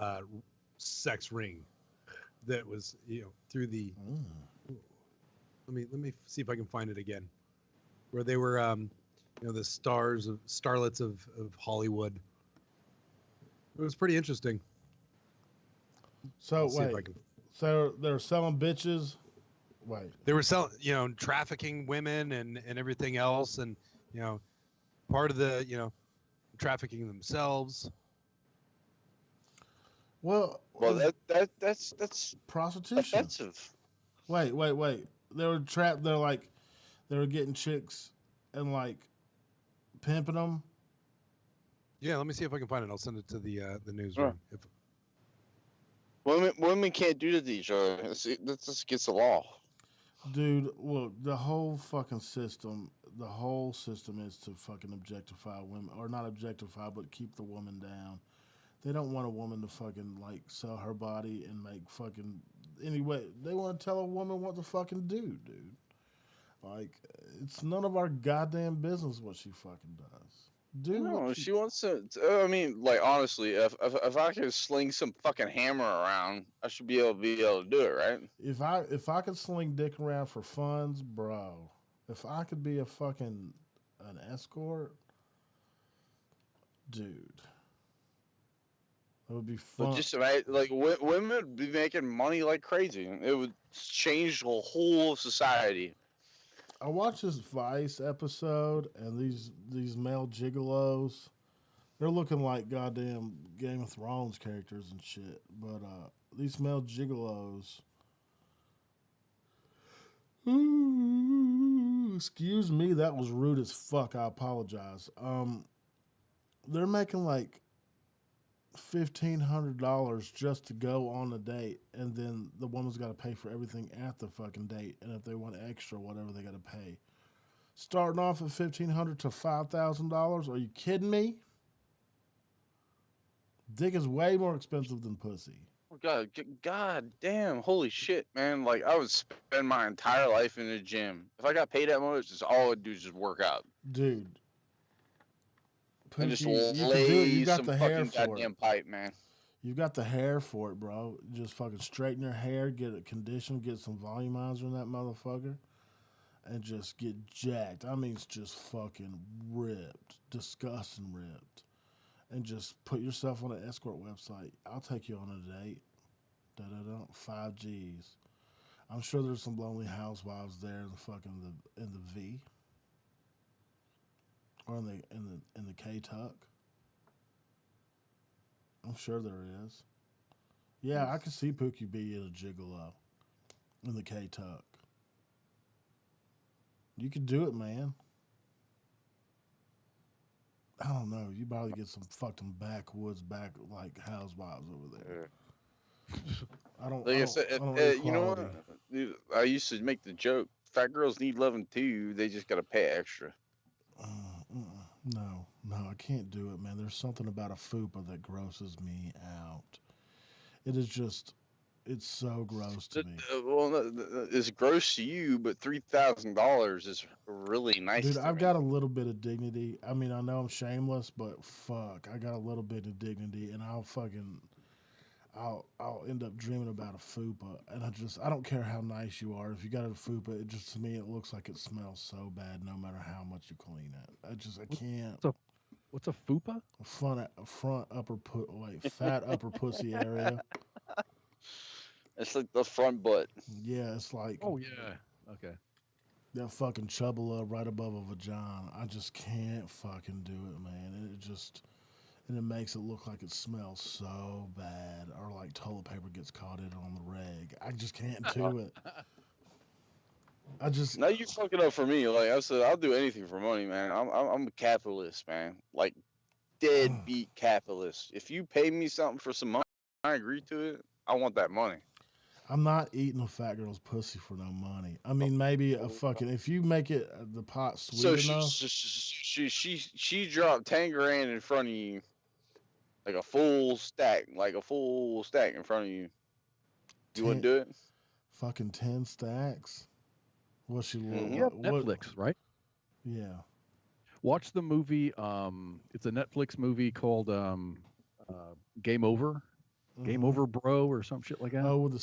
sex ring that was through the. Let me see if I can find it again, where they were the starlets of Hollywood. It was pretty interesting. So wait, so they're selling bitches. Wait, they were selling, trafficking women and everything else, and part of the trafficking themselves. Well, that's prostitution. offensive. Wait. They were trapped. They were getting chicks and like pimping them. Yeah, let me see if I can find it. I'll send it to the newsroom. Women can't do that to each other. That's just against the law. Dude, look, the whole system is to fucking objectify women, or not objectify, but keep the woman down. They don't want a woman to fucking like sell her body and make fucking anyway. They want to tell a woman what to fucking do, dude. Like it's none of our goddamn business what she fucking does. No, she wants to. I mean, like honestly, if I could sling some fucking hammer around, I should be able to do it, right? If I could sling dick around for funds, bro. If I could be an escort, dude, it would be fun. But just like women would be making money like crazy. It would change the whole society. I watched this Vice episode, and these male gigolos, they're looking like goddamn Game of Thrones characters and shit. But these male gigolos, excuse me, that was rude as fuck. I apologize. They're making like $1,500 just to go on a date, and then the woman's got to pay for everything at the fucking date, and if they want extra, whatever, they got to pay. Starting off at $1,500 to $5,000. Are you kidding me? Dick is way more expensive than pussy. Oh, God damn, holy shit, man! Like I would spend my entire life in the gym. If I got paid that much, all I would do is just work out, dude. And just you can do it. lay You got some the hair fucking for goddamn it. pipe, man. You got the hair for it, bro. Just fucking straighten your hair, get it conditioned, get some volumizer in that motherfucker, and just get jacked. I mean, it's just fucking ripped, disgusting ripped. And just put yourself on an escort website. I'll take you on a date. 5 G's. I'm sure there's some lonely housewives there in the fucking in the V. Or in the K Tuck. I'm sure there is. Yeah, I can see Pookie being a gigolo. in the K Tuck. You could do it, man. I don't know. You probably get some fucking backwoods like housewives over there. I don't. Like I I don't. said, I don't need you know quality. what? Dude, I used to make the joke: fat girls need loving too. They just gotta pay extra. No, I can't do it, man. There's something about a fupa that grosses me out. It is just, it's so gross to me. Well, it's gross to you, but $3,000 is really nice Dude, to I've me. got a little bit of dignity. I mean, I know I'm shameless, but fuck, I got a little bit of dignity, and I'll end up dreaming about a fupa, and I don't care how nice you are. If you got a fupa, it just to me it looks like it smells so bad, no matter how much you clean it. I can't. What's a fupa? Front upper fat upper pussy area. It's like the front butt. Yeah, it's like Oh yeah. Okay. that fucking chubula right above a vagina. I just can't fucking do it, man. And it makes it look like it smells so bad, or like toilet paper gets caught in on the rag. I just can't do it. I just Now you fucking up for me. Like I said, I'll do anything for money, man. I'm a capitalist, man. Like deadbeat capitalist. If you pay me something for some money, I agree to it. I want that money. I'm not eating a fat girl's pussy for no money. I mean, maybe a fucking if you make it the pot sweet So enough. she dropped 10 grand in front of you, like a full stack, in front of you. You wouldn't do it? Fucking 10 stacks. What she Mhm. You have what? Netflix, right? Yeah. Watch the movie. It's a Netflix movie called Game Over. Game Over, Bro, or some shit like that. Oh, no.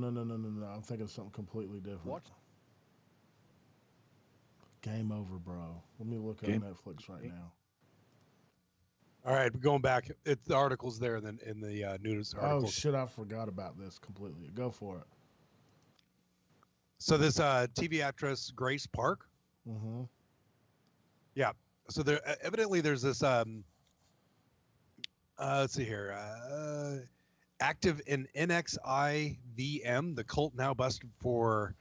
I'm thinking of something completely different. Watch Game Over, Bro. Let me look up Netflix right now. All right, going back. It's the articles there in the news articles. Oh shit, I forgot about this completely. Go for it. So this TV actress Grace Park. Mm-hmm. Yeah. So there evidently there's this let's see here. Active in NXIVM, the cult now busted for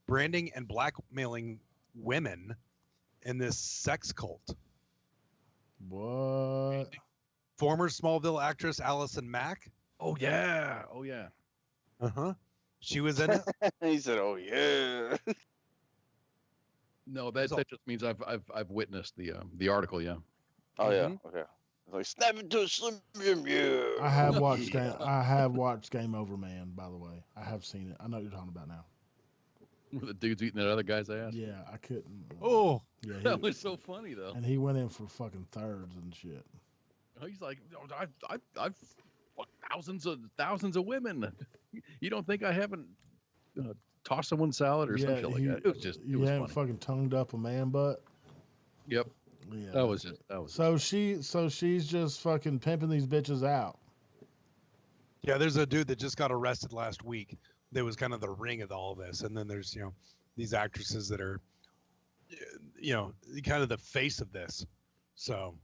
branding and blackmailing women in this sex cult. What? Former Smallville actress Allison Mack. Oh yeah. Oh yeah. Uh-huh. She was in it. He said, "Oh yeah." No, that just means I've witnessed the article. Yeah. Oh yeah. Okay. It's like snap into a Slim Jim. Yeah. I have watched Game Over, Man. By the way, I have seen it. I know what you're talking about now. Where the dude's eating that other guy's ass. Yeah, I couldn't. Oh, yeah, that was so funny though. And he went in for fucking thirds and shit. He's like, I've fucked thousands of women. You don't think I haven't tossed someone's salad or some shit like that? It was just, it was haven't funny. fucking tongued up a man butt. Yep. Yeah, that was it. That was. So she's just fucking pimping these bitches out. Yeah, there's a dude that just got arrested last week. That was kind of the ring of all this, and then there's these actresses that are kind of the face of this. So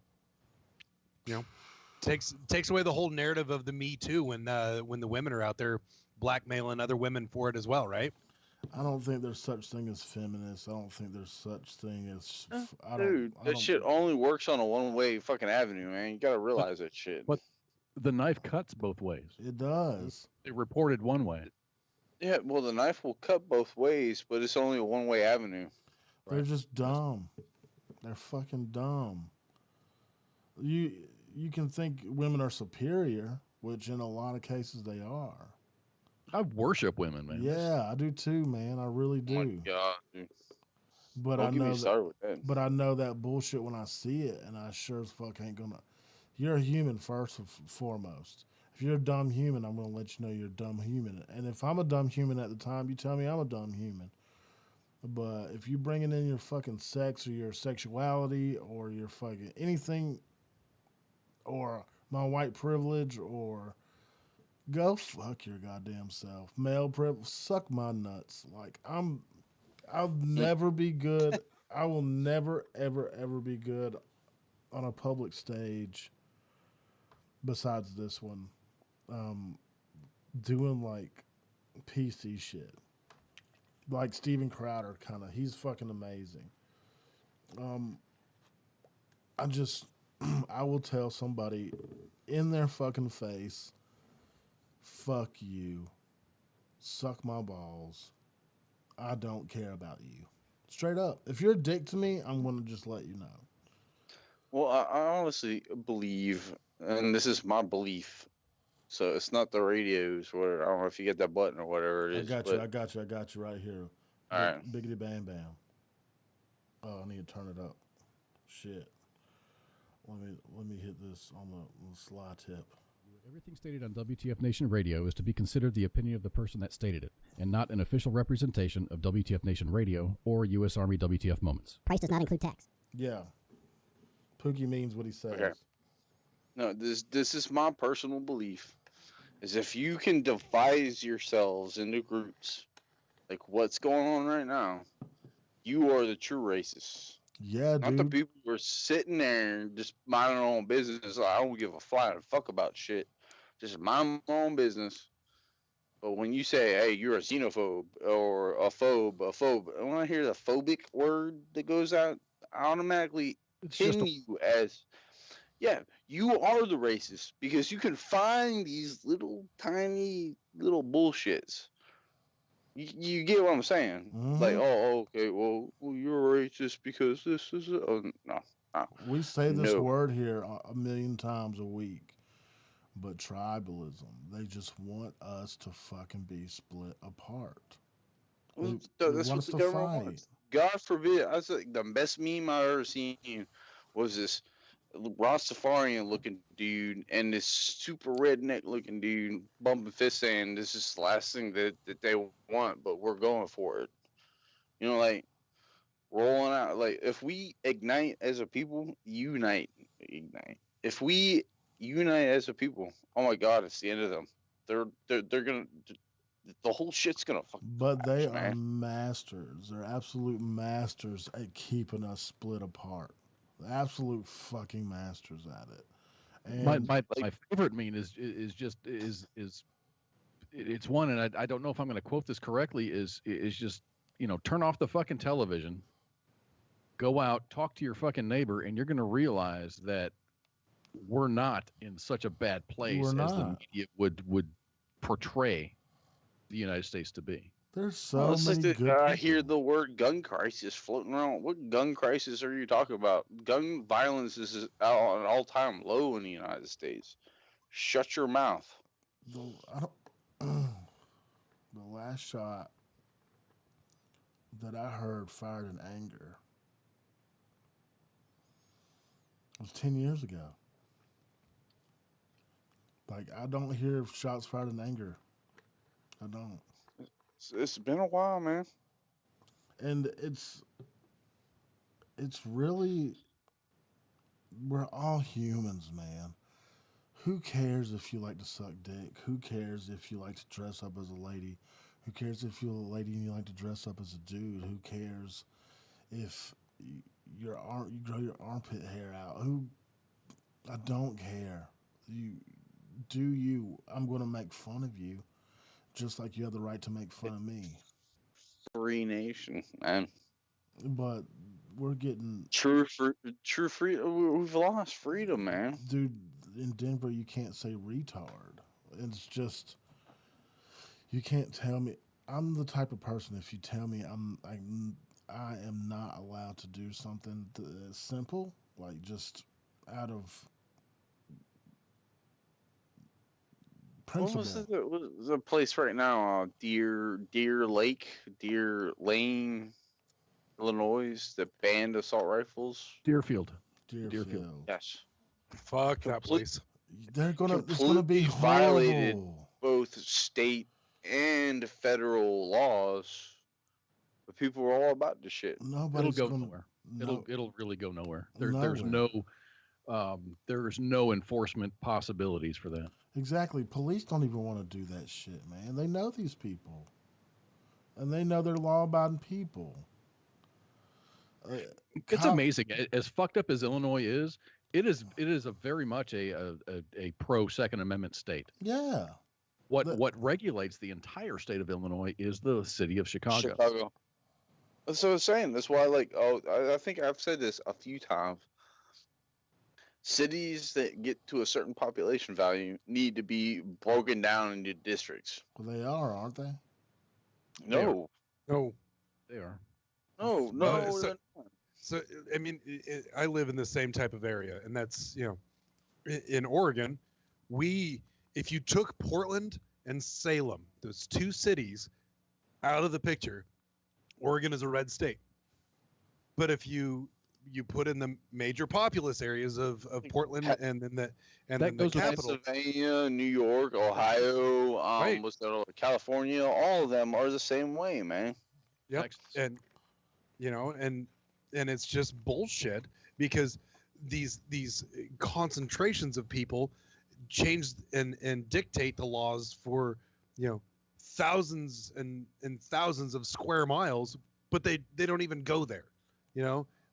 takes away the whole narrative of the Me Too when the women are out there blackmailing other women for it as well, right? I don't think there's such thing as feminists. I don't think there's such thing as. Dude, that shit only works on a one-way fucking avenue, man. You gotta realize that shit. But the knife cuts both ways. It does. It reported one way. Yeah, well, the knife will cut both ways, but it's only a one-way avenue. They're just dumb. They're fucking dumb. You can think women are superior, which in a lot of cases they are. I worship women, man. Yeah, I do too, man. I really do. Oh my god, dude. But Don't I get me know started with that. But I know that bullshit when I see it, and I sure as fuck ain't gonna. You're a human first and foremost. If you're a dumb human, I'm gonna let you know you're a dumb human. And if I'm a dumb human at the time, you tell me I'm a dumb human. But if you bringing in your fucking sex or your sexuality or your fucking anything, or my white privilege, or go fuck your goddamn self, male privilege, suck my nuts. Like I'll never be good. I will never, ever, ever be good on a public stage besides this one. Doing like PC shit. like Steven Crowder, kind of. He's fucking amazing. I just, I will tell somebody in their fucking face, fuck you, suck my balls. I don't care about you. Straight up. If you're a dick to me, I'm going to just let you know. Well, I honestly believe, and this is my belief, so it's not the radios where I don't know if you get that button or whatever it I is. got But you. I got you. I got you right here. all right, Biggity bam bam. Oh, I need to turn it up. Shit. Let me hit this on the slide tip. Everything stated on WTF Nation Radio is to be considered the opinion of the person that stated it, and not an official representation of WTF Nation Radio or U.S. Army WTF Moments. Price does not include tax. Yeah. Pookie means what he says. Okay. No, this is my personal belief. Is if you can devise yourselves into groups, like what's going on right now, you are the true racists. Yeah, Not dude. the people who are sitting there and just minding their own business. Like, I don't give a flying fuck about shit. Just mind my own business. But when you say, hey, you're a xenophobe or a phobe, and when I hear the phobic word that goes out, I automatically pin you as, yeah, you are the racist because you can find these little tiny little bullshits. You get what I'm saying? Like, oh, okay, well, you're racist because this is no. We say this No. word here a million times a week, but tribalism, they just want us to fucking be split apart. Well, They that's want what us the to government fight. wants. God forbid. I was like, the best meme I ever seen was this Rastafarian looking dude and this super redneck looking dude bumping fists saying this is the last thing that they want, but we're going for it. You know, like rolling out. Like if we ignite as a people, ignite. If we unite as a people, oh my God, it's the end of them. They're gonna. The whole shit's gonna fucking But they crash, are man. masters. They're absolute masters at keeping us split apart. Absolute fucking masters at it. And My favorite meme is just it's one, and I don't know if I'm going to quote this correctly. Is just turn off the fucking television, go out, talk to your fucking neighbor, and you're going to realize that we're not in such a bad place as the media would portray the United States to be. There's so Well, it's many like good I people. hear the word gun crisis floating around. What gun crisis are you talking about? Gun violence is on an all-time low in the United States. Shut your mouth. The last shot that I heard fired in anger was 10 years ago. Like, I don't hear shots fired in anger. I don't. It's been a while, man. And it's really, we're all humans, man. Who cares if you like to suck dick? Who cares if you like to dress up as a lady? Who cares if you're a lady and you like to dress up as a dude? Who cares if you grow your armpit hair out? I don't care. I'm going to make fun of you, just like you have the right to make fun of me. Free nation, man. But we're getting true freedom. We've lost freedom, man. Dude, in Denver, you can't say retard. It's just you can't tell me. I'm the type of person. If you tell me I am not allowed to do something that's simple, like just out of principle. What was the place right now? Deer Lane, Illinois, that banned assault rifles. Deerfield. Yes. Fuck that place. It's gonna be violated horrible. Both state and federal laws. But people are all about this shit. It'll go nowhere. It'll really go nowhere. There's no enforcement possibilities for that. Exactly. Police don't even want to do that shit, man. They know these people, and they know they're law-abiding people. It's amazing. As fucked up as Illinois is, it is a very much a pro Second Amendment state. Yeah. What regulates the entire state of Illinois is the city of Chicago. Chicago. That's what I was saying. That's why, like, I think I've said this a few times. Cities that get to a certain population value need to be broken down into districts. Well, they are, aren't they? No, No. They are. no. So I mean, I live in the same type of area, and that's in Oregon, if you took Portland and Salem, those two cities, out of the picture, Oregon is a red state. But if you put in the major populous areas of Portland and then the capital, Pennsylvania, New York, Ohio, Right. what's that? California, all of them are the same way, man. yep, Texas. and and it's just bullshit because these concentrations of people change and dictate the laws for thousands and thousands of square miles, but they don't even go there.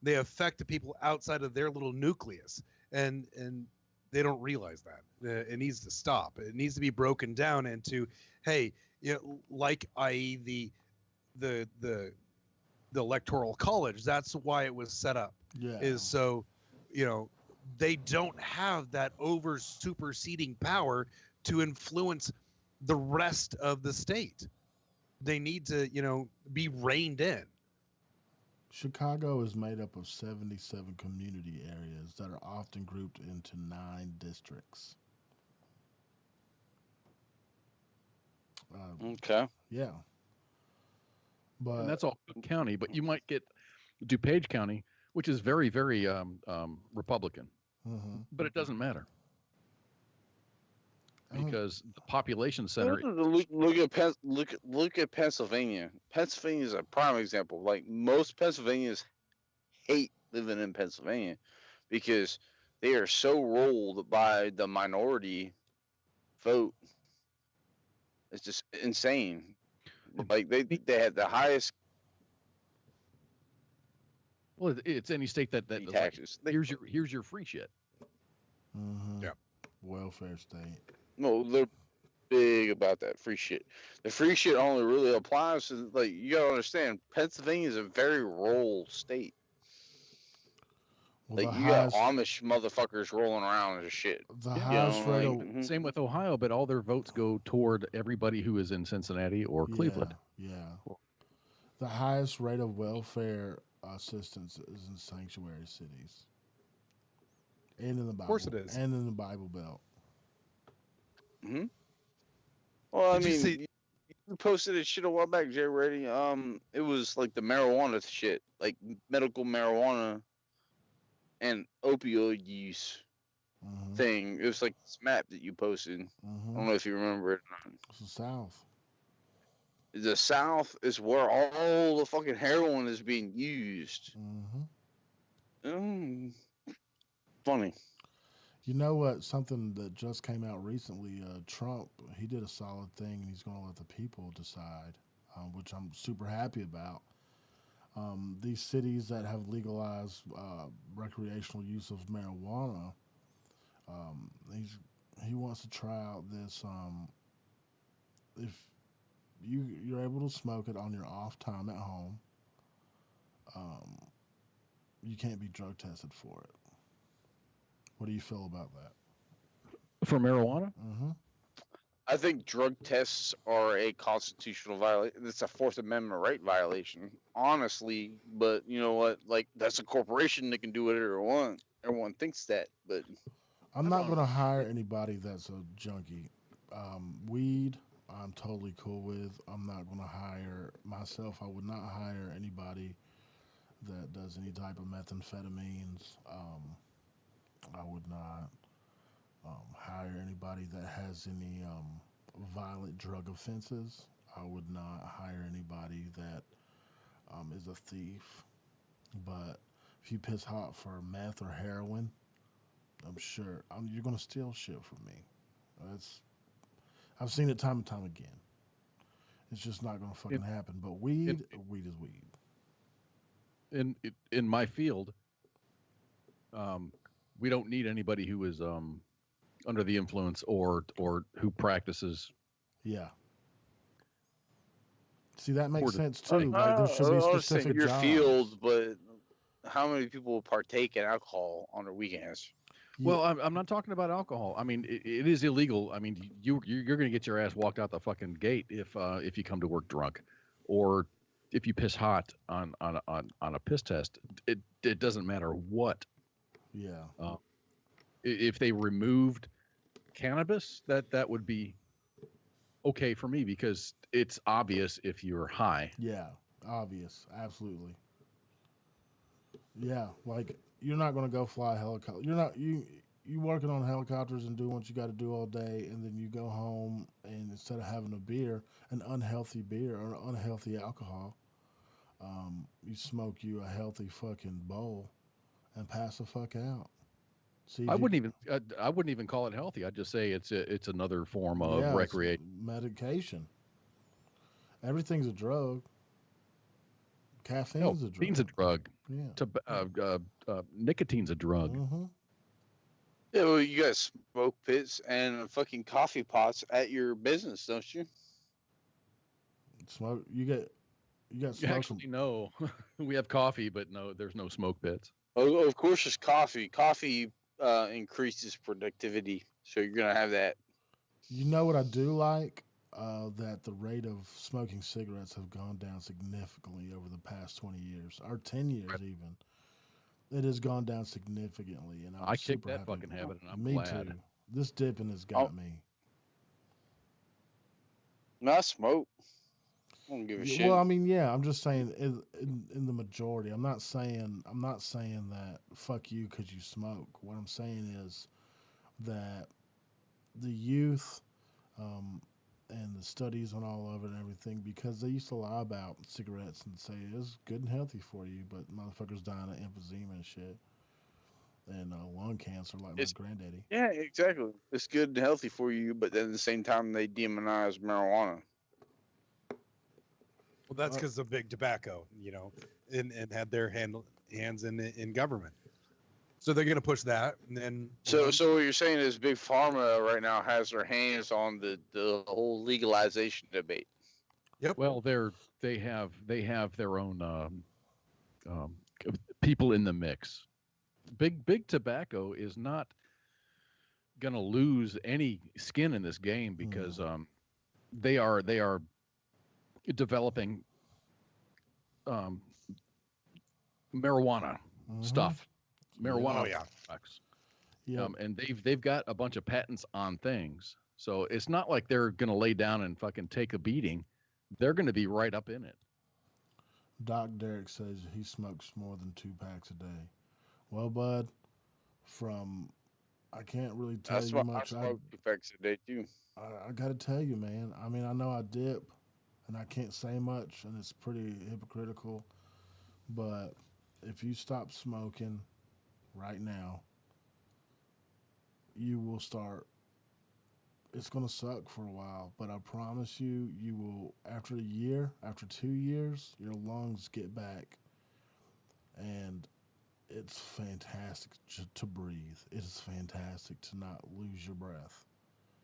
They affect the people outside of their little nucleus, and they don't realize that. It needs to stop. It needs to be broken down into, hey, like i.e. the electoral college. That's why it was set up. Yeah. Is so, they don't have that over superseding power to influence the rest of the state. They need to, be reined in. Chicago is made up of 77 community areas that are often grouped into 9 districts. Okay. Yeah. But And that's all Cook County, but you might get DuPage County, which is very, very Republican. Mhm. But it doesn't matter I don't- because the population center. Look at Pennsylvania. Pennsylvania is a prime example. Like, most Pennsylvanians hate living in Pennsylvania because they are so ruled by the minority vote. It's just insane. Like, they had the highest Well, it's any state that does, like, taxes. here's your free shit. Mhm. Yeah. Welfare state. No, they're big about that free shit. The free shit only really applies to, like, you gotta understand, Pennsylvania is a very rural state. Well, Like, the you got highest, Amish motherfuckers rolling around and shit. the Yeah. highest rate like, of mhm. Same with Ohio, but all their votes go toward everybody who is in Cincinnati or Cleveland. Yeah. The highest rate of welfare assistance is in sanctuary cities. And in the Bible. Of course it is. And in the Bible Belt. Well, I Did you mean, see- you posted a shit a while back, JReady. It was like the marijuana shit, like medical marijuana and opioid use Mhm. thing. It was like this map that you posted. I don't Mhm. know if you remember it or not. It's the South. The South is where all the fucking heroin is being used. Mhm. Funny. You know what? Something that just came out recently. Trump, he did a solid thing, and he's going to let the people decide, which I'm super happy about. These cities that have legalized recreational use of marijuana, he wants to try out this. If you're able to smoke it on your off time at home, you can't be drug tested for it. What do you feel about that? For marijuana? Mm-hmm. I think drug tests are a constitutional violation. It's a Fourth Amendment right violation, honestly. But you know what? Like, that's a corporation that can do whatever they want. Everyone thinks that, but I'm not going to hire anybody that's a junkie. Weed, I'm totally cool with. I'm not going to hire myself. I would not hire anybody that does any type of methamphetamines. I would not hire anybody that has any violent drug offenses. I would not hire anybody that is a thief. But if you piss hot for meth or heroin, I'm sure you're going to steal shit from me. I've seen it time and time again. It's just not going to fucking happen. But weed is weed. In my field, we don't need anybody who is under the influence or who practices Yeah. See, that makes Or sense to- too. Like there should be I was saying specific your jobs. field, but how many people partake in alcohol on their weekends? Well, I'm not talking about alcohol. I mean, it is illegal. I mean, you're going to get your ass walked out the fucking gate if you come to work drunk, or if you piss hot on a piss test. It doesn't matter what. Yeah. If they removed cannabis, that would be okay for me because it's obvious if you're high. Yeah. Obvious. Absolutely. Yeah. Like you're not going to go fly a helicopter. You're not you working on helicopters and doing what you got to do all day, and then you go home and instead of having a beer, an unhealthy beer or unhealthy alcohol, you smoke you a healthy fucking bowl and pass the fuck out. See, I wouldn't even call it healthy. I'd just say it's another form of it's recreation. medication. Everything's a drug. Caffeine's No, a drug. caffeine's a drug. Yeah. Nicotine's a drug. Mm-hmm. Yeah, well, you got smoke pits and fucking coffee pots at your business, don't you? Smoke. You got smoke. Actually, no. We have coffee, but no, there's no smoke pits. Oh, of course, it's coffee. Coffee increases productivity, so you're gonna have that. You know what I do like? That the rate of smoking cigarettes have gone down significantly over the past 20 years, or 10 years even. It has gone down significantly, and I'm I kicked super that happy. fucking habit, and I'm Me glad. too. This dipping has got me. Not smoke. I don't give a shit. Well, I mean, yeah, I'm just saying in the majority. I'm not saying that fuck you because you smoke. What I'm saying is that the youth and the studies on all of it and everything, because they used to lie about cigarettes and say it's good and healthy for you, but motherfuckers dying of emphysema and shit and lung cancer like my granddaddy. Yeah, exactly. It's good and healthy for you, but then at the same time they demonize marijuana. Well, that's because of big tobacco, and had their hands in government. So they're going to push that, and then. So what you're saying is Big Pharma right now has their hands on the whole legalization debate. Yep. Well, they have their own people in the mix. Big tobacco is not going to lose any skin in this game because they are developing marijuana stuff. Marijuana products. Yeah. And they've got a bunch of patents on things. So it's not like they're going to lay down and fucking take a beating. They're going to be right up in it. Doc Derek says he smokes more than 2 packs a day. Well, bud, I can't really tell you much. I smoke 2 packs a day too. I got to tell you, man. I mean, I know I dip, and I can't say much, and it's pretty hypocritical. But if you stop smoking right now, you will start. It's going to suck for a while, but I promise you, you will, after a year, after 2 years, your lungs get back. And it's fantastic to breathe. It is fantastic to not lose your breath.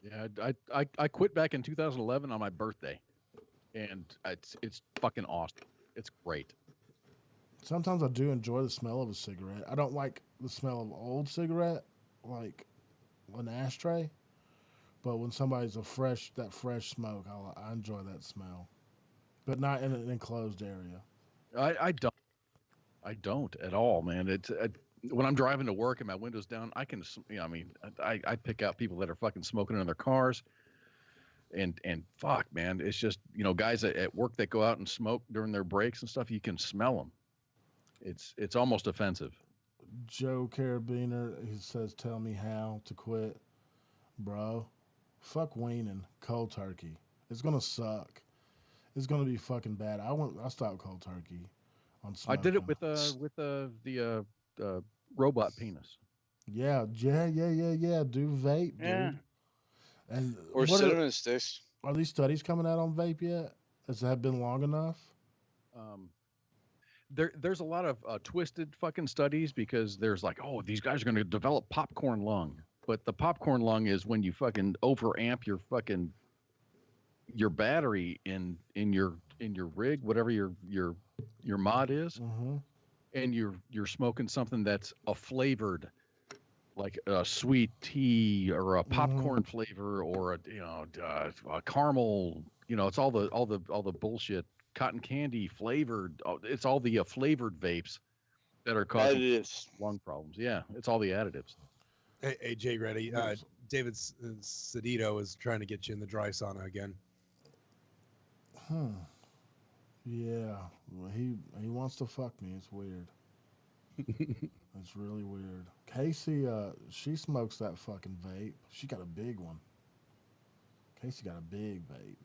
Yeah, I quit back in 2011 on my birthday, and it's fucking awesome. It's great. Sometimes I do enjoy the smell of a cigarette. I don't like the smell of old cigarette, like an ashtray. But when somebody's fresh smoke, I enjoy that smell. But not in an enclosed area. I don't at all, man. It's when I'm driving to work and my window's down, I can, I pick out people that are fucking smoking in their cars, and fuck, man, it's just guys at work that go out and smoke during their breaks and stuff. You can smell them. It's almost offensive. Joe Carabiner, he says, "Tell me how to quit, bro. Fuck weaning cold turkey. It's gonna suck. It's gonna be fucking bad. I stopped cold turkey on smoking. I did it with the robot penis. Yeah. Do vape, Yeah. dude. And Or cinnamon sticks. Are these studies coming out on vape yet? Has that been long enough? There's a lot of twisted fucking studies because there's like, oh, these guys are going to develop popcorn lung. But the popcorn lung is when you fucking overamp your fucking your battery in your rig, whatever your mod is, Mm-hmm. and you're smoking something that's a flavored, like a sweet tea or a Mm-hmm. popcorn flavor or a caramel. It's all the bullshit, cotton candy flavored. It's all the flavored vapes that are causing Additives. lung problems. Yeah, it's all the additives. Hey, JReady. Yes. David Sedito is trying to get you in the dry sauna again. Yeah. Well, he wants to fuck me. It's weird. It's really weird. Casey, she smokes that fucking vape. She got a big one. Casey got a big vape.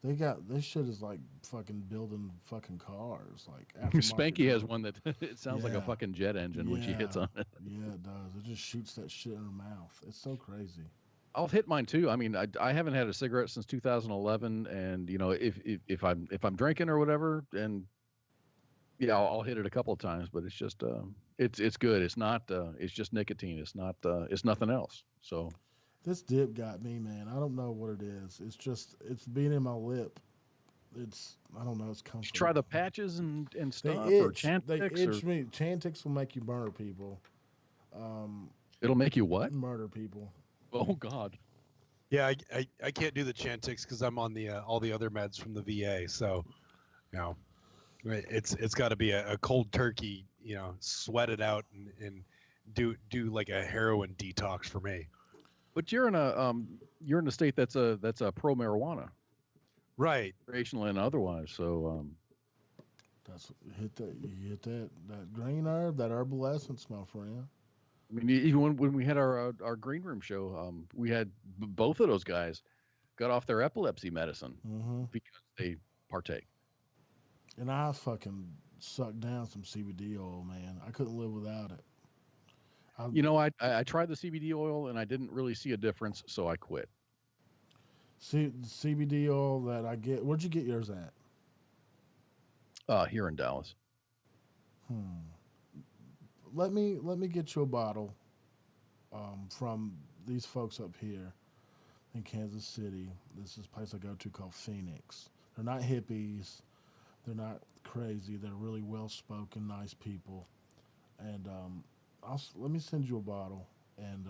They got this shit is like fucking building fucking cars, like aftermarket Spanky has cars. one that it sounds like a Yeah. fucking jet engine when she hits on it. Yeah, it does. It just shoots that shit in her mouth. It's so crazy. I'll hit mine too. I mean, I haven't had a cigarette since 2011, and if I'm drinking or whatever, and yeah, I'll hit it a couple of times, but it's just it's good. It's not it's just nicotine. It's nothing else. So This dip got me, man. I don't know what it is. It's being in my lip. I don't know. It's you comforting. try the patches and They stuff or itch. They Chantix, itch or me. Chantix will make you murder people. it'll make you what? Murder people. Oh God. Yeah, I can't do the Chantix because I'm on the all the other meds from the VA. So, it's got to be a cold turkey. Sweat it out and do like a heroin detox for me. But you're in a state that's a pro marijuana, Right. recreational and otherwise. So That's you hit that green herb, that herbal essence, my friend. I mean, even when we had our green room show, we had both of those guys got off their epilepsy medicine Mm-hmm. because they partake. And I fucking sucked down some CBD oil, man. I couldn't live without it. I tried the CBD oil and I didn't really see a difference, so I quit. See, the CBD oil that I get. Where'd you get yours at? Here in Dallas. Let me get you a bottle from these folks up here in Kansas City. This is a place I go to called Phoenix. They're not hippies. They're not crazy. They're really well spoken, nice people. And let me send you a bottle and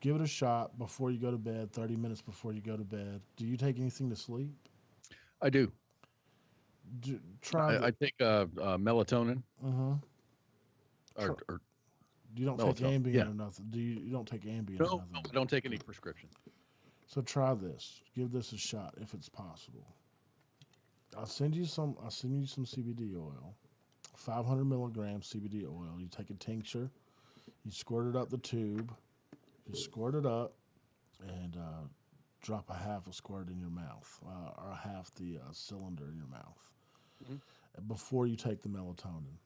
give it a shot before you go to bed. 30 minutes before you go to bed. Do you take anything to sleep? I do. Try. I take melatonin. Mm-hmm. Or You don't take melatonin. Ambien Yeah. or nothing. You don't take Ambien No, or nothing. I don't take any prescription. So try this. Give this a shot if it's possible. I'll send you some CBD oil. 500 milligrams CBD oil. You take a tincture. You squirt it up the tube. You squirt it up and drop a half a squirt in your mouth, or half the cylinder in your mouth, before you take the melatonin.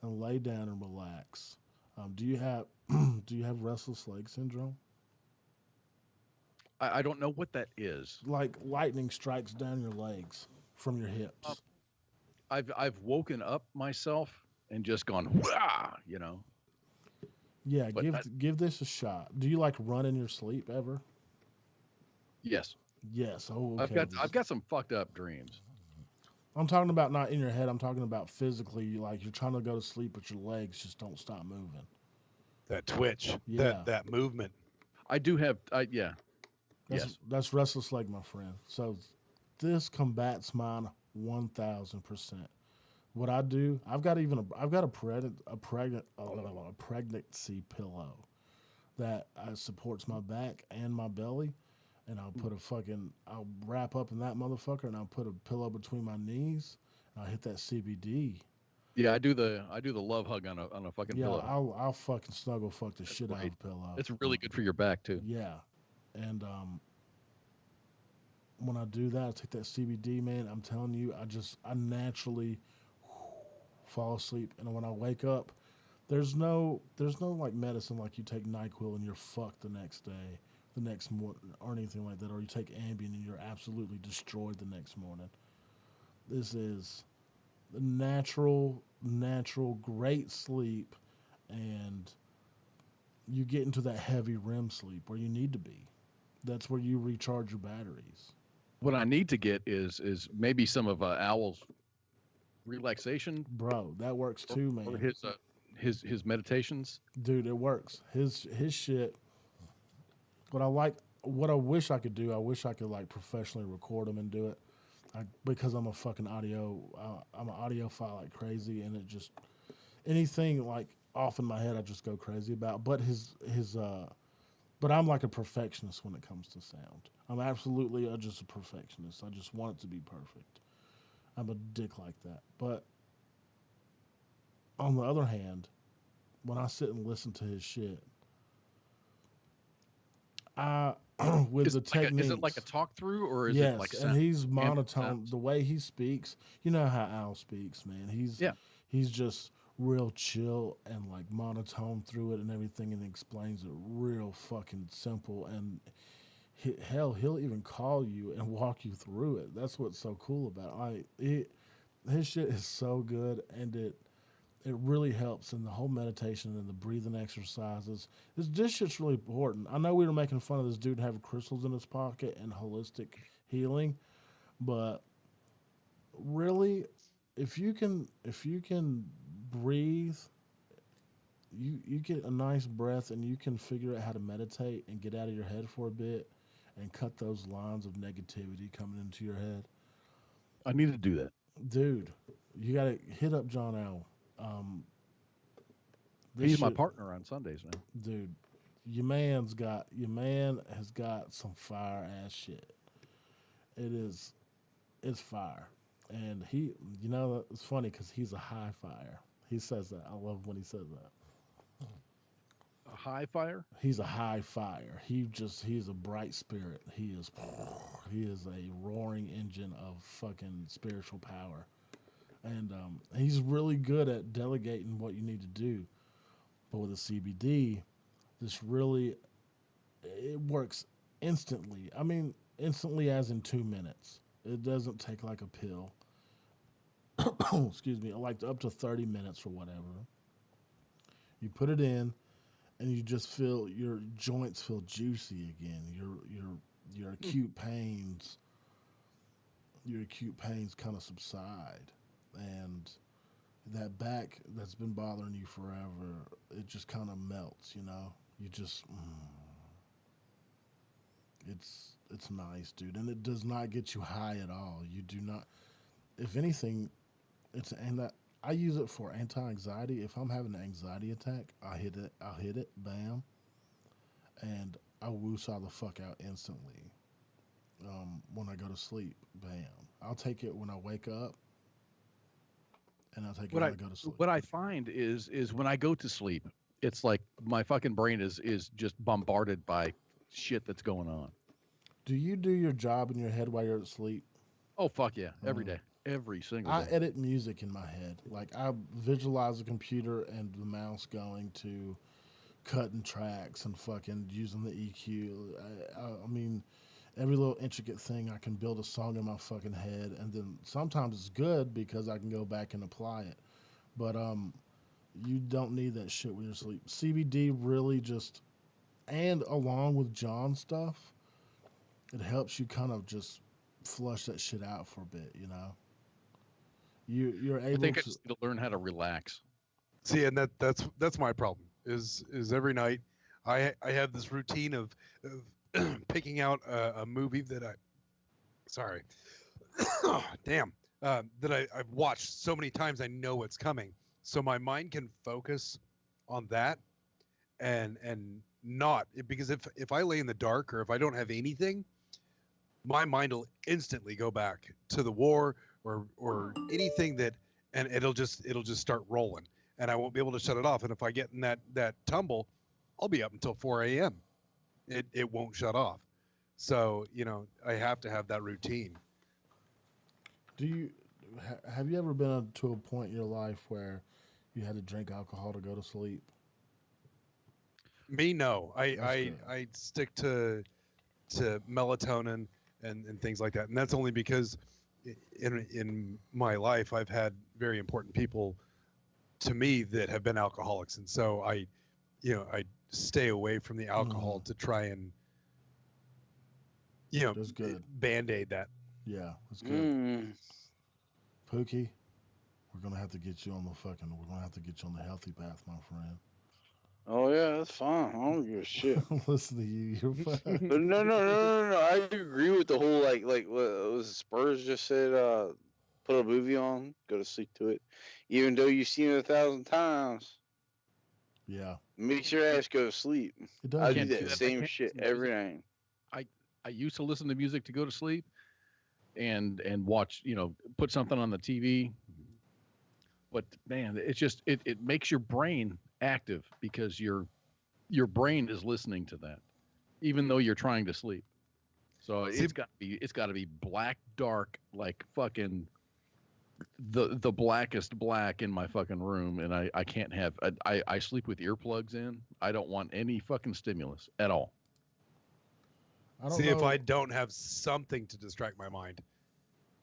And lay down and relax. Do you have restless leg syndrome? I don't know what that is. Like lightning strikes down your legs from your hips. I've woken up myself and just gone, wah, Yeah, But give this a shot. Do you like run in your sleep ever? Yes. Yes. Oh, okay. I've got some fucked up dreams. I'm talking about not in your head. I'm talking about physically. Like you're trying to go to sleep, but your legs just don't stop moving. That twitch. Yeah. That movement. I do have. Yeah. Yes. That's restless leg, my friend. So this combats mine 1,000%. What I do, I've got a pregnancy pillow that supports my back and my belly, and I'll wrap up in that motherfucker, and I'll put a pillow between my knees, and I'll hit that CBD. Yeah, I do the love hug on a fucking Yeah, pillow. I'll fucking snuggle fuck the shit out of the pillow. It's really good for your back too. Yeah, and when I do that, I take that CBD, man. I'm telling you, I naturally fall asleep, and when I wake up, there's no like medicine like you take NyQuil and you're fucked the next day, the next morning, or anything like that, or you take Ambien and you're absolutely destroyed the next morning. This is the natural, great sleep, and you get into that heavy REM sleep where you need to be. That's where you recharge your batteries. What I need to get is maybe some of Owl's relaxation Bro, that works or, too, or man. his meditations. Dude, it works. His shit. What I wish I could do, I wish I could like professionally record them and do it. Because I'm a fucking I'm an audiophile like crazy, and it just anything like off in my head, I just go crazy about. But but I'm like a perfectionist when it comes to sound. I'm absolutely just a perfectionist. I just want it to be perfect. I'm a dick like that. But on the other hand, when I sit and listen to his shit, I with Is the it like techniques. is it like a talk through or is Yes, it like and he's ambient monotone. sounds? The way he speaks, you know how Al speaks, man. Yeah. He's just real chill and like monotone through it and everything, and explains it real fucking simple. And hell, he'll even call you and walk you through it. That's what's so cool about it. His shit is so good, and it really helps in the whole meditation and the breathing exercises. This shit's really important. I know we were making fun of this dude having crystals in his pocket and holistic healing, but really, if you can breathe, you get a nice breath and you can figure out how to meditate and get out of your head for a bit and cut those lines of negativity coming into your head. I need to do that. Dude, you gotta hit up John Owl. Um, this He's my shit, partner on Sundays now. dude. Your man has got some fire ass shit. It's fire, and it's funny because he's a high fire. He says that. I love when he says that. A high fire? He's a high fire. He's a bright spirit. He is a roaring engine of fucking spiritual power, and he's really good at delegating what you need to do. But with the CBD, this really it works instantly. I mean, instantly as in 2 minutes. It doesn't take like a pill. Excuse me, like up to 30 minutes or whatever. You put it in, and you just feel your joints feel juicy again. Your acute pains kind of subside, and that back that's been bothering you forever, it just kind of melts. You just it's nice, dude, and it does not get you high at all. You do not. If anything, I use it for anti-anxiety. If I'm having an anxiety attack, I'll hit it, bam, and I woosah the fuck out instantly. When I go to sleep, bam. I'll take it when I wake up, and I'll take it What when I I go to sleep. what I find is when I go to sleep, it's like my fucking brain is just bombarded by shit that's going on. Do you do your job in your head while you're asleep? Oh fuck yeah, every day, every single I day. edit music in my head. Like I visualize the computer and the mouse going to cutting tracks and fucking using the EQ. I mean, every little intricate thing, I can build a song in my fucking head, and then sometimes it's good because I can go back and apply it. But you don't need that shit when you're asleep. CBD really just, and along with John stuff, it helps you kind of just flush that shit out for a bit. You're I able think I to. just need to learn how to relax. See, and that's my problem. Is every night I have this routine of picking out a movie that sorry, damn, that I've watched so many times I know what's coming, so my mind can focus on that and not because if I lay in the dark or if I don't have anything, my mind will instantly go back to the war or anything and it'll just start rolling and I won't be able to shut it off. And if I get in that tumble, I'll be up until 4 a.m. It won't shut off. So I have to have that routine. Do you have you ever been to a point in your life where you had to drink alcohol to go to sleep? Me, no. That's I good. I stick to melatonin and things like that, and that's only because in my life I've had very important people to me that have been alcoholics, and so I stay away from the alcohol to try and That's good. Band-aid that. Yeah, that's good. Mm. Pookie, we're gonna have to get you on the fucking. We're gonna have to get you on the healthy path, my friend. Oh yeah, that's fine. I don't give a shit. Listen to you. You're fucked. But no. I agree with the whole like what was it, Spurs just said. Put a movie on, go to sleep to it, even though you've seen it 1,000 times. Yeah, Makes your ass go to sleep. it does. I I do can't make do that you. that. I same can't shit listen to every music. night. I used to listen to music to go to sleep and watch, put something on the TV. But man, it makes your brain active because your brain is listening to that, even though you're trying to sleep. So See, it's got to be black, dark, like fucking the blackest black in my fucking room, and I can't have I sleep with earplugs in. I don't want any fucking stimulus at all. I don't see, know. if I don't have something to distract my mind,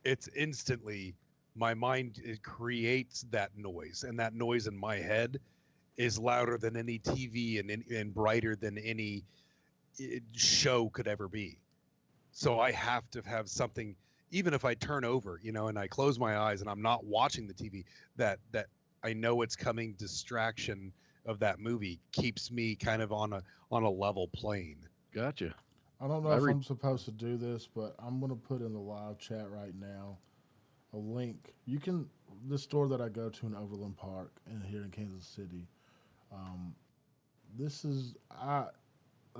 it's instantly my mind it creates that noise, and that noise in my head is louder than any TV and brighter than any show could ever be. So I have to have something, even if I turn over, and I close my eyes and I'm not watching the TV, that I know it's coming distraction of that movie keeps me kind of on a level plane. Gotcha. I don't know I if read. I'm supposed to do this, but I'm gonna put in the live chat right now a link. You can the store that I go to in Overland Park and here in Kansas City. Um, this is I.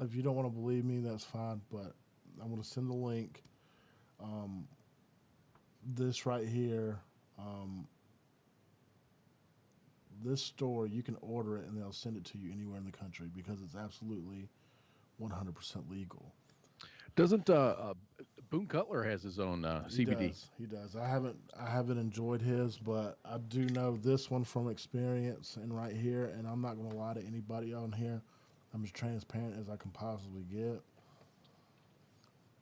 If you don't want to believe me, that's fine. But I'm gonna send the link. Um, this right here. Um, this store you can order it and they'll send it to you anywhere in the country because it's absolutely 100% legal. Doesn't Boone Cutler has his own He CBD? does. He does. I haven't enjoyed his, but I do know this one from experience and right here. And I'm not gonna lie to anybody on here. I'm as transparent as I can possibly get.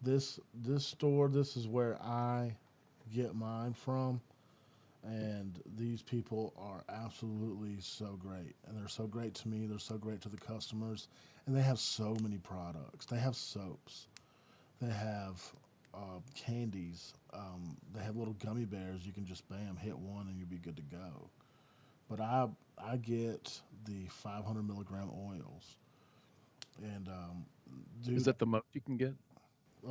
This store, this is where I get mine from, and these people are absolutely so great, and they're so great to me. They're so great to the customers, and they have so many products. They have soaps. They have candies. They have little gummy bears. You can just bam hit one and you'll be good to go. But I get the 500 milligram oils, and Is dude, that the most you can get?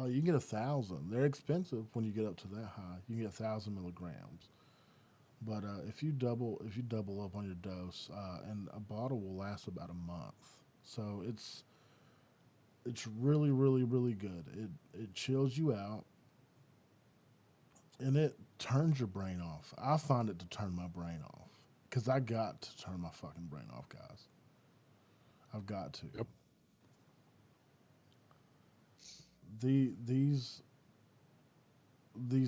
you can get 1,000. They're expensive when you get up to that high. You can get 1,000 milligrams. But if you double up on your dose, and a bottle will last about a month. So it's really really really good. It chills you out and it turns your brain off. I find it to turn my brain off because I got to turn my fucking brain off, guys. I've got to. Yep. These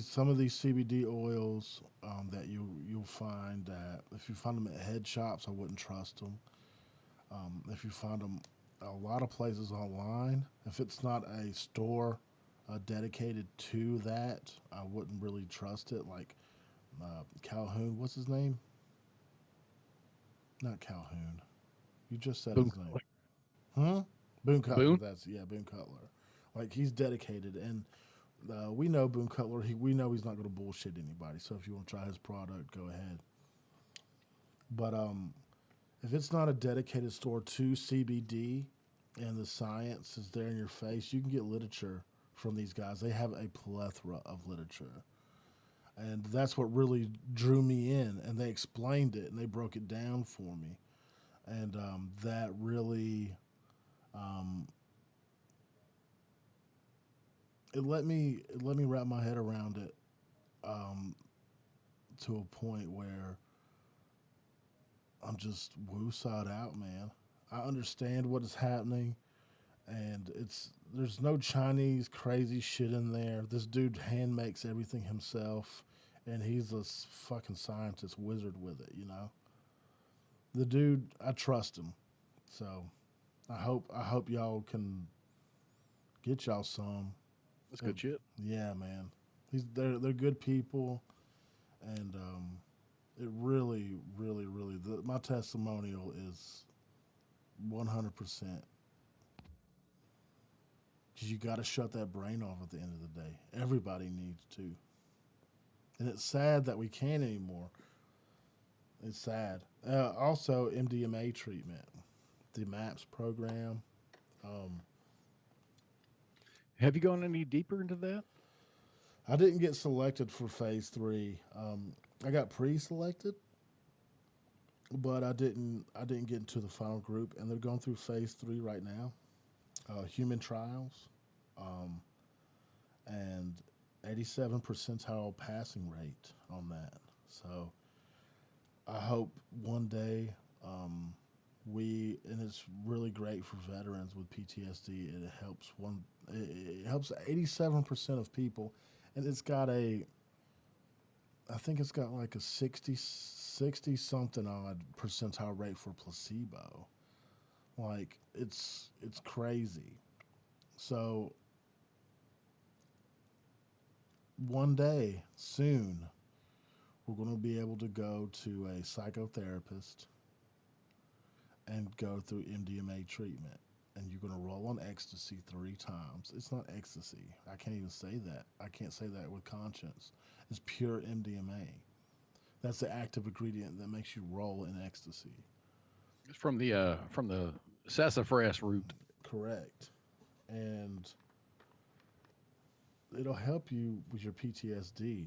some of these CBD oils that you'll find that if you find them at head shops, I wouldn't trust them. If you find them a lot of places online, if it's not a store dedicated to that, I wouldn't really trust it. Like Calhoun, what's his name? Not Calhoun. You just said Boone his name. Cutler. Huh? Boone Cutler. Boone. That's yeah, Boone Cutler. Like he's dedicated, and we know Boone Cutler. We know he's not going to bullshit anybody. So if you want to try his product, go ahead. But if it's not a dedicated store to CBD and the science is there in your face, you can get literature from these guys. They have a plethora of literature. And that's what really drew me in. And they explained it and they broke it down for me. And that really, um, it let me wrap my head around it um, to a point where I'm just woosah'd out, man. I understand what is happening, and there's no Chinese crazy shit in there. This dude hand makes everything himself, and he's a fucking scientist wizard with it. The dude, I trust him. So I hope y'all can get y'all some. That's good shit. Yeah, man. They're good people, and it really, really, really. My testimonial is 100%. Because you got to shut that brain off at the end of the day. Everybody needs to. And it's sad that we can't anymore. It's sad. Also, MDMA treatment, the MAPS program. Have you gone any deeper into that? I didn't get selected for phase 3. I got pre-selected, but I didn't get into the final group, and they're going through phase 3 right now, human trials, and 87 percentile passing rate on that. So I hope one day and it's really great for veterans with PTSD. It helps 87% of people, and I think it's got like a 60 something odd percentile rate for placebo. Like it's crazy. So one day soon we're going to be able to go to a psychotherapist and go through MDMA treatment. And you're going to roll on ecstasy 3 times. It's not ecstasy. I can't even say that. I can't say that with conscience. It's pure MDMA. That's the active ingredient that makes you roll in ecstasy. It's from the sassafras root. Correct. And it'll help you with your PTSD.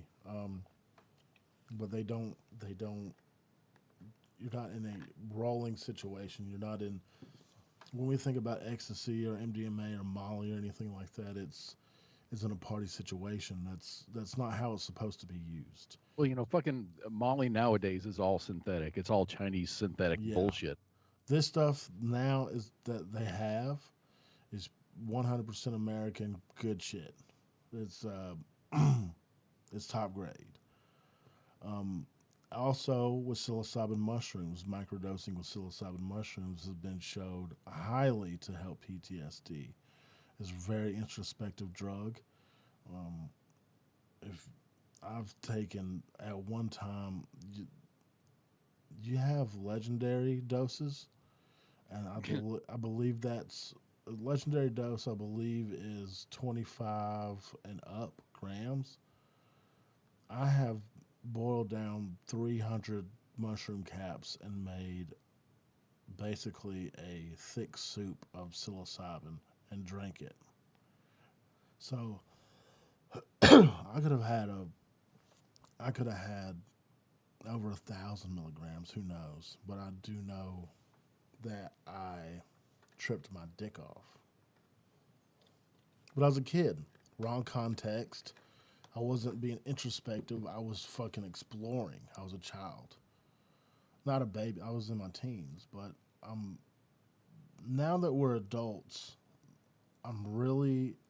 But they don't, you're not in a rolling situation. You're not in, when we think about ecstasy or MDMA or Molly or anything like that, it's in a party situation. That's not how it's supposed to be used. Well, fucking Molly nowadays is all synthetic. It's all Chinese synthetic bullshit. This stuff now is that they have is 100% American good shit. It's it's top grade. Also, with psilocybin mushrooms, microdosing with psilocybin mushrooms has been showed highly to help PTSD. It's a very introspective drug. If I've taken at one time, you have legendary doses, and I believe that's a legendary dose. I believe is 25 and up grams. I have boiled down 300 mushroom caps and made basically a thick soup of psilocybin and drank it. So I could have had over 1,000 milligrams. Who knows? But I do know that I tripped my dick off. But I was a kid, wrong context. I wasn't being introspective. I was fucking exploring. I was a child, not a baby. I was in my teens, but now that we're adults, I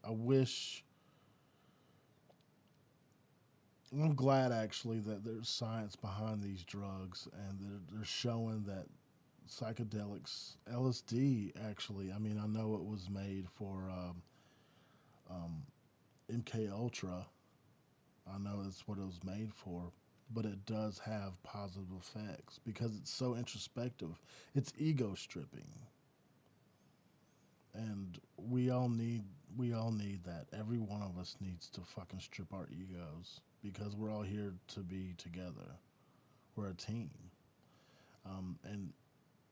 wish. I'm glad actually that there's science behind these drugs, and they're showing that psychedelics, LSD actually. I mean, I know it was made for MK Ultra. I know that's what it was made for, but it does have positive effects because it's so introspective. It's ego stripping, and we all need that. Every one of us needs to fucking strip our egos because we're all here to be together. We're a team, and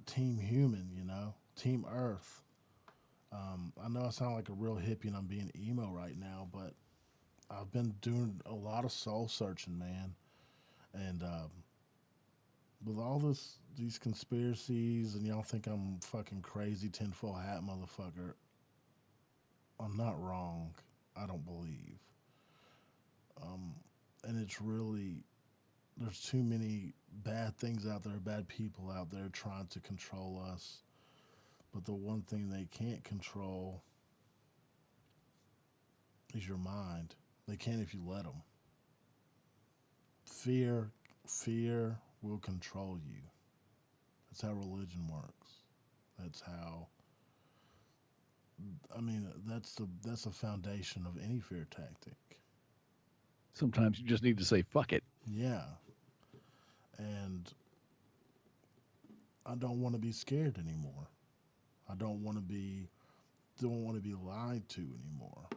Team Human, Team Earth. I know I sound like a real hippie and I'm being emo right now, but I've been doing a lot of soul searching, man. And with all these conspiracies, and y'all think I'm fucking crazy tinfoil hat motherfucker, I'm not wrong. I don't believe. And it's really, there's too many bad things out there, bad people out there trying to control us. But the one thing they can't control is your mind. They can if you let them. Fear will control you. That's how religion works. That's how. I mean, that's the foundation of any fear tactic. Sometimes you just need to say fuck it. Yeah. And I don't want to be scared anymore. I don't want to be don't want to be lied to anymore.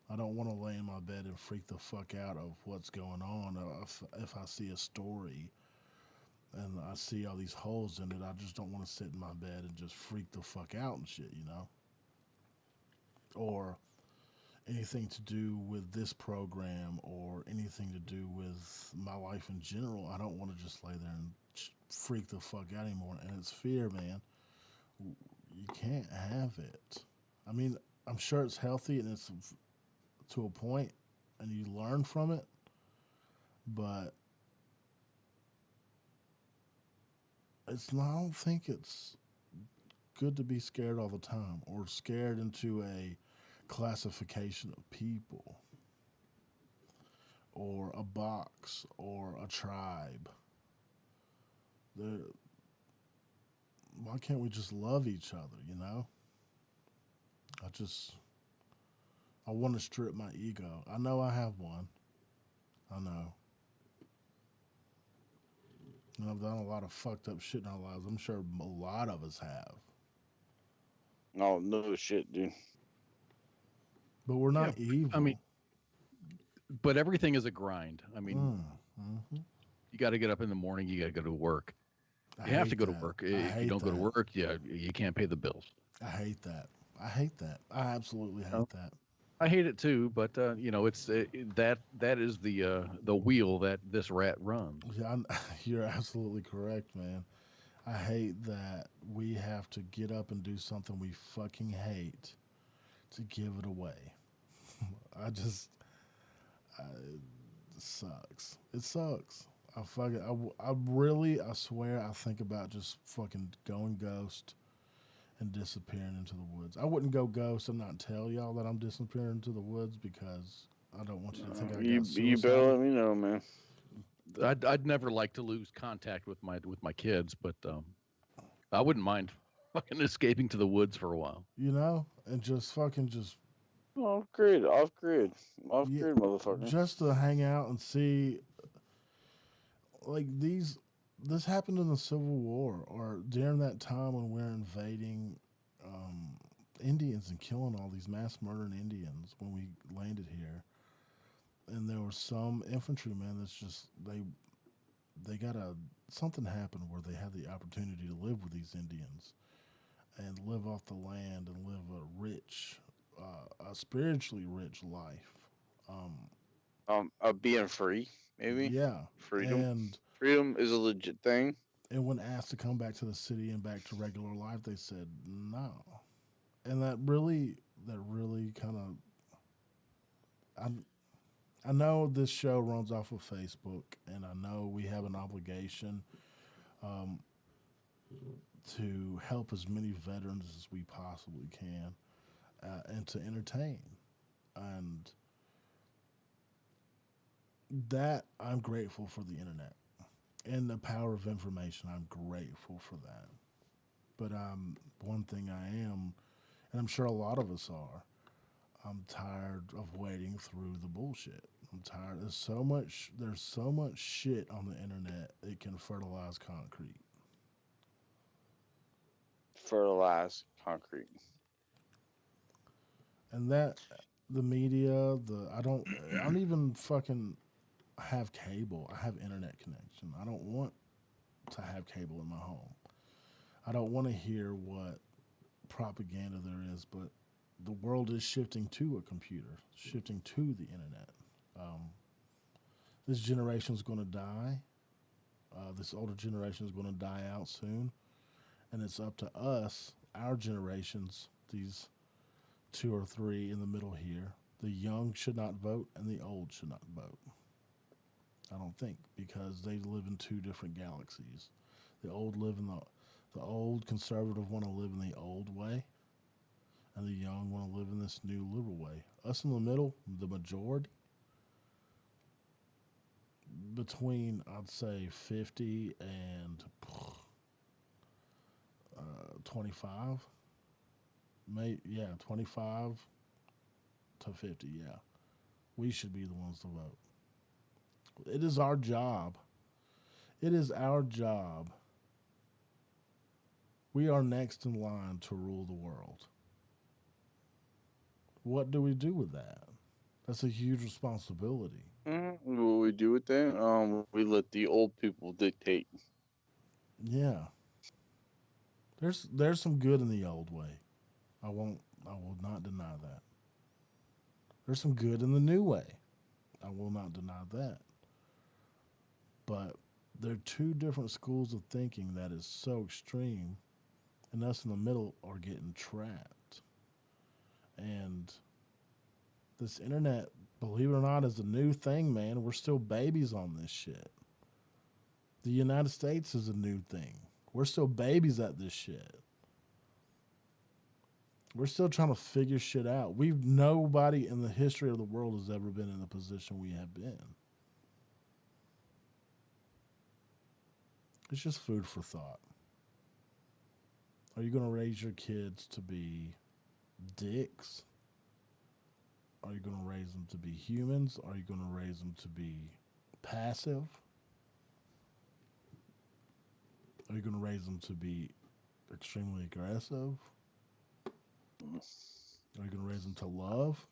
I don't want to lay in my bed and freak the fuck out of what's going on. If I see a story and I see all these holes in it, I just don't want to sit in my bed and just freak the fuck out and shit, you know? Or anything to do with this program or anything to do with my life in general. I don't want to just lay there and freak the fuck out anymore. And it's fear, man. You can't have it. I mean, I'm sure it's healthy and it's to a point and you learn from it, but it's not, I don't think it's good to be scared all the time or scared into a classification of people or a box or a tribe. Why can't we just love each other, you know? I want to strip my ego. I know I have one. I know. And I've done a lot of fucked up shit in our lives. I'm sure a lot of us have. No, no shit, dude. But we're not evil. I mean, but everything is a grind. I mean, you got to get up in the morning. You got to go to work. You have to go to work. If you don't go to work, you can't pay the bills. I hate that. I absolutely hate that. I hate it too, but you know, it's that is the wheel that this rat runs. Yeah, you're absolutely correct, man. I hate that we have to get up and do something we fucking hate to give it away. It sucks. It sucks. I swear, I think about just fucking going ghost and disappearing into the woods. I wouldn't go ghost and not tell y'all that I'm disappearing into the woods because I don't want you to think I got suicidal. You better let me know, man. I'd never like to lose contact with my kids, but I wouldn't mind fucking escaping to the woods for a while. You know, and just fucking just off grid, motherfucker. Just to hang out and see, like this happened in the Civil War or during that time when we're invading Indians and killing all these mass murdering Indians when we landed here. And there were some infantrymen that's just they got something happened where they had the opportunity to live with these Indians and live off the land and live a rich, a spiritually rich life. Of being free, maybe. Yeah, freedom. And freedom is a legit thing. And when asked to come back to the city and back to regular life, they said no. And that really kind of. I know this show runs off of Facebook, and I know we have an obligation to help as many veterans as we possibly can and to entertain. And that I'm grateful for the internet and the power of information. I'm grateful for that. But one thing I am, and I'm sure a lot of us are, I'm tired of wading through the bullshit. I'm tired. There's so much shit on the internet. It can fertilize concrete. Fertilize concrete. And that the media, I don't even fucking have cable. I have internet connection. I don't want to have cable in my home. I don't want to hear what propaganda there is, but the world is shifting to a computer, shifting to the internet. This generation is going to die. This older generation is going to die out soon. And it's up to us, our generations, these 2 or 3 in the middle here. The young should not vote and the old should not vote. I don't think, because they live in 2 different galaxies. The old conservative want to live in the old way, and the young want to live in this new liberal way. Us in the middle, the majority, between, I'd say, 50 and 25. 25 to 50, yeah. We should be the ones to vote. It is our job. It is our job. We are next in line to rule the world. What do we do with that? That's a huge responsibility. What we do with that? We let the old people dictate. Yeah. There's some good in the old way. I will not deny that. There's some good in the new way. I will not deny that. But there are two different schools of thinking that is so extreme, and us in the middle are getting trapped. And this internet, believe it or not, is a new thing, man. We're still babies on this shit. The United States is a new thing. We're still babies at this shit. We're still trying to figure shit out. Nobody in the history of the world has ever been in the position we have been. It's just food for thought. Are you going to raise your kids to be dicks? Are you going to raise them to be humans? Are you going to raise them to be passive? Are you going to raise them to be extremely aggressive? Are you going to raise them to love?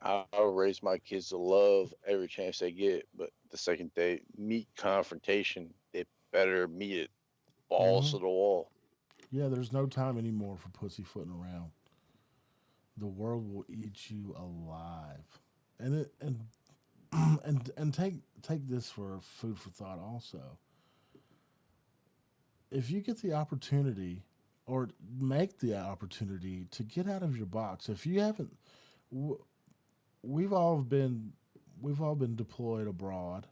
I'll raise my kids to love every chance they get, but the second they meet confrontation, they better meet it balls Mm-hmm. to the wall. Yeah, there's no time anymore for pussyfooting around. The world will eat you alive, and and take this for food for thought. Also, if you get the opportunity, or make the opportunity to get out of your box, if you haven't, w- we've all been deployed abroad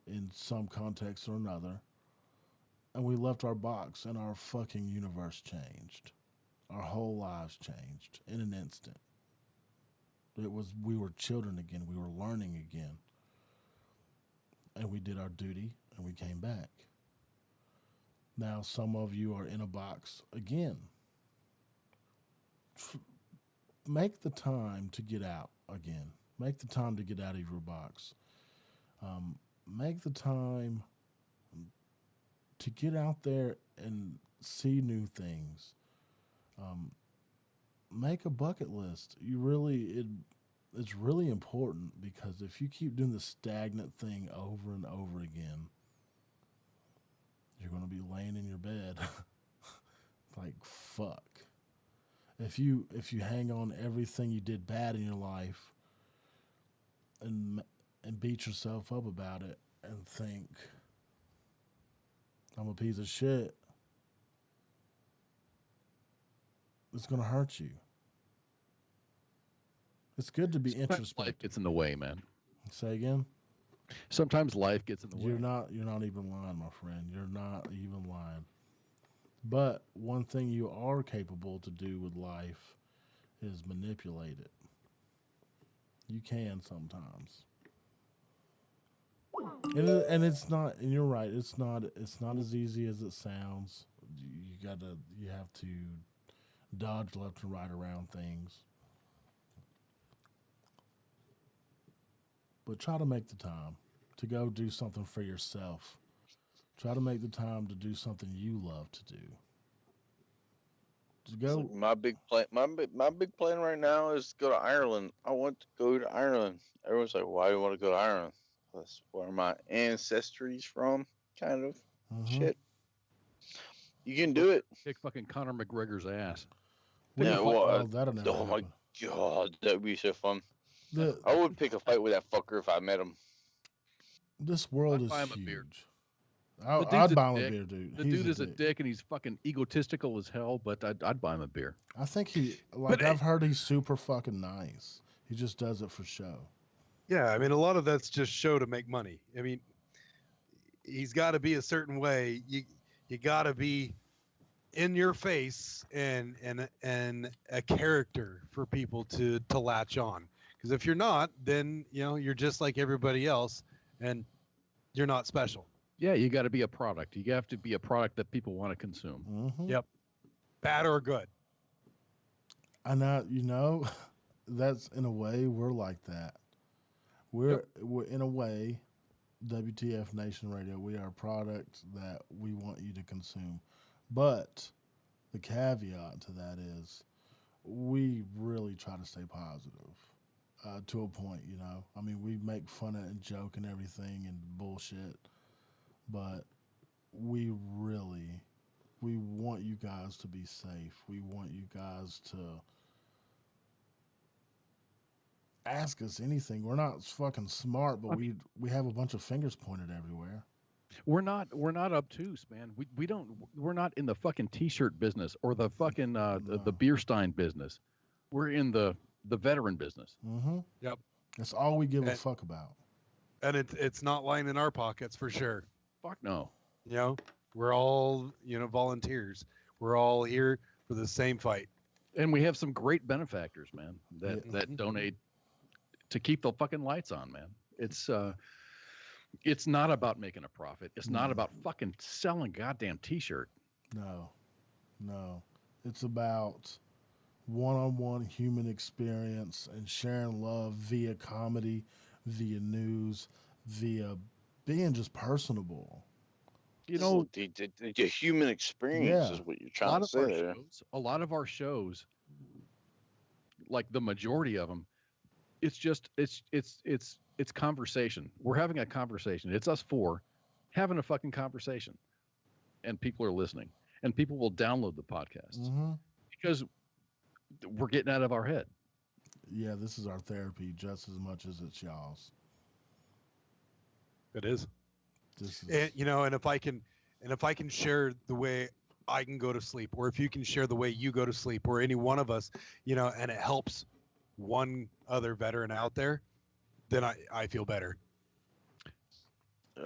in some context or another, and we left our box, and our fucking universe changed. Our whole lives changed in an instant. We were children again. We were learning again. And we did our duty and we came back. Now some of you are in a box again. Make the time to get out again. Make the time to get out of your box. Make the time to get out there and see new things. Make a bucket list. It's really important, because if you keep doing the stagnant thing over and over again, you're going to be laying in your bed like fuck. If you hang on everything you did bad in your life and beat yourself up about it and think I'm a piece of shit, it's going to hurt you. It's good to be Sometimes life introspective. gets in the way, man. Say again? Sometimes life gets in the way. You're not even lying, my friend. You're not even lying. But one thing you are capable to do with life is manipulate it. You can sometimes. And it's not, and you're right, it's not as easy as it sounds. You have to dodge left and right around things. But try to make the time to go do something for yourself. Try to make the time to do something you love to do. To go. Like my big plan, my big plan right now is to go to Ireland. I want to go to Ireland. Everyone's like, "Why do you want to go to Ireland?" That's where my ancestry's from, kind of Mm-hmm. shit. You can do it. Kick fucking Conor McGregor's ass. Yeah, well, That'll never oh my happen. god, that'd be so fun. The, I would pick a fight with that fucker if I met him. this world I'd is buy him a beer. huge. The dude's I'd a buy him a dick. beer, dude. The He's dude is a dick, and he's fucking egotistical as hell. But I'd buy him a beer. I think I've heard he's super fucking nice. He just does it for show. Yeah, I mean, a lot of that's just show to make money. I mean, he's got to be a certain way. You got to be in your face and a character for people to latch on. Because if you're not, then you're just like everybody else, and you're not special. Yeah, you got to be a product. You have to be a product that people want to consume. Mm-hmm. Yep, bad or good. And that's in a way we're like that. We're in a way, WTF Nation Radio. We are a product that we want you to consume, but the caveat to that is we really try to stay positive to a point, you know. I mean, we make fun of and joke and everything and bullshit, but we really, we want you guys to be safe. We want you guys to ask us anything. We're not fucking smart, but we have a bunch of fingers pointed everywhere. We're not obtuse, man. We don't we're not in the fucking t-shirt business or the fucking the beer stein business. We're in the veteran business. Mm-hmm. Yep. That's all we give a fuck about. And it's not lying in our pockets for sure. Fuck no. You know, we're all, volunteers. We're all here for the same fight. And we have some great benefactors, man, that donate to keep the fucking lights on, man. It's not about making a profit. It's not about fucking selling goddamn t-shirt. No. It's about one-on-one human experience and sharing love via comedy, via news, via being just personable. You know, the human experience is what you're trying to say there. A lot of our shows, like the majority of them, it's conversation. We're having a conversation. It's us four having a fucking conversation, and people are listening, and people will download the podcasts because we're getting out of our head. Yeah, this is our therapy just as much as it's y'all's. It is. And, and if I can share the way I can go to sleep, or if you can share the way you go to sleep, or any one of us, and it helps one other veteran out there, then I feel better.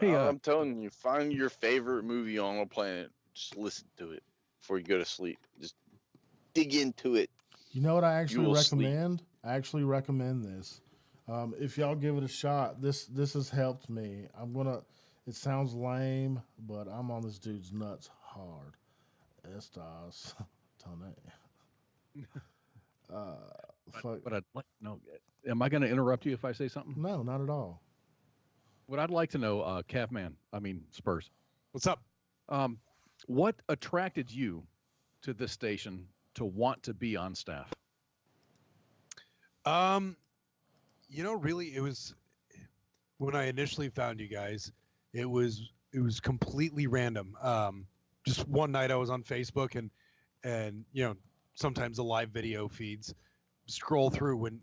Hey, I'm telling you, find your favorite movie on the planet. Just listen to it before you go to sleep. Just dig into it. You know what I actually recommend? Sleep. I actually recommend this. If y'all give it a shot, this has helped me. It sounds lame, but I'm on this dude's nuts hard. Estas Tone. But I'd like no. Am I going to interrupt you if I say something? No, not at all. What I'd like to know, Spurs. What's up? What attracted you to this station to want to be on staff? Really, it was when I initially found you guys. It was completely random. Just one night I was on Facebook and sometimes the live video feeds scroll through when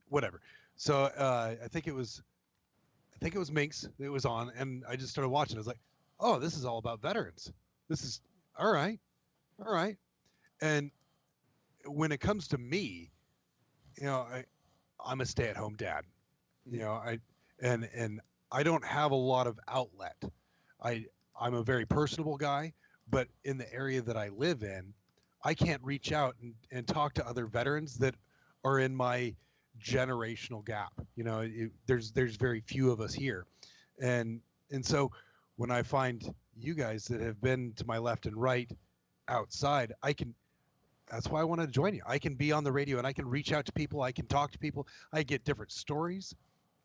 whatever. So I think it was Minx that was on, and I just started watching. I was like, oh, this is all about veterans. This is all right. And when it comes to me, I'm a stay-at-home dad. And I don't have a lot of outlet. I'm a very personable guy, but in the area that I live in, I can't reach out and talk to other veterans that are in my generational gap. There's very few of us here. And so when I find you guys that have been to my left and right outside, that's why I want to join you. I can be on the radio and I can reach out to people. I can talk to people. I get different stories,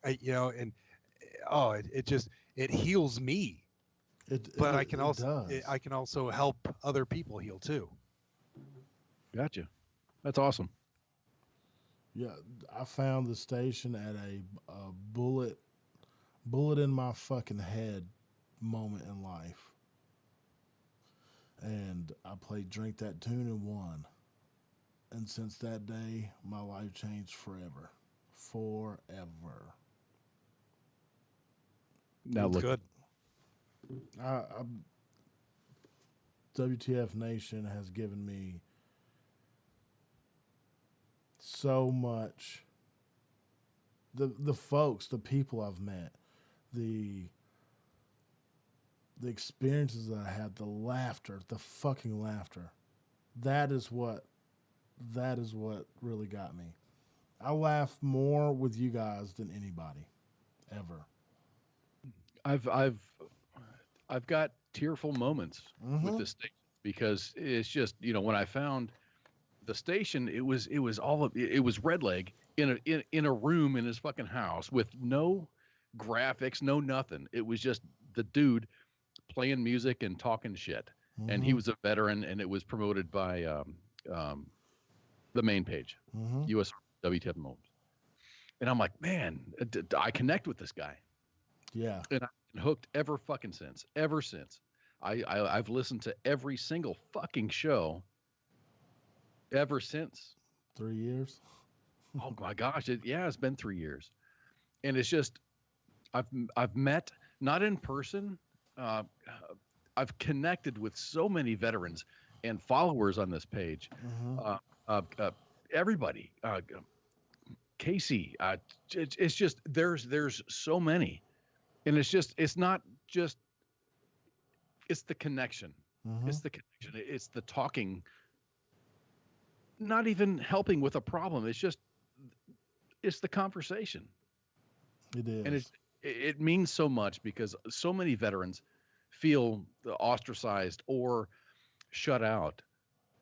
it heals me. But I can also help other people heal too. Gotcha. That's awesome. Yeah, I found the station at a bullet in my fucking head moment in life. And I played Drink That Tune and won. And since that day, my life changed forever. Forever. Now that's look, good. WTF Nation has given me so much. The folks, the people I've met, the experiences that I had, the laughter, the fucking laughter. That is what really got me. I laugh more with you guys than anybody ever. I've got tearful moments with this station because it's just, when I found the station, it was Red Leg in a room in his fucking house with no graphics, no nothing. It was just the dude playing music and talking shit. And he was a veteran, and it was promoted by the main page, Mm-hmm. US WTF Moments. And I'm like, man, I connect with this guy. Yeah. And I've been hooked ever since. I've listened to every single fucking show ever since. 3 years. Oh my gosh, it's been 3 years. And it's just I've met, not in person, uh, I've connected with so many veterans and followers on this page. Mm-hmm. Everybody, Casey, it's just there's so many, and it's not just, it's the connection. Mm-hmm. It's the connection. It's the talking. Not even helping with a problem. It's the conversation, It and is. it means so much because so many veterans feel ostracized or shut out,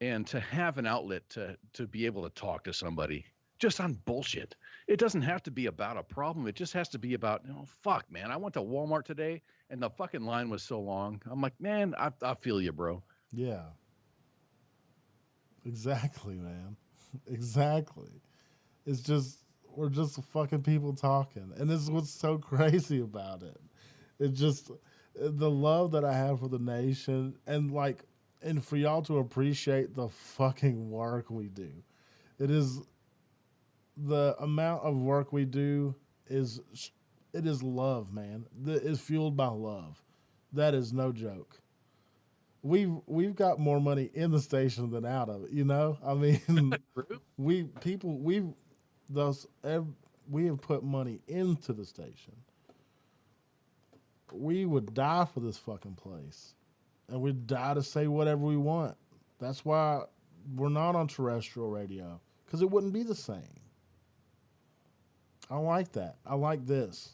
and to have an outlet to be able to talk to somebody just on bullshit. It doesn't have to be about a problem. It just has to be about, fuck, man, I went to Walmart today and the fucking line was so long. I'm like, man, I feel you, bro. Yeah. Exactly, man. Exactly. It's just we're just fucking people talking, and this is what's so crazy about it. It just the love that I have for the nation, and for y'all to appreciate the fucking work we do. It is the amount of work we do is it is love, man. That is fueled by love. That is no joke. We've got more money in the station than out of it. I mean, we people we thus we have put money into the station. We would die for this fucking place, and we'd die to say whatever we want. That's why we're not on terrestrial radio, because it wouldn't be the same. I like that. I like this.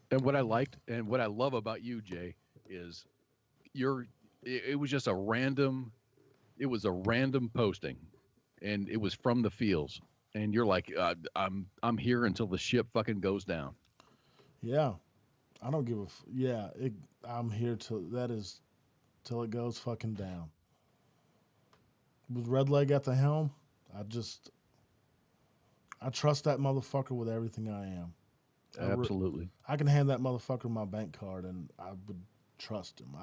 And what I liked and what I love about you, Jay, is it was just it was a random posting, and it was from the fields, and you're like, I'm here until the ship fucking goes down. Yeah, I don't give a yeah. I'm here till it goes fucking down. With Red Leg at the helm, I trust that motherfucker with everything I am. Absolutely. I can hand that motherfucker my bank card and I would trust him.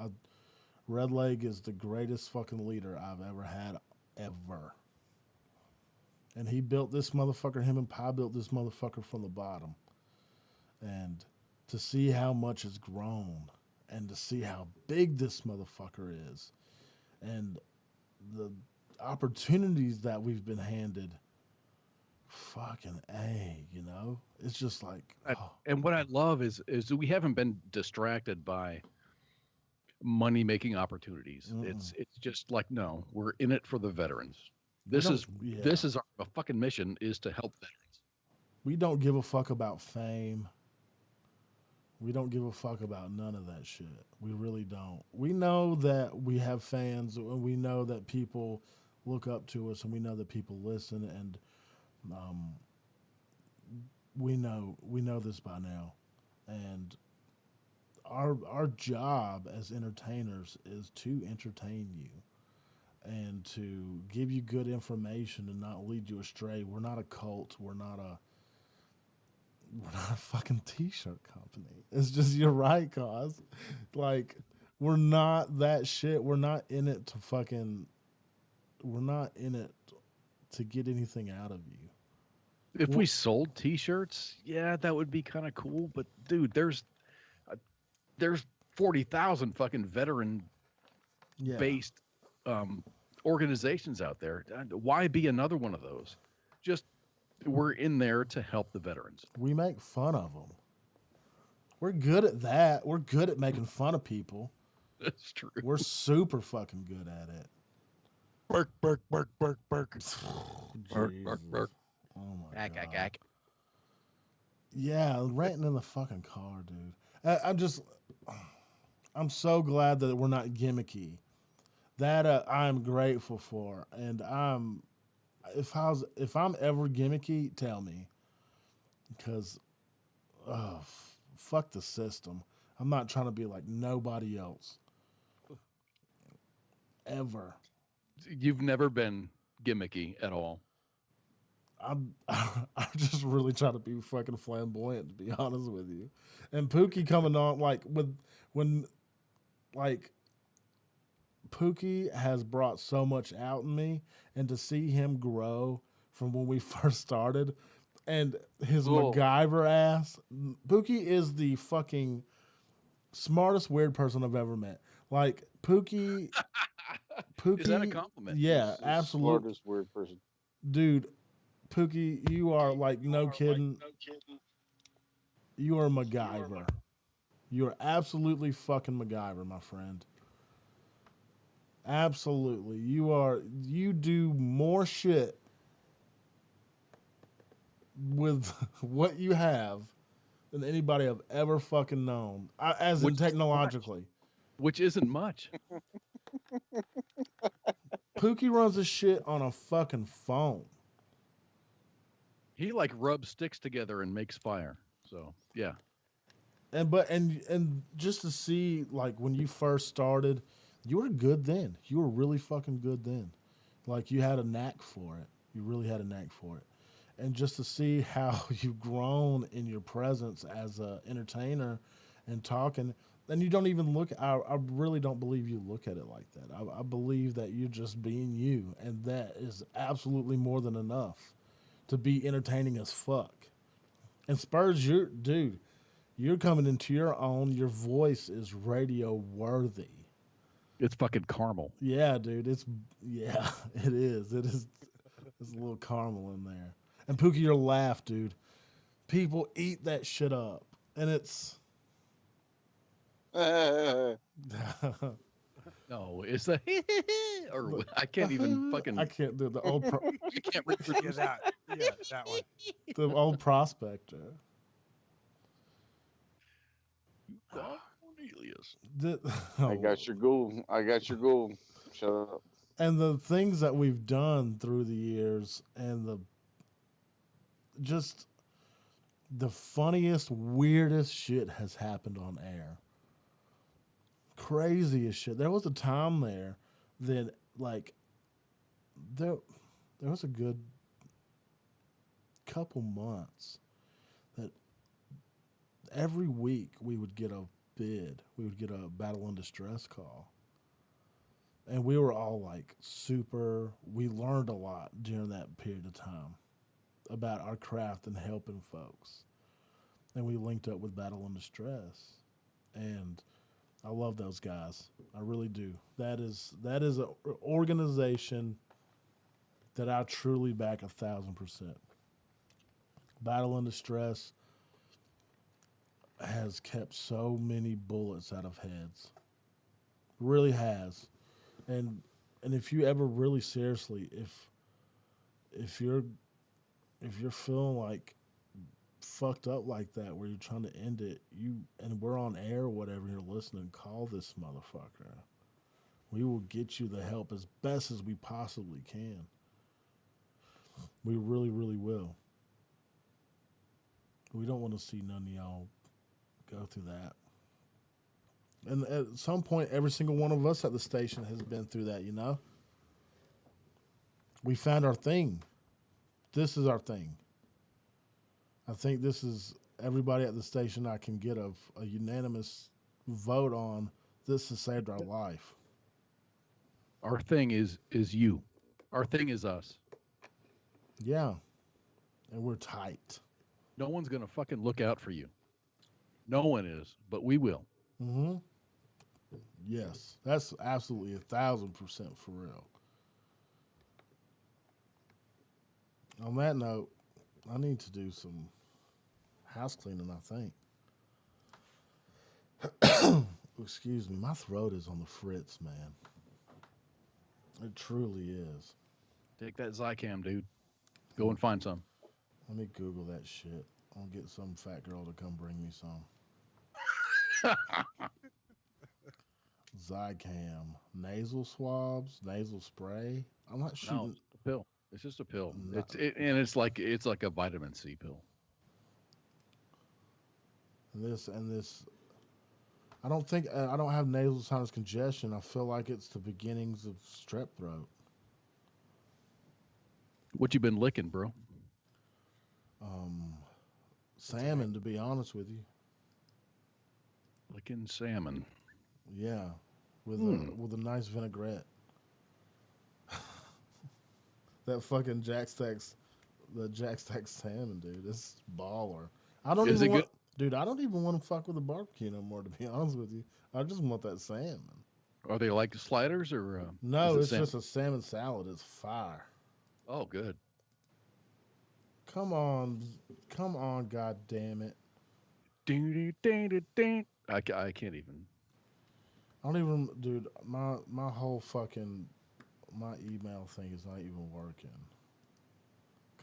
Red Leg is the greatest fucking leader I've ever had, ever. And he built this motherfucker, him and Pi built this motherfucker from the bottom. And to see how much it's grown and to see how big this motherfucker is and the opportunities that we've been handed, fucking it's just like, oh. And what I love is we haven't been distracted by money making opportunities. Mm-mm. It's just like, no, we're in it for the veterans. This is our fucking mission, is to help veterans. We don't give a fuck about fame. We don't give a fuck about none of that shit. We really don't. We know that we have fans, and we know that people look up to us, and we know that people listen, and we know this by now. And our job as entertainers is to entertain you and to give you good information and not lead you astray. We're not a cult. We're not a fucking t-shirt company. It's just, you're right, cause like, we're not that shit. We're not in it to get anything out of you. If we sold t-shirts, yeah, that would be kind of cool, but dude, there's 40,000 fucking veteran based organizations out there. Why be another one of those? Just, we're in there to help the veterans. We make fun of them. We're good at that. We're good at making fun of people. That's true. We're super fucking good at it. Bark, bark, bark, bark, bark. Bark, bark, bark. Oh my Ack, god. ack, ack. Yeah, ranting in the fucking car, dude. I'm so glad that we're not gimmicky. That I'm grateful for, and if I'm ever gimmicky, tell me, because fuck the system. I'm not trying to be like nobody else. Ever. You've never been gimmicky at all. I'm I just really try to be fucking flamboyant, to be honest with you. And Pookie coming on like when like Pookie has brought so much out in me, and to see him grow from when we first started, and his Cool. MacGyver ass. Pookie is the fucking smartest weird person I've ever met. Like Pookie, Is that a Pookie, compliment? yeah, He's the absolute smartest weird person. dude. Pookie, you are like no kidding. You are MacGyver. You are absolutely fucking MacGyver, my friend. Absolutely. You are. You do more shit with what you have than anybody I've ever fucking known. As in Which technologically. which isn't much. Pookie runs his shit on a fucking phone. He like rubs sticks together and makes fire. So yeah. And just to see like when you first started, you were good then. You were really fucking good then. Like you had a knack for it. You really had a knack for it. And just to see how you've grown in your presence as a entertainer and talking, and you don't even look. I really don't believe you look at it like that. I believe that you're just being you, and that is absolutely more than enough to be entertaining as fuck. And Spurs, you're dude. You're coming into your own. Your voice is radio worthy. It's fucking caramel. Yeah, dude. Yeah, it is. It is. There's a little caramel in there. And Pookie, your laugh, dude. People eat that shit up, and it's. No, it's a or I can't even fucking. I can't do the I can't reproduce that. Yeah, that one. the old prospector. Cornelius. I got your goal. I got your goal. Shut up. And the things that we've done through the years, and just the funniest, weirdest shit has happened on air. Craziest shit. There was a time there that like there was a good couple months that every week we would get a bid. We would get a battle in distress call. And we were all like we learned a lot during that period of time about our craft and helping folks. And we linked up with Battle in Distress. And I love those guys. I really do. That is an organization that I truly back 1,000%. Battle in Distress has kept so many bullets out of heads. Really has. And if you ever really seriously, if you're feeling like fucked up like that where you're trying to end it, and we're on air or whatever, you're listening, call this motherfucker. We will get you the help as best as we possibly can. We really, really will. We don't want to see none of y'all go through that. And at some point, every single one of us at the station has been through that, you know? We found our thing. This is our thing. I think this is everybody at the station I can get a unanimous vote on. This has saved our life. Our thing is you. Our thing is us. Yeah. And we're tight. No one's gonna fucking look out for you. No one is, but we will. Mm-hmm. Yes. That's absolutely 1,000% for real. On that note, I need to do some house cleaning, I think. Excuse me. My throat is on the fritz, man. It truly is. Take that Zycam, dude. Go and find some. Let me Google that shit. I'll get some fat girl to come bring me some. Zycam. Nasal swabs, nasal spray. I'm not shooting. No, it's a pill. It's just a pill. No. It's like a vitamin C pill. This. I don't have nasal sinus congestion. I feel like it's the beginnings of strep throat. What you been licking, bro? Salmon, to be honest with you. Licking salmon. Yeah, with a nice vinaigrette. That fucking Jack Stacks salmon, dude. It's baller. I don't Is even it want, good? dude. I don't even want to fuck with the barbecue no more. To be honest with you, I just want that salmon. Are they like sliders or? No, is it it's salmon? just a salmon salad. It's fire. Oh, good. Come on, God damn it! I can't even. I don't even, dude. My whole fucking my email thing is not even working.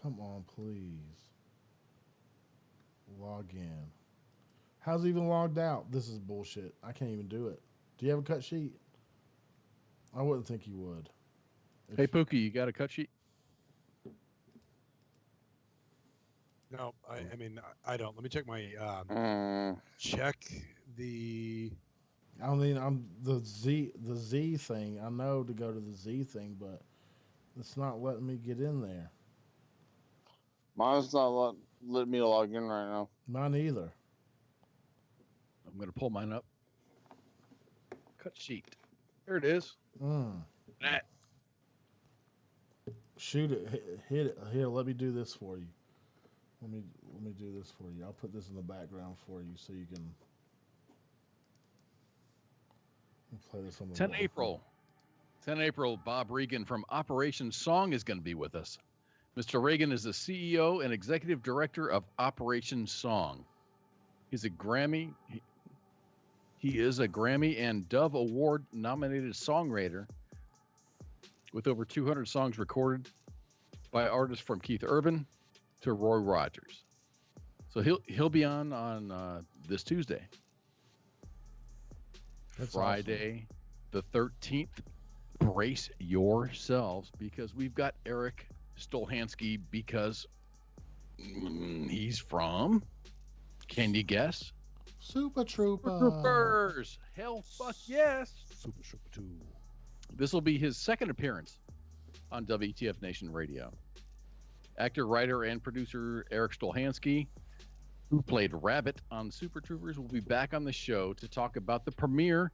Come on, please. Log in. How's it even logged out? This is bullshit. I can't even do it. Do you have a cut sheet? I wouldn't think you would. Hey, Pookie, you got a cut sheet? No, I mean, I don't. Let me check my, Mm. check the, I mean, I'm the Z thing. I know to go to the Z thing, but it's not letting me get in there. Mine's not letting me log in right now. Mine either. I'm going to pull mine up. Cut sheet. There it is. That. Shoot it. Hit it. Here, let me do this for you. Let me do this for you. I'll put this in the background for you so you can play this on the 10 board. April. 10 April, Bob Regan from Operation Song is going to be with us. Mr. Regan is the CEO and Executive Director of Operation Song. He's a Grammy. He is a Grammy and Dove Award nominated songwriter with over 200 songs recorded by artists from Keith Urban to Roy Rogers. So he'll be on this Tuesday. That's Friday, the 13th. Brace yourselves because we've got Eric Stolhansky because he's from, can you guess? Super Trooper. Troopers. Hell fuck yes. Super Super 2. This will be his second appearance on WTF Nation Radio. Actor, writer, and producer Eric Stolhansky, who played Rabbit on Super Troopers, will be back on the show to talk about the premiere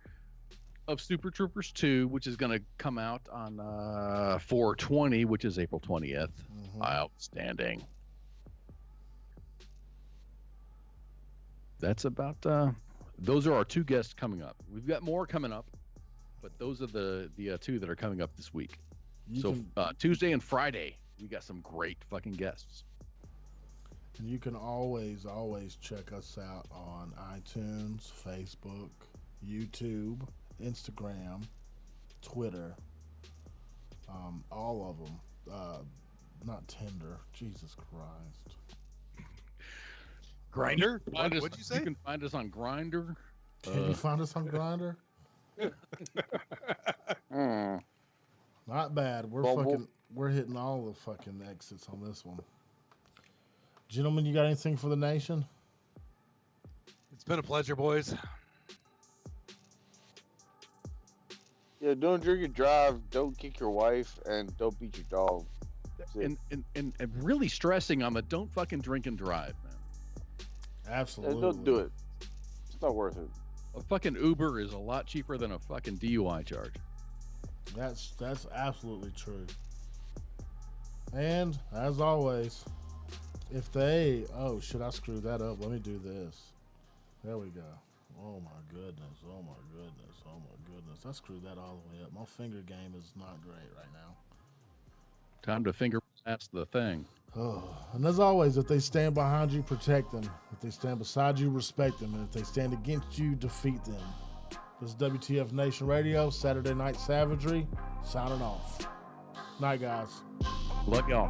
of Super Troopers 2, which is going to come out on 4/20, which is April 20th. Outstanding. That's about, those are our two guests coming up. We've got more coming up, but those are the two that are coming up this week. Tuesday and Friday, we got some great fucking guests. And you can always check us out on iTunes, Facebook, YouTube, Instagram, Twitter, all of them. Not Tinder. Jesus Christ. Grinder? What'd you say? You can find us on Grindr. Can you find us on Grindr? Not bad. We're hitting all the fucking exits on this one. Gentlemen, you got anything for the nation? It's been a pleasure, boys. Yeah, don't drink and drive, don't kick your wife, and don't beat your dog. And really stressing on the don't fucking drink and drive, man. Absolutely. Don't do it. It's not worth it. A fucking Uber is a lot cheaper than a fucking DUI charge. That's absolutely true. And as always, if they should I screw that up? Let me do this. There we go. Oh my goodness. Oh my goodness. Oh my goodness. I screwed that all the way up. My finger game is not great right now. Time to finger blast the thing. Oh, and as always, if they stand behind you, protect them. If they stand beside you, respect them. And if they stand against you, defeat them. This is WTF Nation Radio, Saturday Night Savagery, signing off. Night, guys. Love y'all.